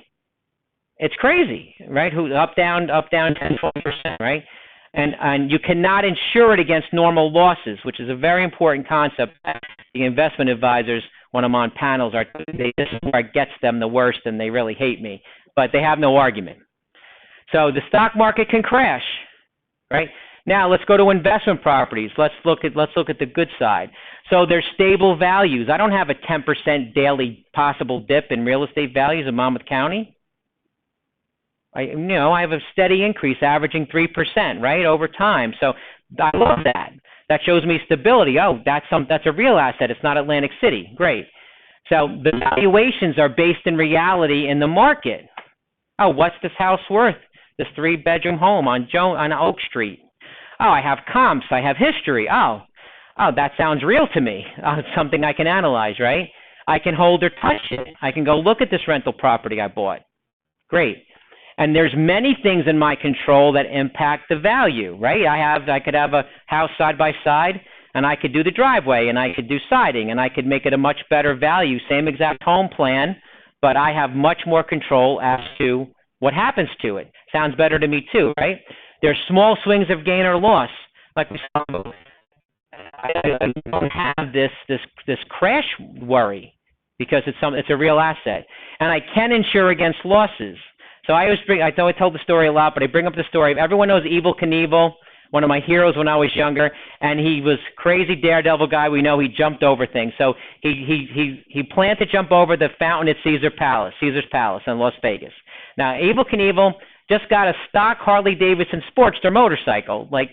It's crazy, right? Up, down, 10, 20%, right? And you cannot insure it against normal losses, which is a very important concept. The investment advisors, when I'm on panels, this is where it gets them the worst, and they really hate me. But they have no argument. So the stock market can crash, right? Now let's go to investment properties. Let's look at the good side. So there's stable values. I don't have a 10% daily possible dip in real estate values in Monmouth County. I have a steady increase, averaging 3%, right, over time. So I love that. That shows me stability. Oh, that's a real asset. It's not Atlantic City. Great. So the valuations are based in reality in the market. Oh, what's this house worth? This 3-bedroom home on Oak Street. Oh, I have comps. I have history. Oh, that sounds real to me. It's something I can analyze, right? I can hold or touch it. I can go look at this rental property I bought. Great. And there's many things in my control that impact the value, right? I could have a house side by side, and I could do the driveway, and I could do siding, and I could make it a much better value, same exact home plan, but I have much more control as to what happens to it. Sounds better to me too, right? There's small swings of gain or loss. Like we saw, I don't have this crash worry because it's a real asset, and I can insure against losses. So I know I told the story a lot, but I bring up the story. Everyone knows Evel Knievel, one of my heroes when I was younger, and he was crazy daredevil guy. We know he jumped over things. So he planned to jump over the fountain at Caesar's Palace in Las Vegas. Now Evel Knievel just got a stock Harley-Davidson Sportster motorcycle, but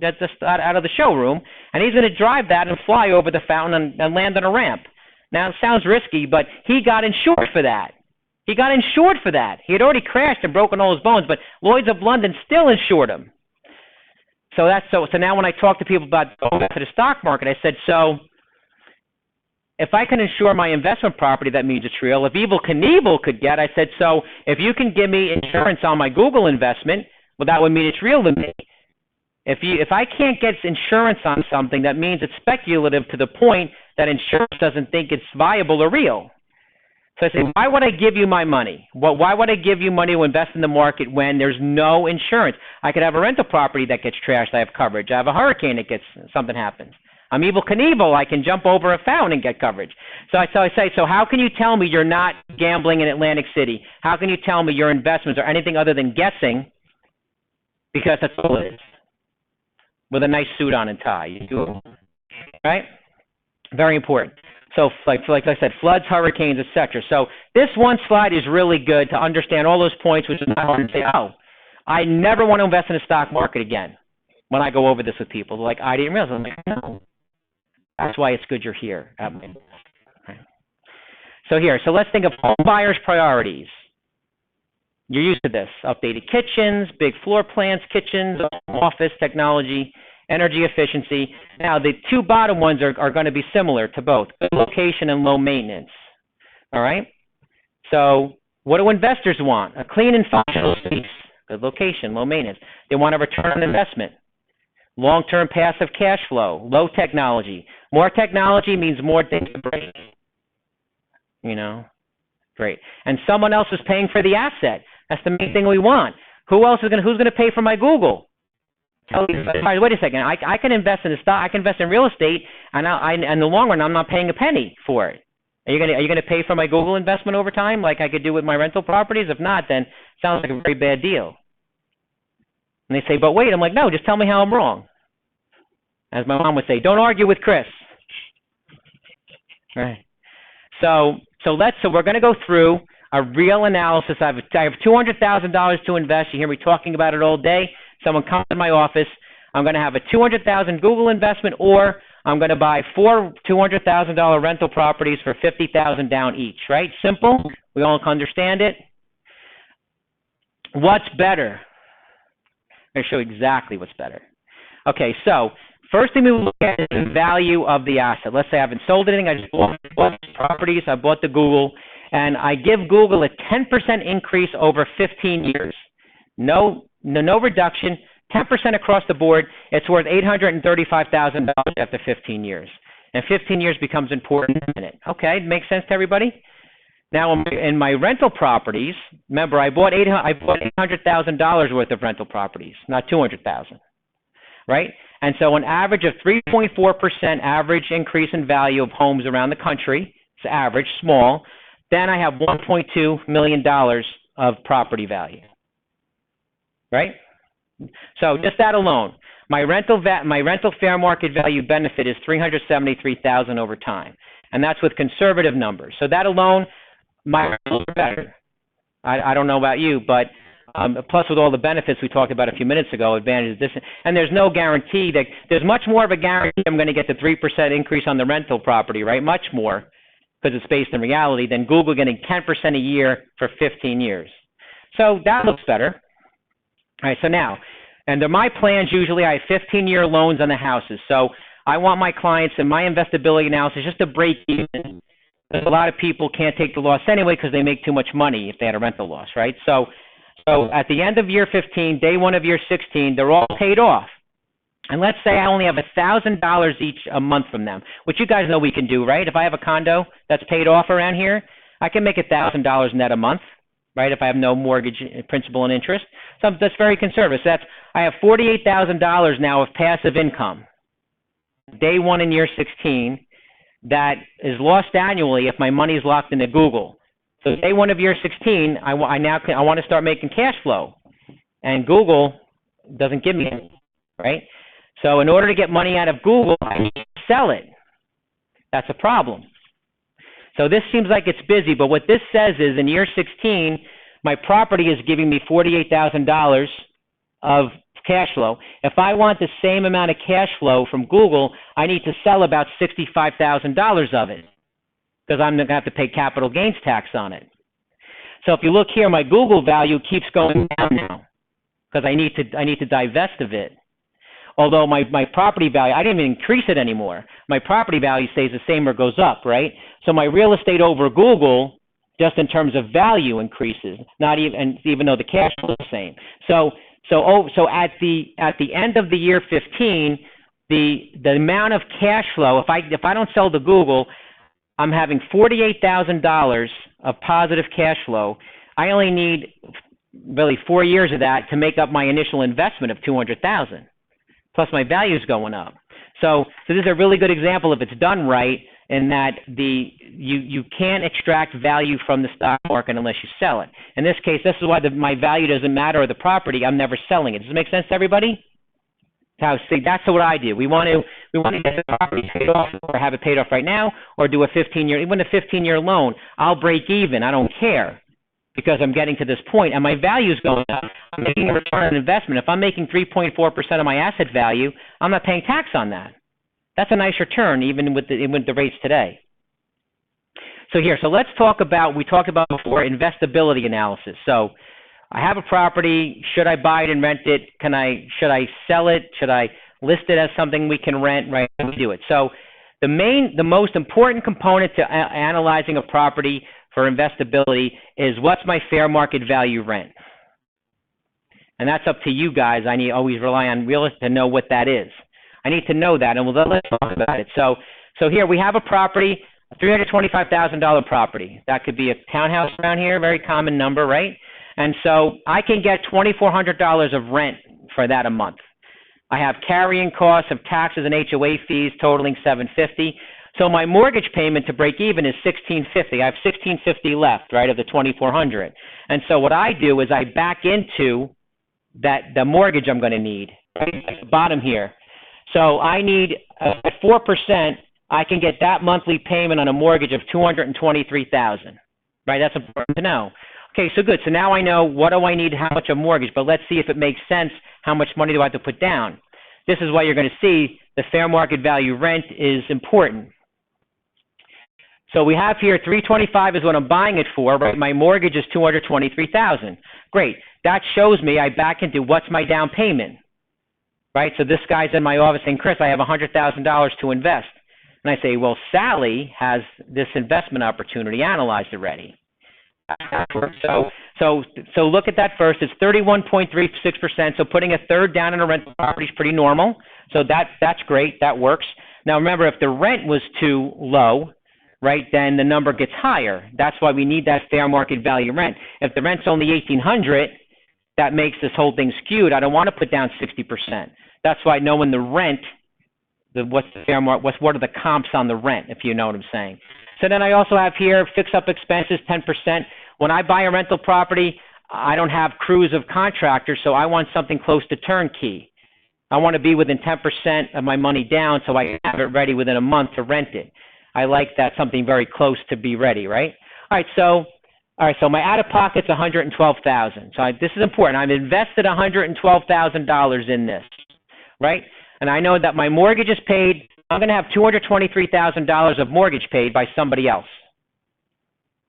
that's just out of the showroom, and he's going to drive that and fly over the fountain and land on a ramp. Now, it sounds risky, but he got insured for that. He had already crashed and broken all his bones, but Lloyd's of London still insured him. So now when I talk to people about going back to the stock market, I said, so if I can insure my investment property, that means it's real. If Evel Knievel could get, I said, so if you can give me insurance on my Google investment, well, that would mean it's real to me. If I can't get insurance on something, that means it's speculative to the point that insurance doesn't think it's viable or real. So I say, why would I give you my money? Why would I give you money to invest in the market when there's no insurance? I could have a rental property that gets trashed. I have coverage. I have a hurricane that something happens. I'm Evel Knievel. I can jump over a fountain and get coverage. So I say, so how can you tell me you're not gambling in Atlantic City? How can you tell me your investments are anything other than guessing? Because that's all it is. With a nice suit on and tie. You do it, right? Very important. So like I said, floods, hurricanes, etc. So this one slide is really good to understand all those points, which is not hard to say, oh, I never want to invest in the stock market again when I go over this with people. They're like, I didn't realize. I'm like, no. That's why it's good you're here. So let's think of home buyers' priorities. You're used to this. Updated kitchens, big floor plans, kitchens, office, technology, energy efficiency. Now, the two bottom ones are going to be similar to both, good location and low maintenance. All right? So what do investors want? A clean and functional space, good location, low maintenance. They want a return on investment. Long-term passive cash flow, low technology. More technology means more things to break. You know, great. And someone else is paying for the asset. That's the main thing we want. Who's going to pay for my Google? Wait a second. I can invest in the stock. I can invest in real estate, and in the long run, I'm not paying a penny for it. Are you going to pay for my Google investment over time, like I could do with my rental properties? If not, then it sounds like a very bad deal. And they say, but wait. I'm like, no, just tell me how I'm wrong. As my mom would say, don't argue with Chris. Right. So we're going to go through a real analysis. I have $200,000 to invest. You hear me talking about it all day. Someone comes to my office. I'm going to have a $200,000 Google investment, or I'm going to buy 4 $200,000 rental properties for $50,000 down each. Right? Simple. We all understand it. What's better? I'm going to show you exactly what's better. Okay, so first thing we look at is the value of the asset. Let's say I haven't sold anything. I just bought properties. I bought the Google, and I give Google a 10% increase over 15 years. No reduction, 10% across the board. It's worth $835,000 after 15 years. And 15 years becomes important in a minute. Okay, makes sense to everybody? Now, in my rental properties, remember, I bought $800,000 worth of rental properties, not $200,000, right? And so an average of 3.4% average increase in value of homes around the country. It's average, small. Then I have $1.2 million of property value, right? So just that alone, my rental fair market value benefit is $373,000 over time, and that's with conservative numbers. So that alone, my rentals are better. I don't know about you, but plus with all the benefits we talked about a few minutes ago, advantages, this, and there's no guarantee that there's much more of a guarantee I'm going to get the 3% increase on the rental property, right? Much more, because it's based in reality, than Google getting 10% a year for 15 years. So that looks better. All right, so now, under my plans, usually I have 15-year loans on the houses. So I want my clients in my investability analysis just to break even. Because a lot of people can't take the loss anyway because they make too much money if they had a rental loss, right? So at the end of year 15, day one of year 16, they're all paid off. And let's say I only have $1,000 each a month from them, which you guys know we can do, right? If I have a condo that's paid off around here, I can make $1,000 net a month, right, if I have no mortgage, principal, and interest. So that's very conservative. So I have $48,000 now of passive income, day one in year 16, that is lost annually if my money is locked into Google. So day one of year 16, I want to start making cash flow, and Google doesn't give me any, right? So in order to get money out of Google, I need to sell it. That's a problem. So this seems like it's busy, but what this says is in year 16, my property is giving me $48,000 of cash flow. If I want the same amount of cash flow from Google, I need to sell about $65,000 of it, because I'm going to have to pay capital gains tax on it. So if you look here, my Google value keeps going down now because I need to divest of it. Although my property value, I didn't even increase it anymore. My property value stays the same or goes up, right? So my real estate over Google, just in terms of value, increases, even though the cash flow is the same. So at the end of the year 15, the amount of cash flow, if I don't sell to Google, I'm having $48,000 of positive cash flow. I only need really 4 years of that to make up my initial investment of $200,000. Plus my value is going up. So this is a really good example if it's done right, in that you can't extract value from the stock market unless you sell it. In this case, this is why my value doesn't matter, or the property, I'm never selling it. Does it make sense to everybody? See, that's what I do. We want to get the property paid off, or have it paid off right now, or do a 15-year, even a 15-year loan. I'll break even. I don't care, because I'm getting to this point, and my value is going up. I'm making a return on investment. If I'm making 3.4% of my asset value, I'm not paying tax on that. That's a nice return, even with the rates today. So let's talk about, we talked about before, investability analysis. So I have a property. Should I buy it and rent it? Should I sell it? Should I list it as something we can rent? Right? How do we do it? So the most important component to analyzing a property for investability is, what's my fair market value rent? And that's up to you guys. I always rely on realists to know what that is. I need to know that, and let's talk about it. So here we have a property, a $325,000 property. That could be a townhouse around here, very common number, right? And so I can get $2,400 of rent for that a month. I have carrying costs of taxes and HOA fees totaling $750. So my mortgage payment to break even is $1,650. I have $1,650 left, right, of the $2,400. And so what I do is I back into the mortgage I'm going to need, right, at the bottom here. So I need, at 4%, I can get that monthly payment on a mortgage of $223,000, right? That's important to know. Okay, so good. So now I know what do I need, how much a mortgage, but let's see if it makes sense. How much money do I have to put down? This is what you're going to see. The fair market value rent is important. So we have here $325 is what I'm buying it for, right? My mortgage is $223,000. Great. That shows me I back into what's my down payment, right? So this guy's in my office saying, Chris, I have $100,000 to invest. And I say, well, Sally has this investment opportunity analyzed already. So look at that first. It's 31.36%. So putting a third down in a rental property is pretty normal. So that's great. That works. Now remember, if the rent was too low, right, then the number gets higher. That's why we need that fair market value rent. If the rent's only $1,800, that makes this whole thing skewed. I don't want to put down 60%. That's why knowing the rent, what are the comps on the rent, if you know what I'm saying. So then I also have here fix-up expenses, 10%. When I buy a rental property, I don't have crews of contractors, so I want something close to turnkey. I want to be within 10% of my money down so I can have it ready within a month to rent it. I like that, something very close to be ready, right? All right, so my out-of-pocket's $112,000. So this is important. I've invested $112,000 in this, right? And I know that my mortgage is paid. I'm going to have $223,000 of mortgage paid by somebody else.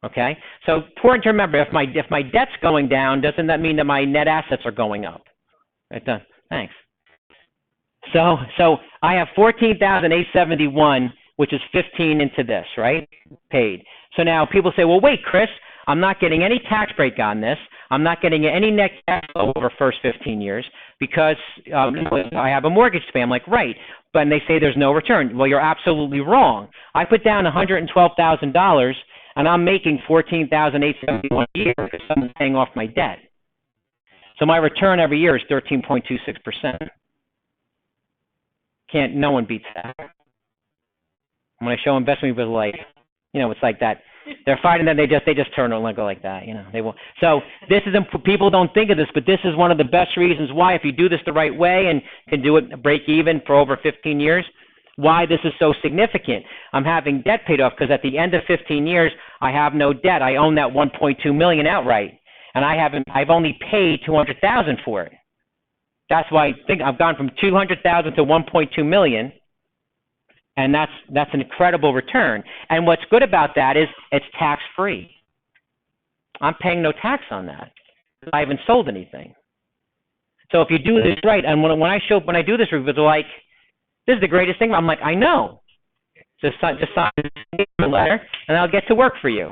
Okay? So important to remember, if my debt's going down, doesn't that mean that my net assets are going up? Right done. Thanks. So I have $14,871, which is 15 into this, right? Paid. So now people say, well, wait, Chris, I'm not getting any tax break on this. I'm not getting any net cash flow over the first 15 years because I have a mortgage to pay. I'm like, right. But they say there's no return. Well, you're absolutely wrong. I put down $112,000, and I'm making $14,871 a year because I'm paying off my debt. So my return every year is 13.26%. No one beats that. When I show investment people, like, it's like that. They're fighting that they just turn and go like that, They will. So this is, people don't think of this, but this is one of the best reasons why, if you do this the right way and can do it break even for over 15 years, why this is so significant. I'm having debt paid off because at the end of 15 years, I have no debt. I own that $1.2 million outright, and I've only paid $200,000 for it. That's why I think I've gone from $200,000 to $1.2 million. And that's an incredible return. And what's good about that is it's tax-free. I'm paying no tax on that. I haven't sold anything. So if you do this right, and when I do this review, they're like, this is the greatest thing. I'm like, I know. Just sign the letter, and I'll get to work for you.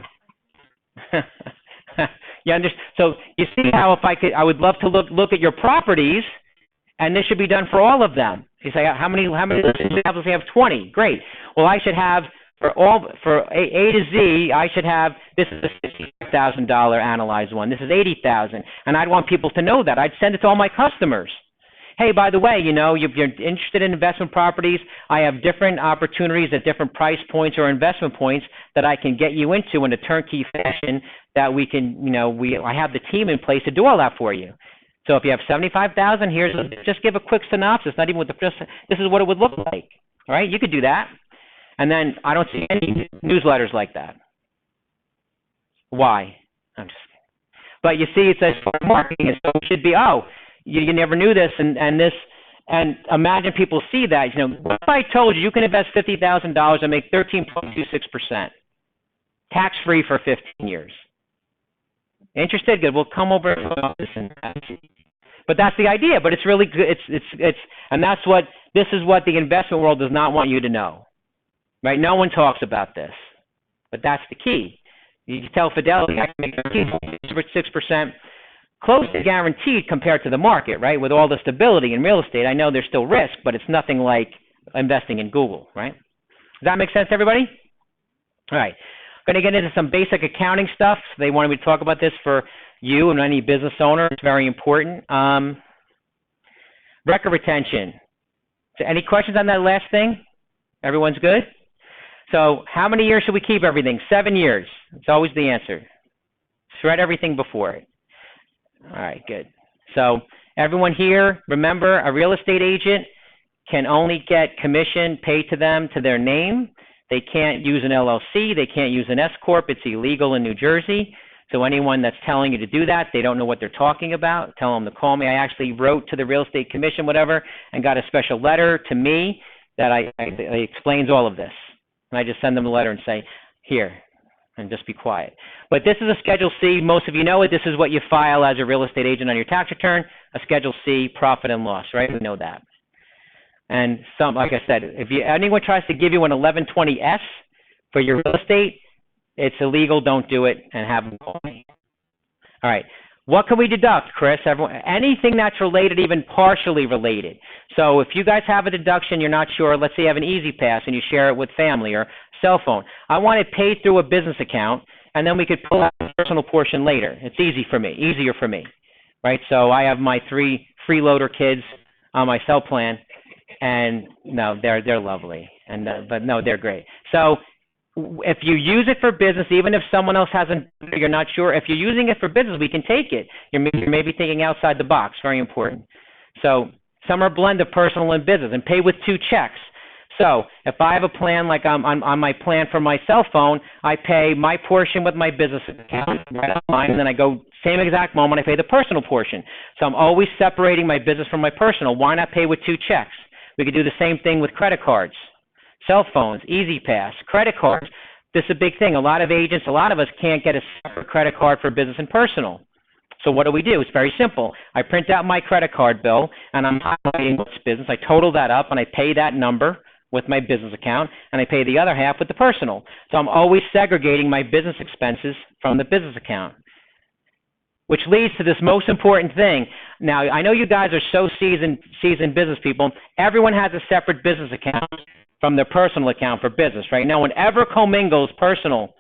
You understand? So you see how I would love to look at your properties, and this should be done for all of them. You say, how many examples? We have 20. Great. Well, I should have for A to Z. I should have, this is a $60,000 analyzed one. This is $80,000, and I'd want people to know that. I'd send it to all my customers. hey, by the way, you know, if you're interested in investment properties, I have different opportunities at different price points or investment points that I can get you into in a turnkey fashion that we can, you know, I have the team in place to do all that for you. So if you have 75,000, just give a quick synopsis, not even with this is what it would look like. All right, you could do that. And then I don't see any newsletters like that. Why? I'm just kidding. But you see, it says marketing, so it should be, you never knew this, and this, and imagine people see that. You know, what if I told you can invest $50,000 and make 13.26%, tax-free for 15 years? Interested? Good. We'll come over and but that's the idea. But it's really good. And this is what the investment world does not want you to know, right? No one talks about this, but that's the key. You can tell Fidelity I can make 6%, close to guaranteed compared to the market, right? With all the stability in real estate, I know there's still risk, but it's nothing like investing in Google, right? Does that make sense to everybody? All right. Going to get into some basic accounting stuff. They wanted me to talk about this for you and any business owner. It's very important. Record retention. So any questions on that last thing? Everyone's good? So how many years should we keep everything? 7 years. It's always the answer. Shred everything before it. All right, good. So everyone here, remember, a real estate agent can only get commission paid to them to their name. They can't use an LLC. They can't use an S-Corp. It's illegal in New Jersey. So anyone that's telling you to do that, they don't know what they're talking about. Tell them to call me. I actually wrote to the Real Estate Commission, whatever, and got a special letter to me that explains all of this. And I just send them a letter and say, here, and just be quiet. But this is a Schedule C. Most of you know it. This is what you file as a real estate agent on your tax return, a Schedule C, profit and loss, right? We know that. And like I said, if anyone tries to give you an 1120S for your real estate, it's illegal. Don't do it, and have them call me. All right. What can we deduct, Chris? Everyone, anything that's related, even partially related. So if you guys have a deduction, you're not sure, let's say you have an Easy Pass and you share it with family or cell phone. I want it paid through a business account, and then we could pull out the personal portion later. It's easier for me, right? So I have my 3 freeloader kids on my cell plan, and no, they're lovely, and but no, they're great. So if you use it for business, even if someone else hasn't, you're not sure. If you're using it for business, we can take it. You're maybe thinking outside the box. Very important. So some are blend of personal and business, and pay with 2 checks. So if I have a plan like on my plan for my cell phone, I pay my portion with my business account, right online, and then I go same exact moment I pay the personal portion. So I'm always separating my business from my personal. Why not pay with 2 checks? We could do the same thing with credit cards, cell phones, Easy Pass, credit cards. This is a big thing. A lot of agents, a lot of us can't get a separate credit card for business and personal. So what do? It's very simple. I print out my credit card bill, and I'm highlighting what's business. I total that up, and I pay that number with my business account, and I pay the other half with the personal. So I'm always segregating my business expenses from the business account, which leads to this most important thing. Now, I know you guys are so seasoned business people. Everyone has a separate business account from their personal account for business, right? No one ever commingles personal.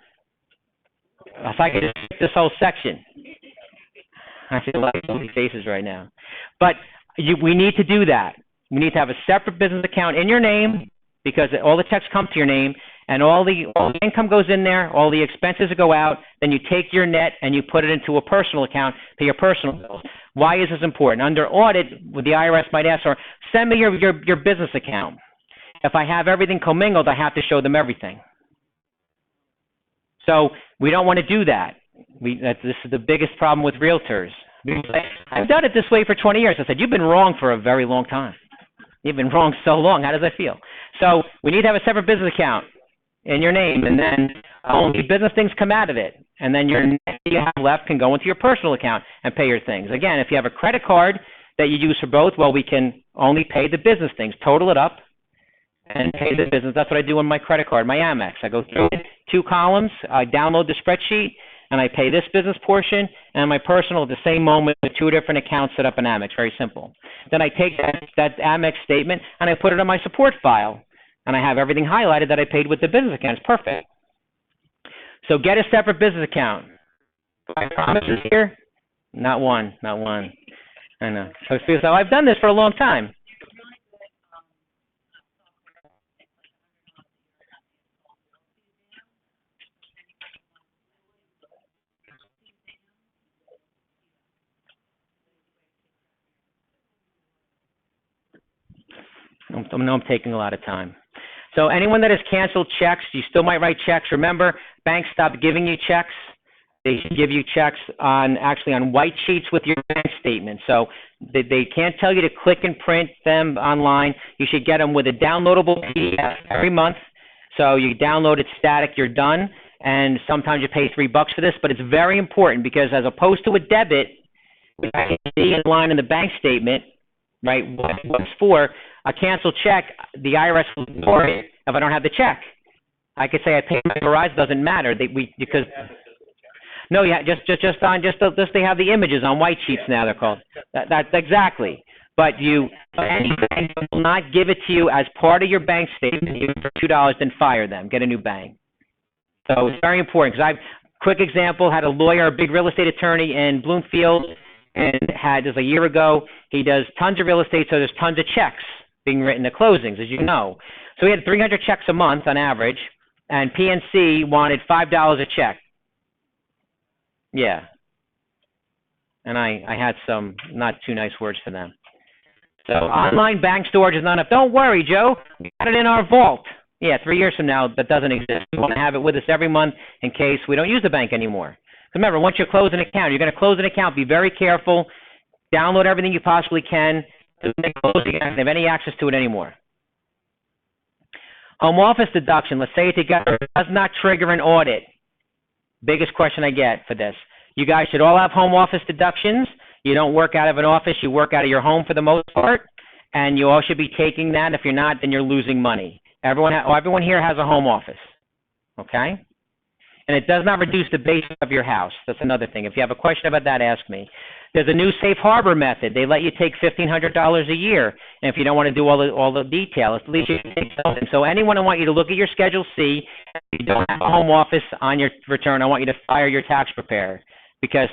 If I could just skip this whole section. I feel like so many faces right now. But we need to do that. We need to have a separate business account in your name, because all the checks come to your name, and all the income goes in there, all the expenses go out, then you take your net and you put it into a personal account, pay your personal bills. Why is this important? Under audit, the IRS might ask, or send me your business account. If I have everything commingled, I have to show them everything. So we don't want to do that. This is the biggest problem with realtors. I've done it this way for 20 years. I said, you've been wrong for a very long time. You've been wrong so long. How does that feel? So we need to have a separate business account in your name, and then only business things come out of it. And then your net you have left can go into your personal account and pay your things. Again, if you have a credit card that you use for both, well, we can only pay the business things, total it up, and pay the business. That's what I do on my credit card, my Amex. I go through 2 columns, I download the spreadsheet, and I pay this business portion, and my personal at the same moment with 2 different accounts set up in Amex. Very simple. Then I take that Amex statement, and I put it on my support file, and I have everything highlighted that I paid with the business account. It's perfect. So get a separate business account. I promise here, not one. I know. So it feels like I've done this for a long time. I know I'm taking a lot of time. So anyone that has canceled checks, you still might write checks. Remember, banks stopped giving you checks. They should give you checks on white sheets with your bank statement. So they can't tell you to click and print them online. You should get them with a downloadable PDF every month. So you download it static, you're done. And sometimes you pay $3 for this, but it's very important because as opposed to a debit, which I can see in line in the bank statement, right, what's for, a canceled check, the IRS will ignore it if I don't have the check. I could say I paid my Verizon, doesn't matter. Because no, yeah, just they have the images on white sheets now. They're called. That's exactly. But any bank will not give it to you as part of your bank statement. Even for $2, then fire them. Get a new bank. So it's very important because quick example, had a lawyer, a big real estate attorney in Bloomfield, and just a year ago, he does tons of real estate, so there's tons of checks being written at closings, as you know. So he had 300 checks a month on average, and PNC wanted $5 a check. Yeah. And I had some not too nice words for them. So online bank storage is not enough. Don't worry, Joe. We got it in our vault. Yeah, 3 years from now, that doesn't exist. We want to have it with us every month in case we don't use the bank anymore. Remember, once you close an account, you're going to close an account. Be very careful. Download everything you possibly can. Don't have any access to it anymore. Home office deduction, let's say it together, does not trigger an audit. Biggest question I get for this. You guys should all have home office deductions. You don't work out of an office. You work out of your home for the most part. And you all should be taking that. If you're not, then you're losing money. Everyone here has a home office. Okay? And it does not reduce the base of your house. That's another thing. If you have a question about that, ask me. There's a new safe harbor method. They let you take $1,500 a year. And if you don't want to do all the detail, at least you can take something. So anyone, I want you to look at your Schedule C. If you don't have a home office on your return, I want you to fire your tax preparer because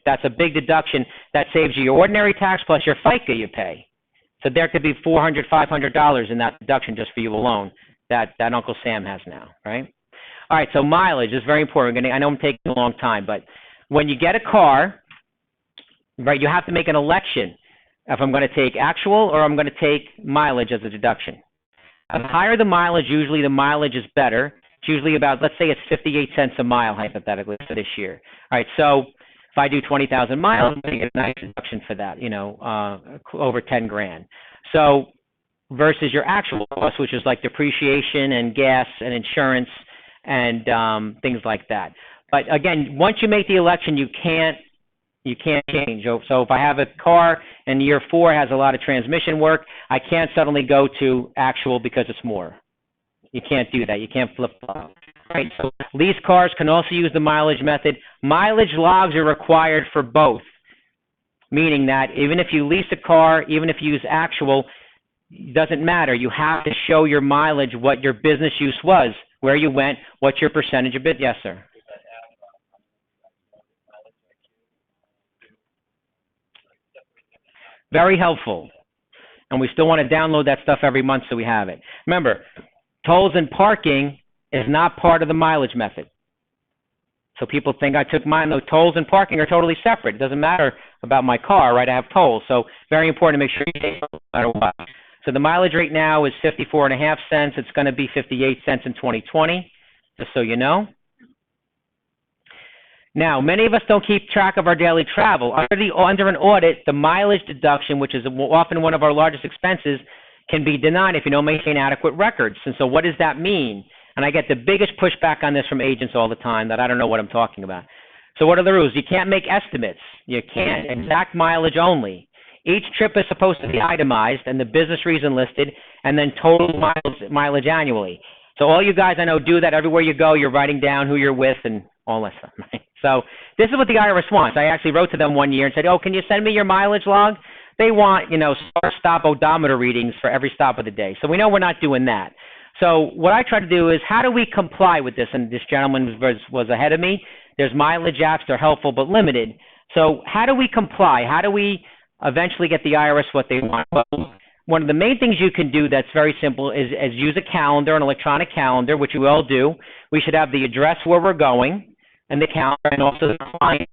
that's a big deduction. That saves you your ordinary tax plus your FICA you pay. So there could be $400, $500 in that deduction just for you alone that Uncle Sam has now, right? All right, so mileage is very important. I know I'm taking a long time, but when you get a car, right, you have to make an election if I'm going to take actual or I'm going to take mileage as a deduction. The higher the mileage, usually the mileage is better. It's usually about, let's say it's 58 cents a mile, hypothetically, for this year. All right, so if I do 20,000 miles, I'm going to get a nice deduction for that, over 10 grand. So versus your actual cost, which is like depreciation and gas and insurance and things like that. But again, once you make the election, you can't change. So if I have a car and year 4 has a lot of transmission work, I can't suddenly go to actual because it's more. You can't do that. You can't flip-flop. Right? So lease cars can also use the mileage method. Mileage logs are required for both, meaning that even if you lease a car, even if you use actual, it doesn't matter. You have to show your mileage what your business use was, where you went, what's your percentage of it. Yes, sir. Very helpful. And we still want to download that stuff every month so we have it. Remember, tolls and parking is not part of the mileage method. So people think I took mine. No, tolls and parking are totally separate. It doesn't matter about my car, right? I have tolls. So very important to make sure you take no matter what. So the mileage rate now is 54.5 cents. It's going to be 58 cents in 2020, just so you know. Now, many of us don't keep track of our daily travel. Under an audit, the mileage deduction, which is often one of our largest expenses, can be denied if you don't maintain adequate records. And so what does that mean? And I get the biggest pushback on this from agents all the time that I don't know what I'm talking about. So what are the rules? You can't make estimates. You can't. Exact mileage only. Each trip is supposed to be itemized and the business reason listed, and then total mileage annually. So all you guys I know do that. Everywhere you go, you're writing down who you're with and all that stuff. Right? So this is what the IRS wants. I actually wrote to them one year and said, oh, can you send me your mileage log? They want, start-stop odometer readings for every stop of the day. So we know we're not doing that. So what I try to do is, how do we comply with this? And this gentleman was ahead of me. There's mileage apps. They're helpful but limited. So how do we comply? How do we eventually get the IRS what they want. But one of the main things you can do that's very simple is use a calendar, an electronic calendar, which we all do. We should have the address where we're going and the calendar and also the client.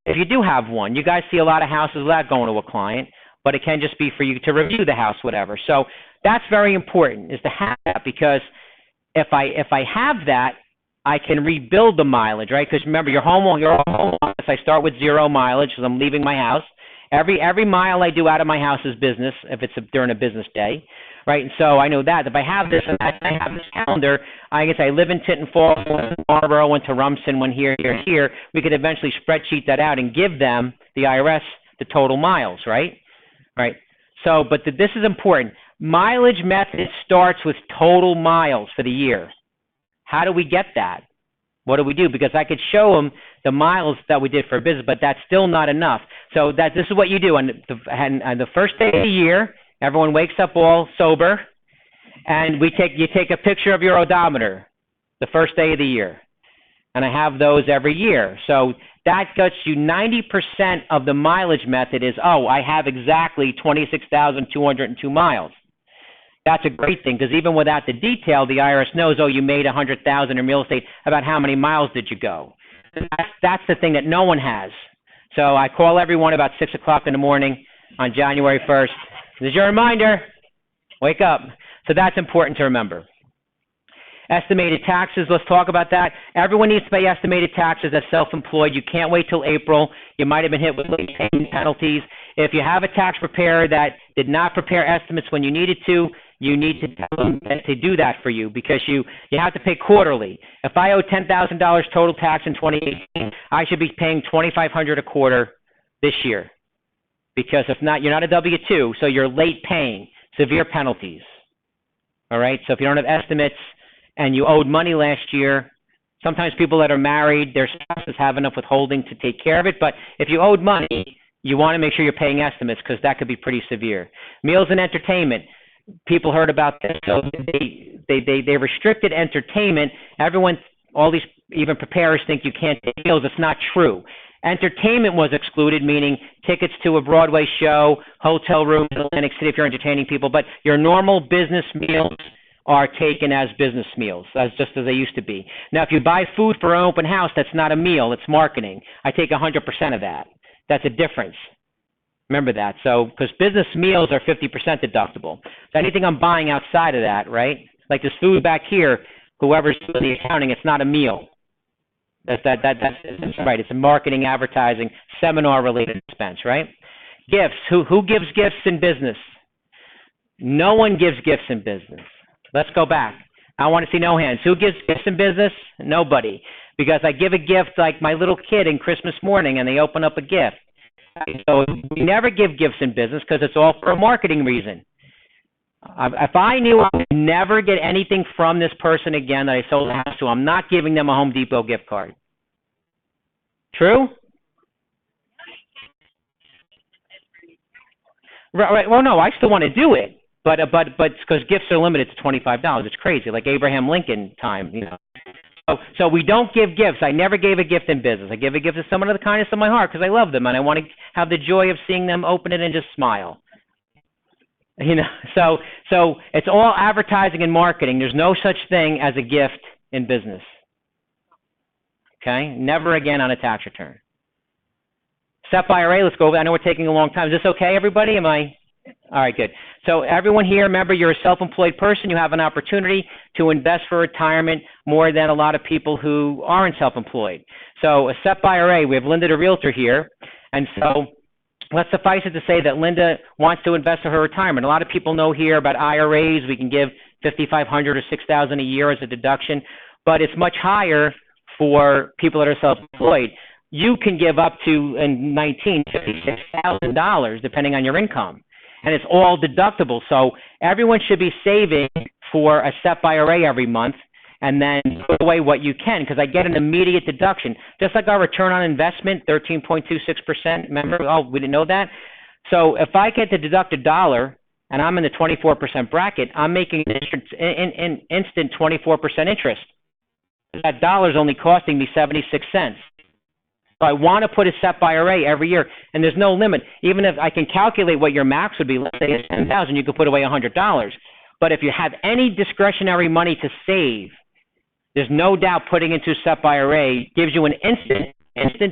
If you do have one, you guys see a lot of houses without going to a client, but it can just be for you to review the house, whatever. So that's very important, is to have that, because if I have that, I can rebuild the mileage, right? Because remember, your home office, I start with 0 mileage because I'm leaving my house. Every mile I do out of my house is business, if it's during a business day, right? And so I know that if I have this and I have this calendar, I can say I live in Tinton Falls, went to Marlboro, went to Rumson, went here. We could eventually spreadsheet that out and give them, the IRS, the total miles, right? Right. So, but this is important. Mileage method starts with total miles for the year. How do we get that? What do we do? Because I could show them the miles that we did for business, but that's still not enough. So this is what you do on the first day of the year. Everyone wakes up all sober, and you take a picture of your odometer the first day of the year, and I have those every year. So that gets you 90% of the mileage method is, I have exactly 26,202 miles. That's a great thing, because even without the detail, the IRS knows, you made $100,000 in real estate. About how many miles did you go? That's the thing that no one has. So I call everyone about 6 o'clock in the morning on January 1st. This is your reminder. Wake up. So that's important to remember. Estimated taxes, let's talk about that. Everyone needs to pay estimated taxes as self-employed. You can't wait till April. You might have been hit with late payment penalties. If you have a tax preparer that did not prepare estimates when you needed to, you need to tell them to do that for you, because you have to pay quarterly. If I owe $10,000 total tax in 2018, I should be paying $2,500 a quarter this year, because if not, you're not a W-2, so you're late paying, severe penalties. All right, so if you don't have estimates and you owed money last year, sometimes people that are married, their spouses have enough withholding to take care of it, but if you owed money, you want to make sure you're paying estimates, because that could be pretty severe. Meals and entertainment. People heard about this, so they restricted entertainment. Everyone, all these even preparers think you can't take meals. It's not true. Entertainment was excluded, meaning tickets to a Broadway show, hotel room in Atlantic City if you're entertaining people, but your normal business meals are taken as business meals, just as they used to be. Now, if you buy food for an open house, that's not a meal, it's marketing. I take 100% of that. That's a difference. Remember that. So, because business meals are 50% deductible. So anything I'm buying outside of that, right? Like this food back here, whoever's doing the accounting, it's not a meal. That's right. It's a marketing, advertising, seminar-related expense, right? Gifts. Who gives gifts in business? No one gives gifts in business. Let's go back. I want to see no hands. Who gives gifts in business? Nobody. Because I give a gift like my little kid in Christmas morning, and they open up a gift. So we never give gifts in business, because it's all for a marketing reason. If I knew I would never get anything from this person again that I sold the house to, I'm not giving them a Home Depot gift card. True? Right. Well, no, I still want to do it, but because gifts are limited to $25. It's crazy, like Abraham Lincoln time, So we don't give gifts. I never gave a gift in business. I give a gift to someone out of the kindness of my heart, because I love them and I want to have the joy of seeing them open it and just smile. So it's all advertising and marketing. There's no such thing as a gift in business. Okay? Never again on a tax return. SEP IRA, let's go over. I know we're taking a long time. Is this okay, everybody? All right, good. So everyone here, remember, you're a self-employed person. You have an opportunity to invest for retirement more than a lot of people who aren't self-employed. So a SEP IRA, we have Linda, the realtor, here. And so let's suffice it to say that Linda wants to invest for her retirement. A lot of people know here about IRAs. We can give $5,500 or $6,000 a year as a deduction, but it's much higher for people that are self-employed. You can give up to, in $56,000, depending on your income. And it's all deductible. So everyone should be saving for a SEP IRA every month, and then put away what you can, because I get an immediate deduction. Just like our return on investment, 13.26%. Remember? Oh, we didn't know that? So if I get to deduct $1 and I'm in the 24% bracket, I'm making an instant 24% interest. That dollar is only costing me 76 cents. So I want to put a SEP IRA every year, and there's no limit. Even if I can calculate what your max would be, let's say it's $10,000, you could put away $100. But if you have any discretionary money to save, there's no doubt putting into a SEP IRA gives you an instant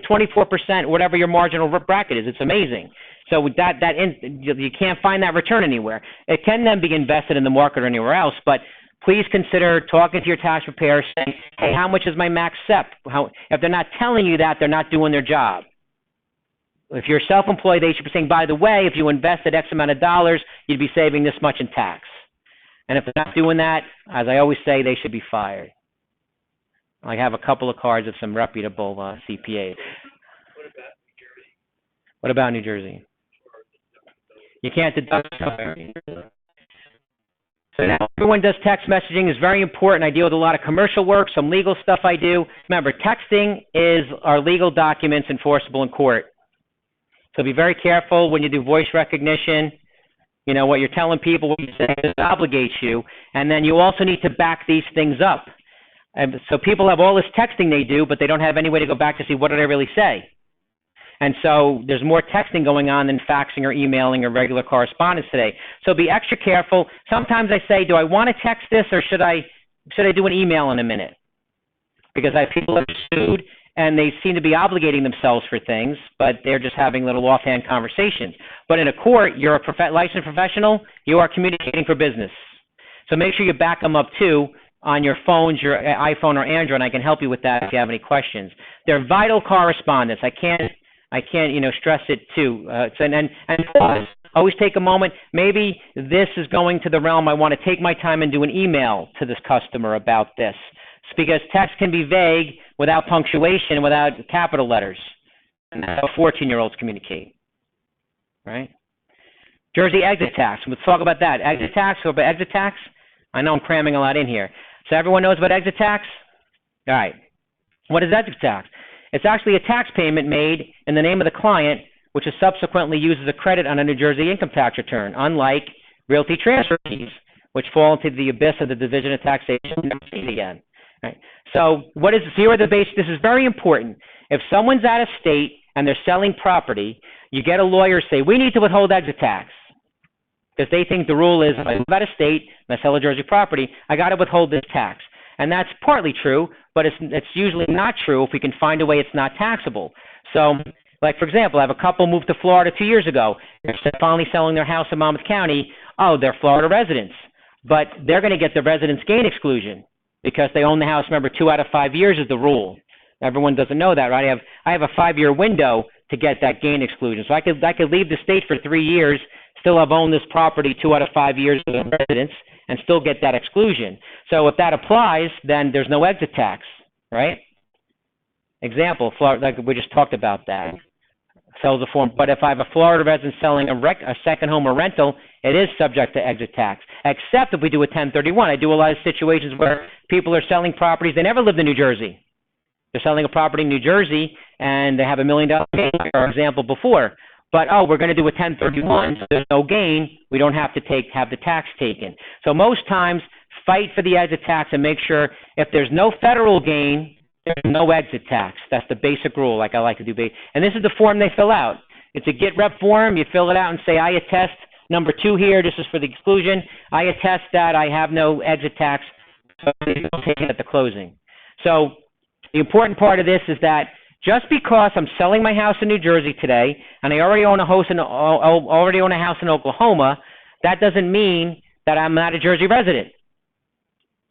24%, whatever your marginal bracket is. It's amazing. So with you can't find that return anywhere. It can then be invested in the market or anywhere else, but please consider talking to your tax preparer, saying, hey, how much is my max SEP? If they're not telling you that, they're not doing their job. If you're self-employed, they should be saying, by the way, if you invested X amount of dollars, you'd be saving this much in tax. And if they're not doing that, as I always say, they should be fired. I have a couple of cards of some reputable CPAs. What about New Jersey? You can't deduct. So now everyone does text messaging. It's very important. I deal with a lot of commercial work, some legal stuff I do. Remember, texting is our legal documents enforceable in court. So be very careful when you do voice recognition. You know, what you're telling people, what you say, it obligates you. And then you also need to back these things up. And so people have all this texting they do, but they don't have any way to go back to see what did I really say. And so there's more texting going on than faxing or emailing or regular correspondence today. So be extra careful. Sometimes I say, do I want to text this or should I do an email in a minute? Because I have people that are sued and they seem to be obligating themselves for things, but they're just having little offhand conversations. But in a court, you're a licensed professional, you are communicating for business. So make sure you back them up too on your phones, your iPhone or Android, and I can help you with that if you have any questions. They're vital correspondence. I can't stress it too. And pause. Always take a moment. Maybe this is going to the realm I want to take my time and do an email to this customer about this. It's because text can be vague without punctuation, without capital letters. And that's how 14-year-olds communicate, right? Jersey exit tax. Let's talk about that. Exit tax. Go about exit tax. I know I'm cramming a lot in here. So everyone knows about exit tax? All right. What is exit tax? It's actually a tax payment made in the name of the client, which is subsequently used as a credit on a New Jersey income tax return, unlike realty transfer fees, which fall into the abyss of the Division of Taxation and never seen again. Right. So here are the basics. This is very important. If someone's out of state and they're selling property, you get a lawyer say, we need to withhold exit tax. Because they think the rule is, if I live out of state and I sell a Jersey property, I got to withhold this tax. And that's partly true, but it's usually not true if we can find a way it's not taxable. So, like, for example, I have a couple moved to Florida 2 years ago. They're finally selling their house in Monmouth County. Oh, they're Florida residents. But they're going to get the residence gain exclusion because they own the house. Remember, 2 out of 5 years is the rule. Everyone doesn't know that, right? I have a 5-year window to get that gain exclusion. So I could leave the state for 3 years, still have owned this property 2 out of 5 years as a residence, and still get that exclusion. So if that applies, then there's no exit tax, right? Example, Florida, like we just talked about that. Sells a form. But if I have a Florida resident selling a second home or rental, it is subject to exit tax, except if we do a 1031. I do a lot of situations where people are selling properties. They never lived in New Jersey. They're selling a property in New Jersey, and they have $1 million gain, for example, before. But, we're going to do a 1031, so there's no gain. We don't have to have the tax taken. So most times, fight for the exit tax and make sure if there's no federal gain, there's no exit tax. That's the basic rule, like I like to do. And this is the form they fill out. It's a get rep form. You fill it out and say, I attest, number 2 here, this is for the exclusion. I attest that I have no exit tax, so they don't take it at the closing. So the important part of this is that just because I'm selling my house in New Jersey today and I already own a house in Oklahoma, that doesn't mean that I'm not a Jersey resident.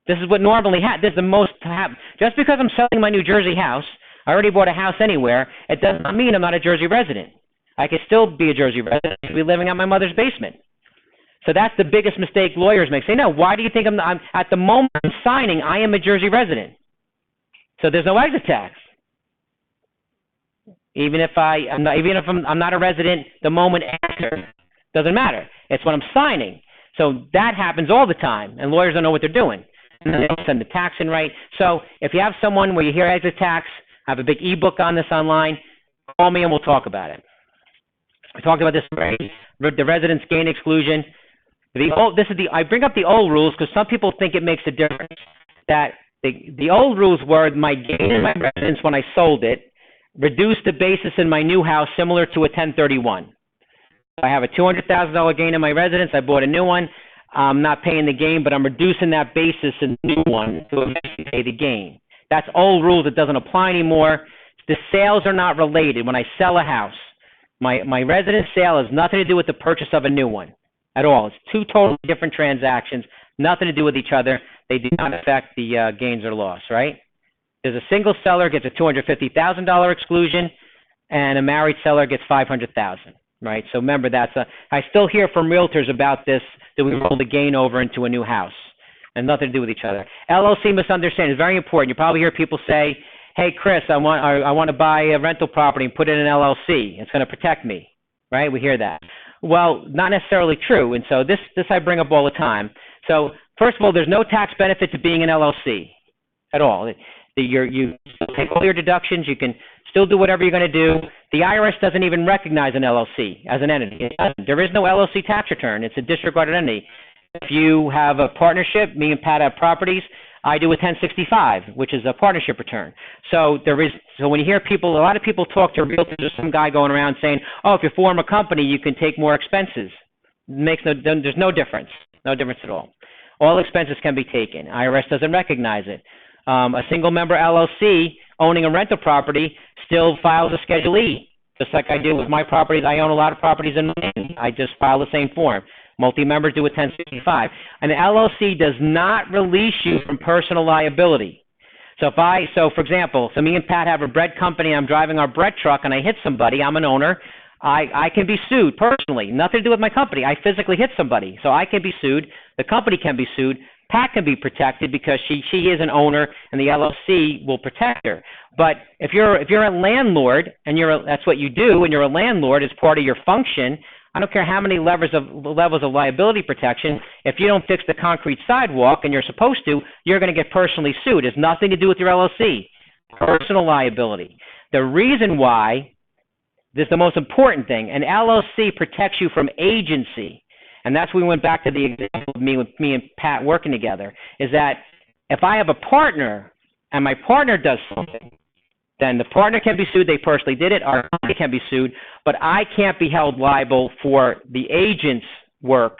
This is what normally happens. This is the most happen. Just because I'm selling my New Jersey house, I already bought a house anywhere, it does not mean I'm not a Jersey resident. I could still be a Jersey resident. I could be living out my mother's basement. So that's the biggest mistake lawyers make. Say, no, why do you think I'm at the moment I'm signing, I am a Jersey resident. So there's no exit tax. Even if I'm not a resident the moment after, doesn't matter. It's when I'm signing. So that happens all the time, and lawyers don't know what they're doing. And they don't send the tax in right. So if you have someone where you hear exit tax, I have a big ebook on this online, call me and we'll talk about it. We talked about this already, the residence gain exclusion. I bring up the old rules because some people think it makes a difference. That the old rules were my gain in my residence when I sold it, reduce the basis in my new house similar to a 1031. I have a $200,000 gain in my residence. I bought a new one. I'm not paying the gain, but I'm reducing that basis in the new one to eventually pay the gain. That's old rules. It doesn't apply anymore. The sales are not related. When I sell a house, my residence sale has nothing to do with the purchase of a new one at all. It's two totally different transactions, nothing to do with each other. They do not affect the gains or loss, right? There's a single seller gets a $250,000 exclusion, and a married seller gets $500,000, right? So remember, I still hear from realtors about this, that we roll the gain over into a new house, and nothing to do with each other. LLC misunderstanding is very important. You probably hear people say, hey, Chris, I want to buy a rental property and put it in an LLC. It's going to protect me, right? We hear that. Well, not necessarily true, and so this I bring up all the time. So first of all, there's no tax benefit to being an LLC at all. You take all your deductions. You can still do whatever you're going to do. The IRS doesn't even recognize an LLC as an entity. It doesn't. There is no LLC tax return. It's a disregarded entity. If you have a partnership, me and Pat have properties, I do a 1065, which is a partnership return. So when you hear people, a lot of people talk to realtors, there's some guy going around saying, oh, if you form a company, you can take more expenses. There's no difference at all. All expenses can be taken. IRS doesn't recognize it. A single-member LLC owning a rental property still files a Schedule E, just like I do with my properties. I own a lot of properties in Miami. I just file the same form. Multi-members do a 1065. An LLC does not release you from personal liability. So for example, me and Pat have a bread company. I'm driving our bread truck and I hit somebody. I'm an owner. I can be sued personally. Nothing to do with my company. I physically hit somebody, so I can be sued. The company can be sued. Pat can be protected because she is an owner, and the LLC will protect her. But if you're a landlord and that's what you do, and you're a landlord as part of your function, I don't care how many levels of liability protection. If you don't fix the concrete sidewalk and you're supposed to, you're going to get personally sued. It has nothing to do with your LLC. Personal liability. The reason why, this is the most important thing, an LLC protects you from agency. And that's when we went back to the example of me and Pat working together, is that if I have a partner and my partner does something, then the partner can be sued. They personally did it. Our company can be sued. But I can't be held liable for the agent's work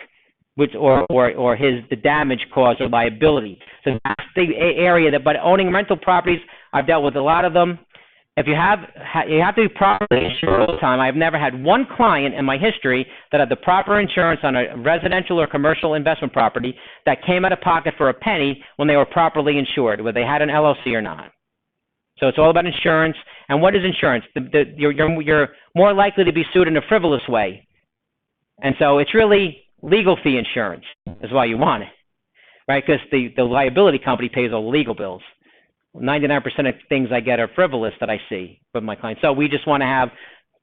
or the damage caused or liability. So that's the area but owning rental properties, I've dealt with a lot of them. If you have to be properly insured all the time. I've never had one client in my history that had the proper insurance on a residential or commercial investment property that came out of pocket for a penny when they were properly insured, whether they had an LLC or not. So it's all about insurance. And what is insurance? You're more likely to be sued in a frivolous way. And so it's really legal fee insurance is why you want it, right? Because the liability company pays all the legal bills. 99% of things I get are frivolous that I see with my clients. So we just want to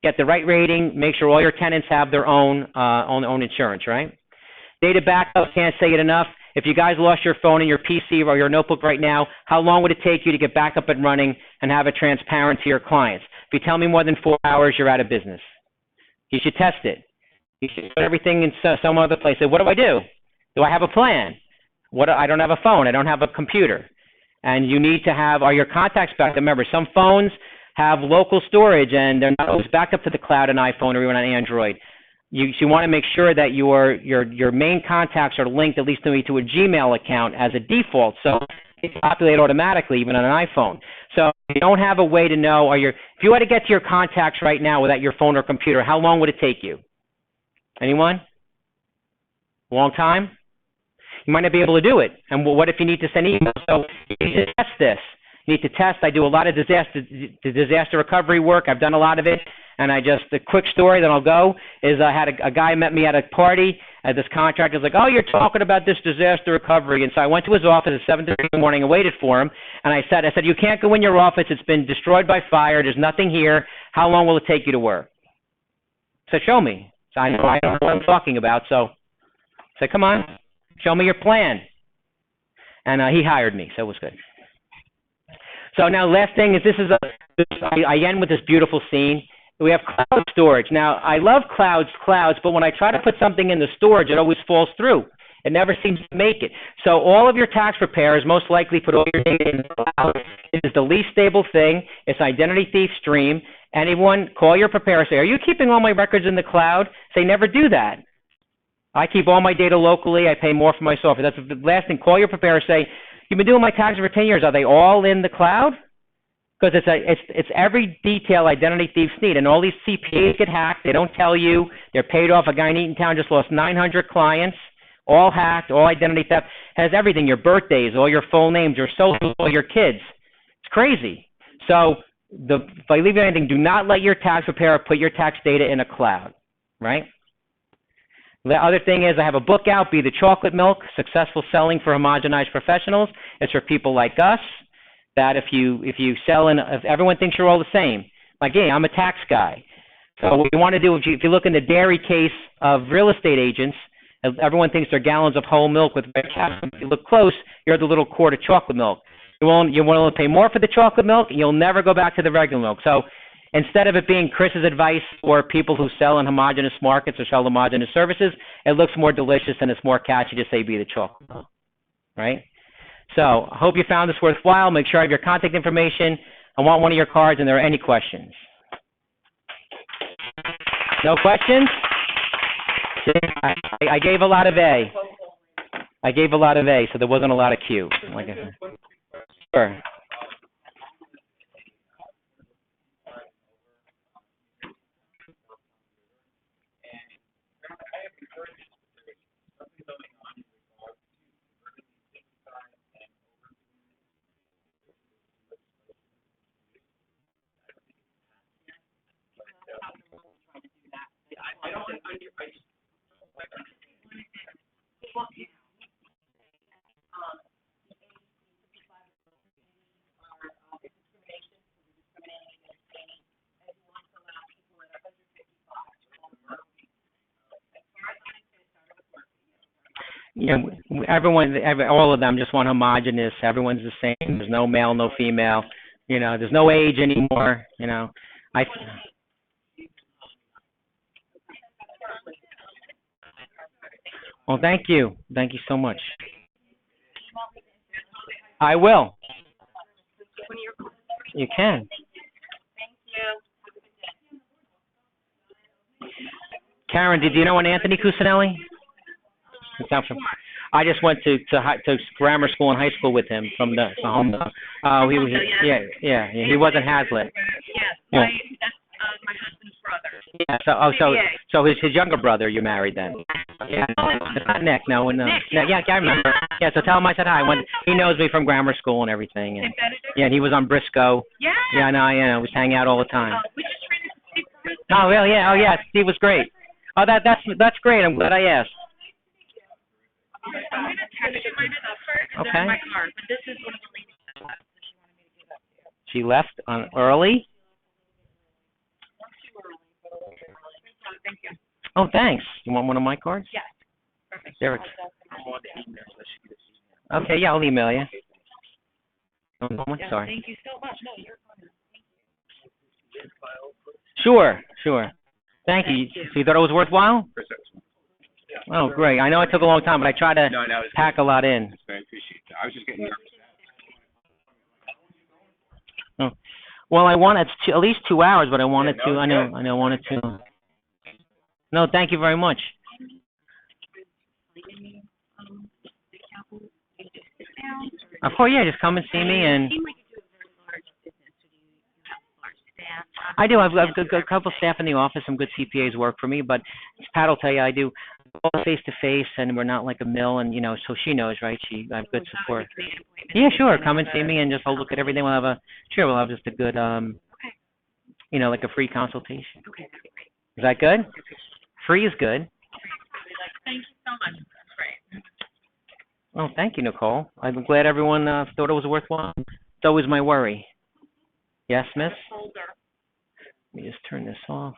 get the right rating, make sure all your tenants have their own insurance, right? Data backup, can't say it enough. If you guys lost your phone and your PC or your notebook right now, how long would it take you to get back up and running and have it transparent to your clients? If you tell me more than 4 hours, you're out of business. You should test it. You should put everything in some other place. Say, what do I do? Do I have a plan? I don't have a phone. I don't have a computer. And you need to are your contacts backed up? Remember, some phones have local storage, and they're not always backed up to the cloud on iPhone or even on Android. You want to make sure that your main contacts are linked at least to a Gmail account as a default, so they populate automatically even on an iPhone. So if you don't have a way to know, if you had to get to your contacts right now without your phone or computer, how long would it take you? Anyone? A long time? You might not be able to do it. And what if you need to send emails? So you need to test this. You need to test. I do a lot of disaster recovery work. I've done a lot of it. And a quick story, then I'll go, is I had a guy met me at a party. This contractor was like, oh, you're talking about this disaster recovery. And so I went to his office at 7:30 in the morning and waited for him. And I said, you can't go in your office. It's been destroyed by fire. There's nothing here. How long will it take you to work? So show me. So I don't know what I'm talking about. So I said, come on. Show me your plan. And he hired me, so it was good. So now last thing is I end with this beautiful scene. We have cloud storage. Now, I love clouds, but when I try to put something in the storage, it always falls through. It never seems to make it. So all of your tax preparers most likely put all your data in the cloud. It is the least stable thing. It's identity thief stream. Anyone, call your preparer, say, are you keeping all my records in the cloud? Say, never do that. I keep all my data locally. I pay more for my software. That's the last thing. Call your preparer, say, you've been doing my taxes for 10 years. Are they all in the cloud? Because it's every detail identity thieves need. And all these CPAs get hacked. They don't tell you. They're paid off. A guy in Eatontown just lost 900 clients, all hacked, all identity theft. Has everything, your birthdays, all your full names, your social, all your kids. It's crazy. So if I leave you anything, do not let your tax preparer put your tax data in a cloud, right? The other thing is I have a book out, Be the Chocolate Milk, Successful Selling for Homogenized Professionals. It's for people like us that if you sell and if everyone thinks you're all the same. Like, hey, I'm a tax guy. So what you want to do, if you look in the dairy case of real estate agents, everyone thinks they're gallons of whole milk with red caps. If you look close, you're the little quart of chocolate milk. You want to pay more for the chocolate milk, and you'll never go back to the regular milk. So instead of it being Chris's advice for people who sell in homogeneous markets or sell homogeneous services, it looks more delicious and it's more catchy to say be the chocolate milk, right? So I hope you found this worthwhile. Make sure I have your contact information. I want one of your cards, and there are any questions. No questions? I gave a lot of A. I gave a lot of A, so there wasn't a lot of Q. Like I said. Sure. Yeah, all of them just want homogenous. Everyone's the same. There's no male, no female. You know, there's no age anymore. You know, Well, thank you. Thank you so much. I will. You can. Karen, did you know an Anthony Cusinelli? I just went to grammar school and high school with him from the home. He wasn't Hazlitt. Yes, Yeah. that's my husband's brother. Yeah. So his younger brother you married then. Yeah. Not Nick. No. Nick. Yeah, I remember. Yeah. So tell him I said hi. He knows me from grammar school and everything. And yeah, and he was on Briscoe. Yeah. Yeah, I know. We hang out all the time. We just ran into Steve. Oh, really? Yeah. Oh, yeah. Steve was great. Oh, that's great. I'm glad I asked. I'm going to text you my number and Okay. then my card, but this is one of the ladies that left, so she wanted me to give that to you. She left early? Not too early, but a little bit early. So thank you. Oh, thanks. You want one of my cards? Yes. Perfect. Derek. Okay, yeah, I'll email you. Oh, Yeah, sorry. thank you so much. No, you're fine. Sure. Thank you. So you thought it was worthwhile? Oh, great. I know it took a long time, but I tried to pack a lot in. I appreciate that. I was just getting nervous. Oh. Well, I wanted at least 2 hours, but I wanted to. I wanted to. No, thank you very much. Of course, yeah. Just come and see me, and I do. I've got a couple staff in the office. Some good CPAs work for me, but Pat will tell you I do all face to face, and we're not like a mill, and so she knows, right? I have good support. Yeah, sure. Come and see me, and just look at everything. We'll have just a good, like a free consultation. Okay, that'd be great. Is that good? Free is good. Thank you so much. That's great. Oh, thank you, Nicole. I'm glad everyone thought it was worthwhile. It's always my worry. Yes, miss? Folder. Let me just turn this off.